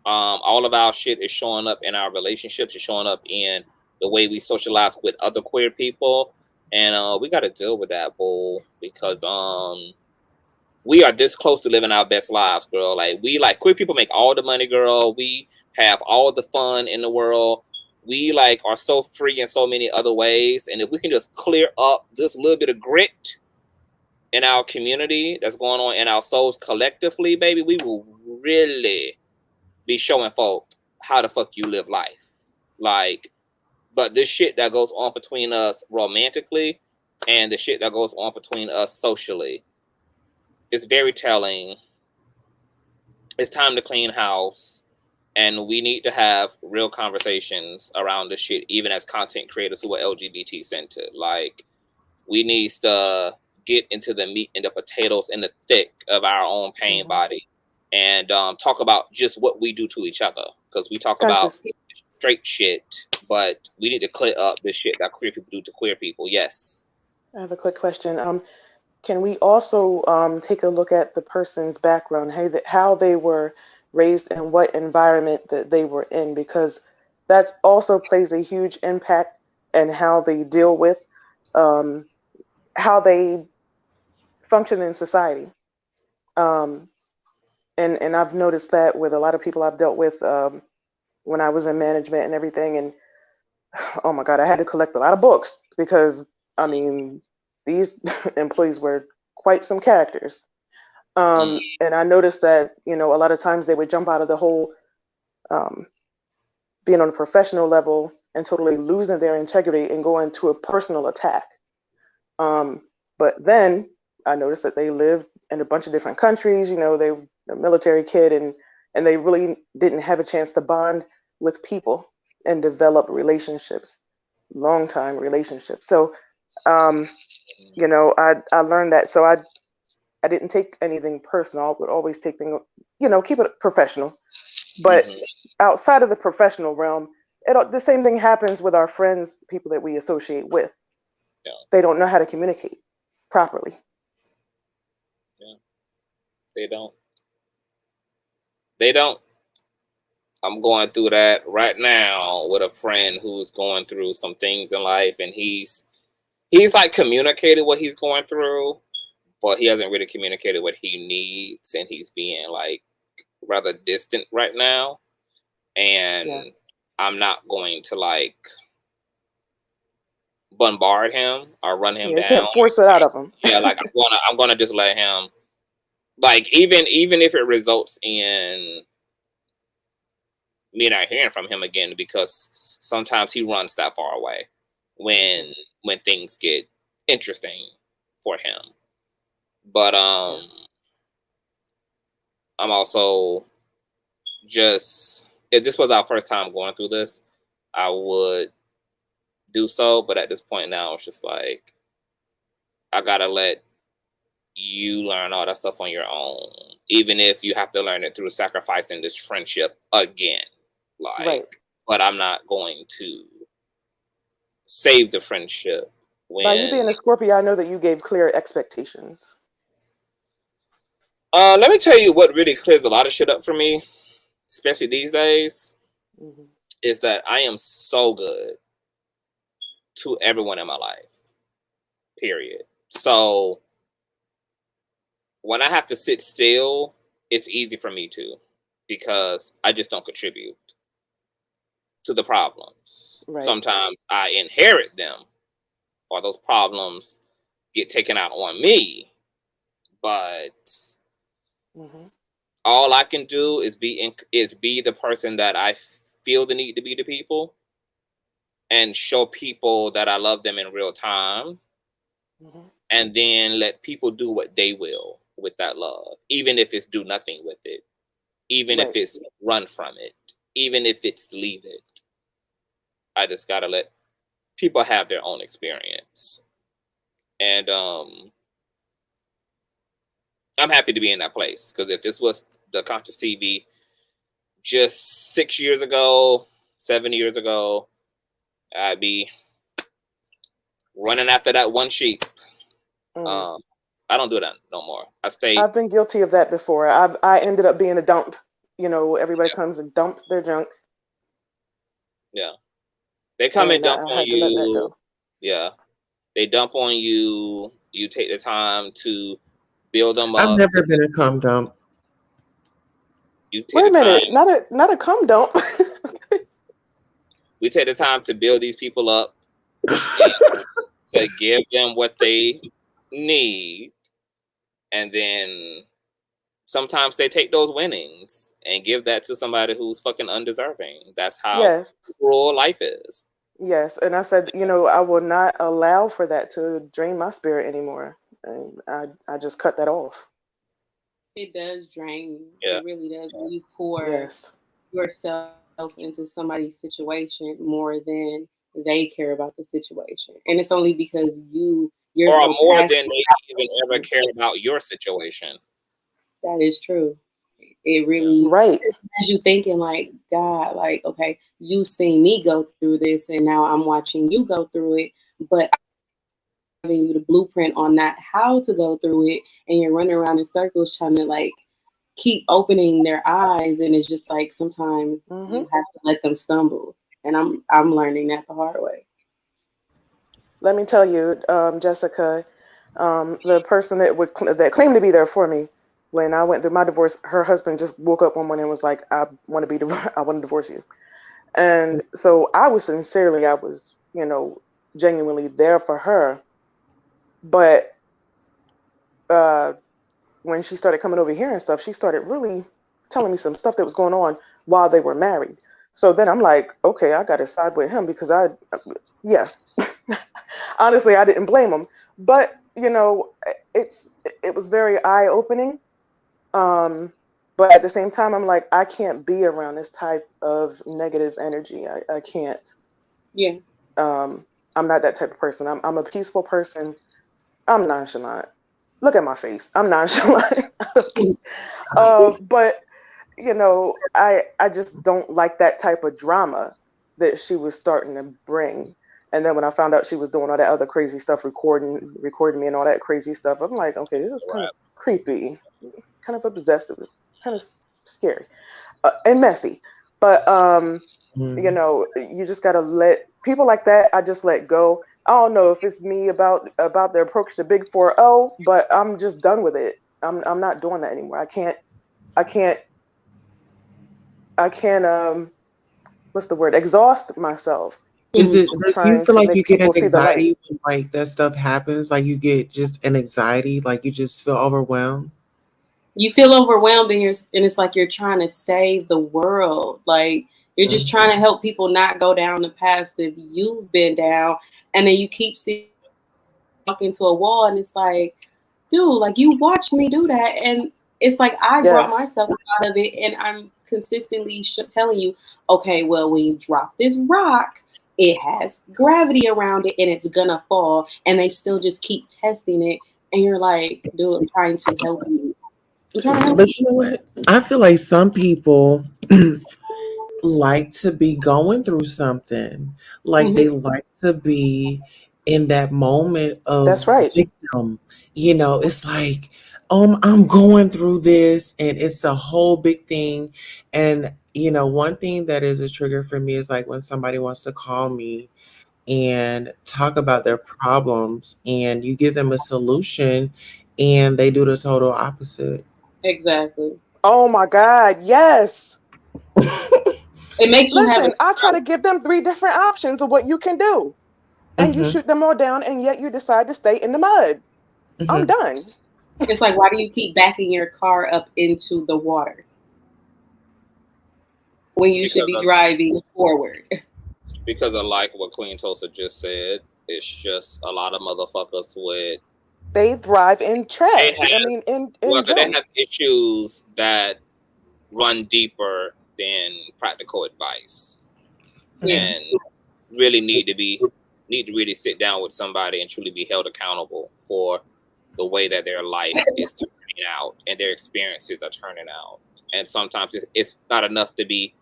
All of our shit is showing up in our relationships. It's showing up in the way we socialize with other queer people, and we got to deal with that, bull, because we are this close to living our best lives, girl. Like, queer people make all the money, girl. We have all the fun in the world. We are so free in so many other ways, and if we can just clear up this little bit of grit in our community that's going on in our souls collectively, baby, we will really be showing folk how the fuck you live life. Like, but this shit that goes on between us romantically and the shit that goes on between us socially, it's very telling. It's time to clean house, and we need to have real conversations around this shit, even as content creators who are LGBT centered. Like, we need to get into the meat and the potatoes and the thick of our own pain body, and talk about just what we do to each other, because we talk about straight shit, but we need to clear up this shit that queer people do to queer people. Yes. I have a quick question. Can we also take a look at the person's background, how they were raised in what environment that they were in, because that also plays a huge impact in how they deal with, how they function in society. Um, and I've noticed that with a lot of people I've dealt with when I was in management and everything. And oh my God, I had to collect a lot of books because, I mean, these employees were quite some characters. And I noticed that, you know, a lot of times they would jump out of the whole being on a professional level and totally losing their integrity and go into a personal attack. But then I noticed that they lived in a bunch of different countries. You know, they were a military kid, and they really didn't have a chance to bond with people and develop relationships, long time relationships. So, you know, I learned that. So I didn't take anything personal. I would always take things, you know, keep it professional. But outside of the professional realm, the same thing happens with our friends, people that we associate with. Yeah. They don't know how to communicate properly. Yeah. They don't. They don't. I'm going through that right now with a friend who's going through some things in life, and he's like communicated what he's going through, but he hasn't really communicated what he needs, and he's being like rather distant right now. And I'm not going to like bombard him or run him You down. can't force it out of him. Yeah, like I'm gonna just let him, like, even if it results in me not hearing from him again, because sometimes he runs that far away when things get interesting for him. But I'm also just, if this was our first time going through this, I would do so. But at this point now, it's just like, I gotta let you learn all that stuff on your own, even if you have to learn it through sacrificing this friendship again. Like, but I'm not going to save the friendship. By you being a Scorpio, I know that you gave clear expectations. Let me tell you what really clears a lot of shit up for me, especially these days, is that I am so good to everyone in my life. Period. So when I have to sit still, it's easy for me to, because I just don't contribute to the problems. Right. Sometimes I inherit them, or those problems get taken out on me. But all I can do is be the person that I feel the need to be to people, and show people that I love them in real time, and then let people do what they will with that love, even if it's do nothing with it, even if it's run from it, even if it's leave it. I just gotta let people have their own experience. And I'm happy to be in that place, because if this was the Consciouztv just 6 years ago, 7 years ago, I'd be running after that one sheep. I don't do that no more. I've been guilty of that before. I ended up being a dump. You know, everybody comes and dump their junk. Yeah. They come and dump I on had to let that you. go. Yeah. They dump on you. You take the time to build them up. I've never been a cum dump. You take Wait a the minute, time. not a cum dump. We take the time to build these people up, to give them what they need, and then sometimes they take those winnings and give that to somebody who's fucking undeserving. That's how cruel life is. Yes, and I said, you know, I will not allow for that to drain my spirit anymore, and I just cut that off. It does drain. Yeah. It really does. When you pour yourself into somebody's situation more than they care about the situation, and it's only because you're or so more passionate than they even ever care about your situation. That is true. It really has you thinking like, God, like, okay, you seen me go through this, and now I'm watching you go through it, but I'm giving you the blueprint on not how to go through it, and you're running around in circles trying to like keep opening their eyes, and it's just like sometimes Mm-hmm. you have to let them stumble. And I'm learning that the hard way. Let me tell you, Jessica, the person that claimed to be there for me when I went through my divorce, her husband just woke up one morning and was like, I want to divorce you. And so I was, genuinely there for her. But when she started coming over here and stuff, she started really telling me some stuff that was going on while they were married. So then I'm like, okay, I got to side with him because yeah, honestly, I didn't blame him. But it was very eye opening. But at the same time, I'm like, I can't be around this type of negative energy. I can't. Yeah. I'm not that type of person. I'm a peaceful person. I'm nonchalant. Look at my face. I'm nonchalant. But I just don't like that type of drama that she was starting to bring. And then when I found out she was doing all that other crazy stuff, recording me and all that crazy stuff, I'm like, okay, this is kind of creepy, kind of obsessive, it's kind of scary, and messy. But you just gotta let people like that. I just let go. I don't know if it's me about the approach to Big 4-0, but I'm just done with it. I'm not doing that anymore. I can't what's the word? Exhaust myself. Is it, do you Trying feel to like you make get an people see the light. anxiety when like that stuff happens? Like you get just an anxiety, like you just feel overwhelmed? You feel overwhelmed, and it's like you're trying to save the world. Like you're just trying to help people not go down the paths that you've been down, and then you keep walking to a wall, and it's like, dude, like you watched me do that, and it's like I brought myself out of it, and I'm consistently telling you, okay, well, when you drop this rock, it has gravity around it, and it's gonna fall, and they still just keep testing it, and you're like, dude, I'm trying to help you. But you know what? I feel like some people like to be going through something. Like they like to be in that moment of That's right. victim. It's like, I'm going through this and it's a whole big thing. And one thing that is a trigger for me is like when somebody wants to call me and talk about their problems and you give them a solution and they do the total opposite. Exactly. Oh my God, yes. It makes you have I try to give them 3 different options of what you can do. And you shoot them all down, and yet you decide to stay in the mud. I'm done. It's like, why do you keep backing your car up into the water when you should be driving forward? Because of like what Queen Tulsa just said, it's just a lot of motherfuckers with. They thrive in trash. In they have issues that run deeper than practical advice, and really need to really sit down with somebody and truly be held accountable for the way that their life is turning out and their experiences are turning out. And sometimes it's not enough to be.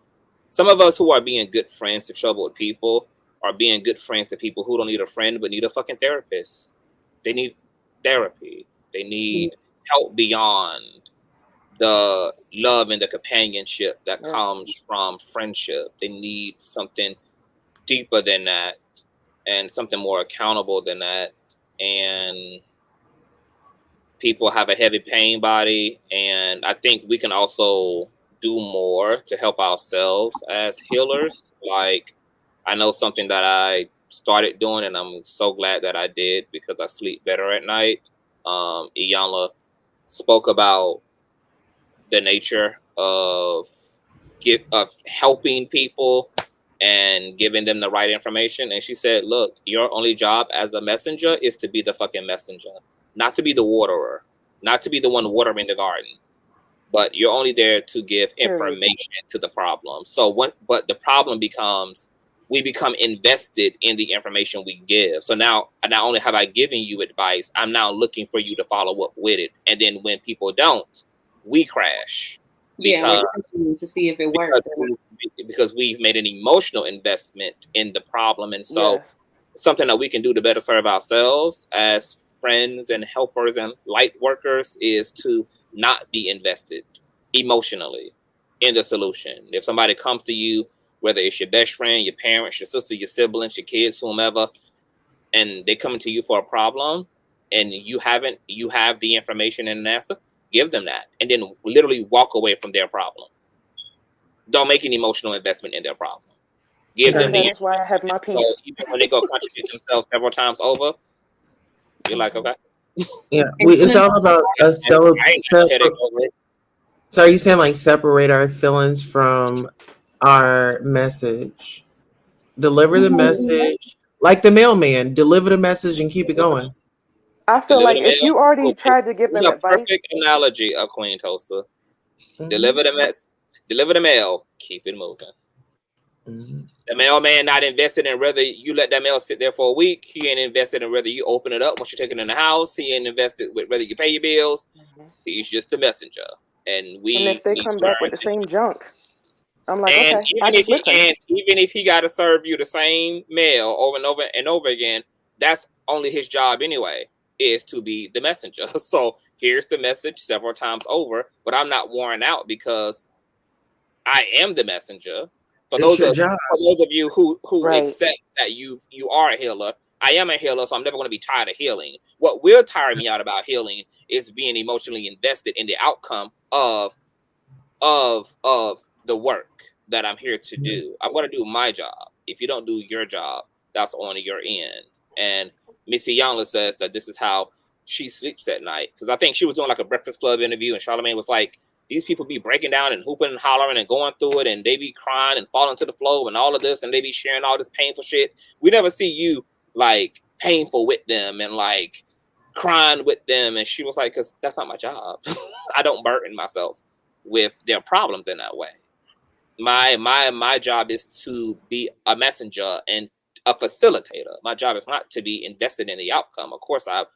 Some of us who are being good friends to troubled people are being good friends to people who don't need a friend but need a fucking therapist. They need therapy. They need help beyond the love and the companionship that comes from friendship. They need something deeper than that and something more accountable than that. And people have a heavy pain body, and I think we can also do more to help ourselves as healers. Like, I know something that I started doing, and I'm so glad that I did because I sleep better at night. Iyanla spoke about the nature of helping people and giving them the right information. And she said, look, your only job as a messenger is to be the fucking messenger, not to be the waterer, not to be the one watering the garden, but you're only there to give information to the problem. But the problem becomes, we become invested in the information we give. So now, not only have I given you advice, I'm now looking for you to follow up with it. And then when people don't, we crash. Yeah, to see if it works. Because we've made an emotional investment in the problem. And so something that we can do to better serve ourselves as friends and helpers and light workers is to not be invested emotionally in the solution. If somebody comes to you, whether it's your best friend, your parents, your sister, your siblings, your kids, whomever, and they come to you for a problem, and you have the information and an answer, give them that, and then literally walk away from their problem. Don't make an emotional investment in their problem. Give them the That is why I have my information. So peace. even when they go contradict themselves several times over, you're like, okay. Yeah, it's all about us I ain't got a headache over it. So are you saying like separate our feelings from our message? Deliver the message like the mailman. Deliver the message and keep it going. I feel Deliver like the if mail. you already Cool. tried to give This is them a advice, perfect analogy of Queen Tulsa. Mhm. Deliver the mail, keep it moving. Mhm. The mailman not invested in whether you let that mail sit there for a week. He ain't invested in whether you open it up once you take it in the house. He ain't invested with whether you pay your bills. He's just a messenger. And and if we they need come to back with learn the to. same junk, I'm like, And okay, I just listen. even if he got to serve you the same mail over and over and over again, that's only his job anyway, is to be the messenger. So here's the message several times over, but I'm not worn out because I am the messenger. For It's those your of job. you who Right. accept that you are a healer, I am a healer, so I'm never going to be tired of healing. What will tire me out about healing is being emotionally invested in the outcome of the work that I'm here to do. I'm going to do my job. If you don't do your job, that's on your end. And Missy Yonla says that this is how she sleeps at night. Because I think she was doing like a Breakfast Club interview, and Charlamagne was like, these people be breaking down and hooping and hollering and going through it, and they be crying and falling to the floor and all of this, and they be sharing all this painful shit. We never see you like painful with them and like crying with them. And she was like, because that's not my job. I don't burden myself with their problems in that way. My job is to be a messenger and a facilitator. My job is not to be invested in the outcome. Of course, I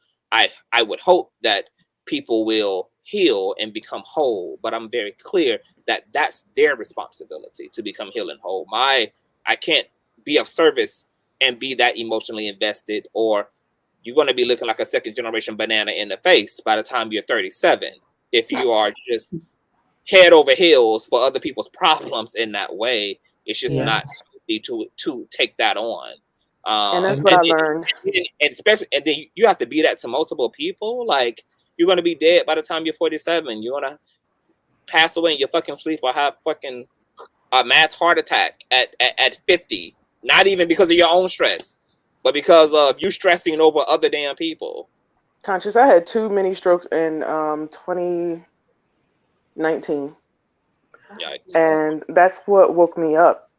would hope that people will heal and become whole, but I'm very clear that that's their responsibility to become healed and whole. I can't be of service and be that emotionally invested, or you're going to be looking like a second generation banana in the face by the time you're 37 if you are just head over heels for other people's problems in that way. It's just not easy to take that on. And that's what I learned. And especially, and then you have to be that to multiple people. Like, you're gonna be dead by the time you're 47. You're gonna pass away in your fucking sleep or have fucking a mass heart attack at 50. Not even because of your own stress, but because of you stressing over other damn people. Conscious, I had 2 mini strokes in 2019. Yikes. And that's what woke me up.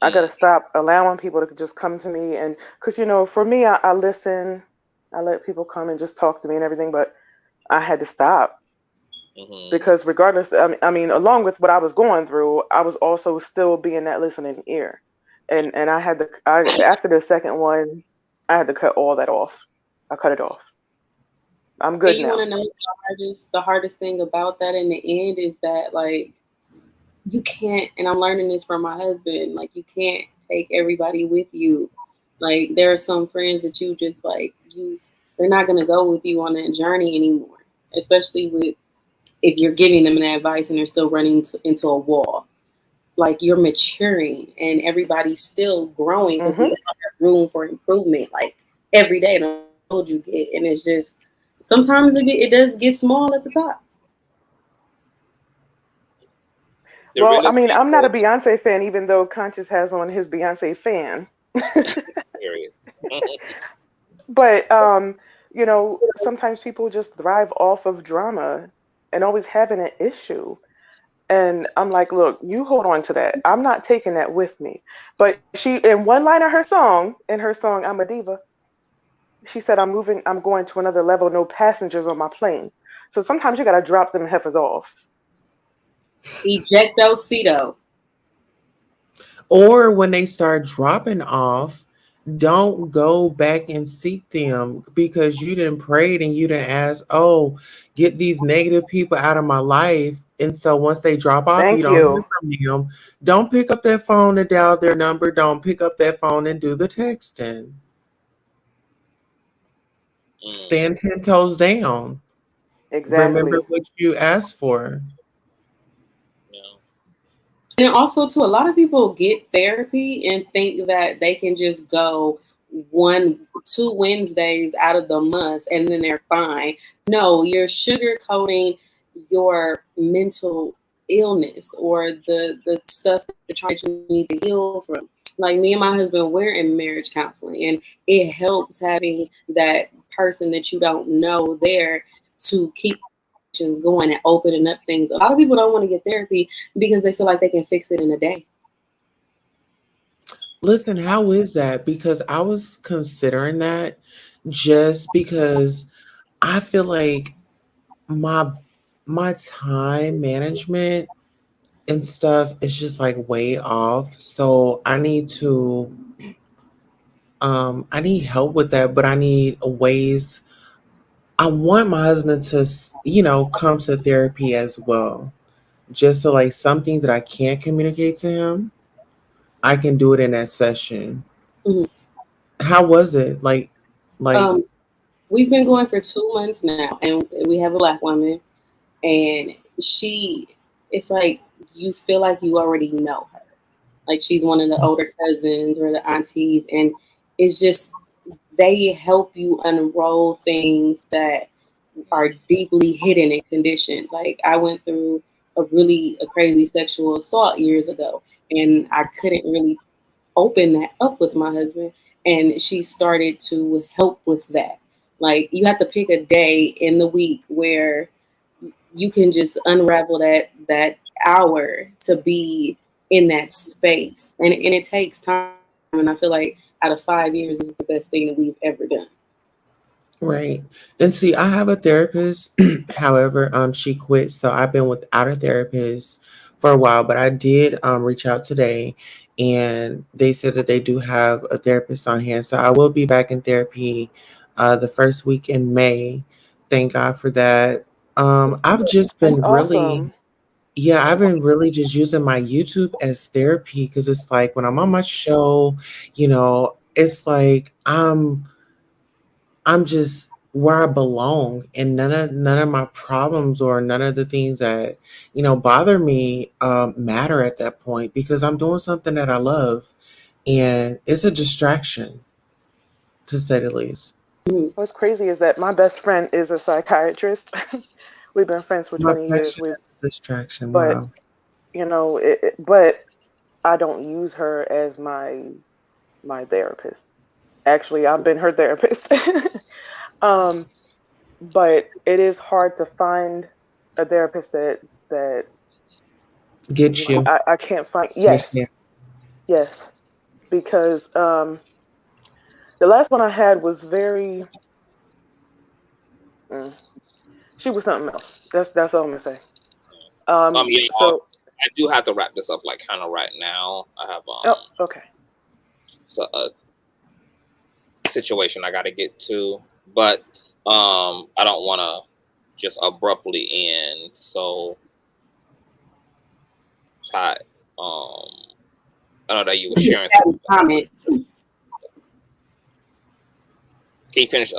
I got to stop allowing people to just come to me. And because, for me, I listen, I let people come and just talk to me and everything, but I had to stop. Because regardless, I mean, along with what I was going through, I was also still being that listening ear. And I had after the second one, I had to cut all that off. I cut it off. I'm good you now. want to know the hardest thing about that in the end is that, like, you can't, and I'm learning this from my husband, like, you can't take everybody with you. Like, there are some friends that you just, like, they're not going to go with you on that journey anymore, especially if you're giving them an advice and they're still running into a wall. Like, you're maturing and everybody's still growing because we have room for improvement, like, every day. The old you get, and it's just sometimes it does get small at the top. Well, I mean, I'm not a Beyonce fan, even though Conscious has on his Beyonce fan. But sometimes people just thrive off of drama and always having an issue. And I'm like, look, you hold on to that. I'm not taking that with me. But she, in one line of her song, I'm a Diva, she said, I'm going to another level, no passengers on my plane. So sometimes you got to drop them heifers off. Ejectocito. Or when they start dropping off, don't go back and seek them because you didn't pray and you didn't ask, oh, get these negative people out of my life. And so once they drop off, you don't hear from them. Don't pick up that phone and dial their number. Don't pick up that phone and do the texting. Stand 10 toes down. Exactly. Remember what you asked for. And also, too, a lot of people get therapy and think that they can just go 2 Wednesdays out of the month and then they're fine. No, you're sugarcoating your mental illness or the stuff that you're trying to need to heal from. Like me and my husband, we're in marriage counseling, and it helps having that person that you don't know there to keep going and opening up things. A lot of people don't want to get therapy because they feel like they can fix it in a day. Listen, how is that? Because I was considering that, just because I feel like my my time management and stuff is just like way off. So I need help with that, but I need ways. I want my husband to, come to therapy as well. Just so like some things that I can't communicate to him, I can do it in that session. Mhm. How was it? Like We've been going for 2 months now, and we have a Black woman, and it's like you feel like you already know her. Like she's one of the older cousins or the aunties, and it's just they help you unroll things that are deeply hidden and conditioned. Like I went through a crazy sexual assault years ago, and I couldn't really open that up with my husband, and she started to help with that. Like you have to pick a day in the week where you can just unravel that hour to be in that space, and it takes time. And I feel like out of 5 years, this is the best thing that we've ever done. Right. And see, I have a therapist. However, she quit, so I've been without a therapist for a while. But I did reach out today, and they said that they do have a therapist on hand. So I will be back in therapy the first week in May. Thank God for that. I've just That's been really, awesome. yeah, I've been really just using my YouTube as therapy, because it's like when I'm on my show, it's like I'm just where I belong, and none of my problems or none of the things that bother me matter at that point, because I'm doing something that I love, and it's a distraction, to say the least. What's crazy is that my best friend is a psychiatrist. We've been friends for My 20 years. passion is distraction. But Wow. but I don't use her as my therapist. Actually, I've been her therapist. um, but it is hard to find a therapist that Get you. I can't find. Understand. Yes, because the last one I had was very. Mm, she was something else. That's all I'm gonna say. Yeah, So I do have to wrap this up like kind of right now. I have oh, okay. so a situation I got to get to, but I don't want to just abruptly end. So, Ty, I know that you were sharing something. Comments. Can you finish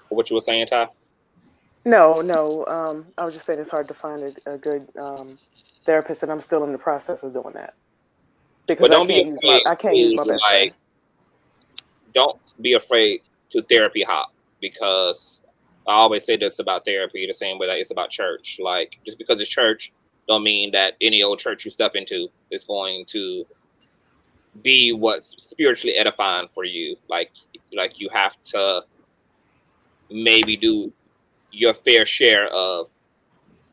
what you were saying, Ty? No. I was just saying it's hard to find a good therapist, and I'm still in the process of doing that because But don't be afraid I can't use to my best friend. don't be afraid to therapy hop, because I always say this about therapy the same way that it's about church. Like just because it's church don't mean that any old church you step into is going to be what's spiritually edifying for you. Like you have to maybe do your fair share of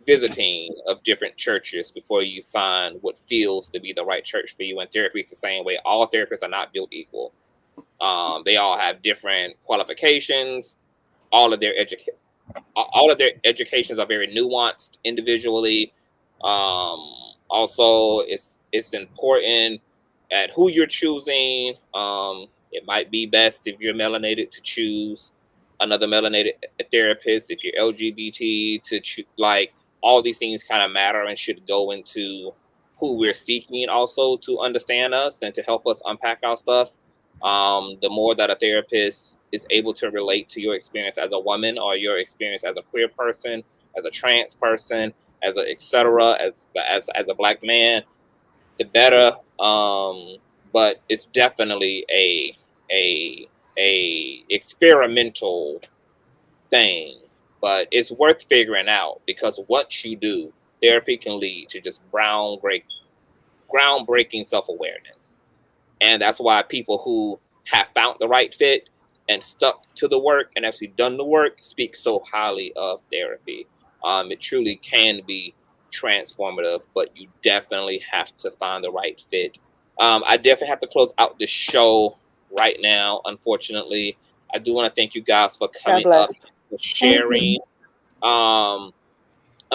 visiting of different churches before you find what feels to be the right church for you. And therapy is the same way. All therapists are not built equal. They all have different qualifications. All of their educations are very nuanced individually. Also, it's important at who you're choosing. It might be best if you're melanated to choose another melanated therapist. If you're LGBT, to choose, like all these things kind of matter and should go into who we're seeking also to understand us and to help us unpack our stuff. The more that a therapist is able to relate to your experience as a woman or your experience as a queer person, as a trans person, as a etc. As a black man, the better. But it's definitely a experimental thing, but it's worth figuring out, because what you do, therapy can lead to just groundbreaking self-awareness. And that's why people who have found the right fit and stuck to the work and actually done the work speak so highly of therapy. It truly can be transformative, but you definitely have to find the right fit. I definitely have to close out the show right now, unfortunately. I do want to thank you guys for coming up, for sharing. I'm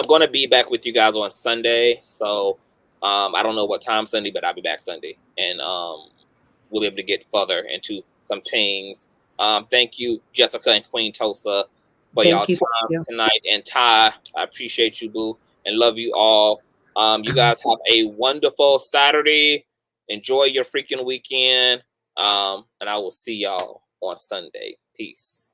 going to be back with you guys on Sunday. So I don't know what time Sunday, but I'll be back Sunday. And we'll be able to get further into some things. Thank you, Jessica and Queen Tosa, for y'all time tonight. And Ty, I appreciate you, boo, and love you all. You guys have a wonderful Saturday. Enjoy your freaking weekend. And I will see y'all on Sunday. Peace.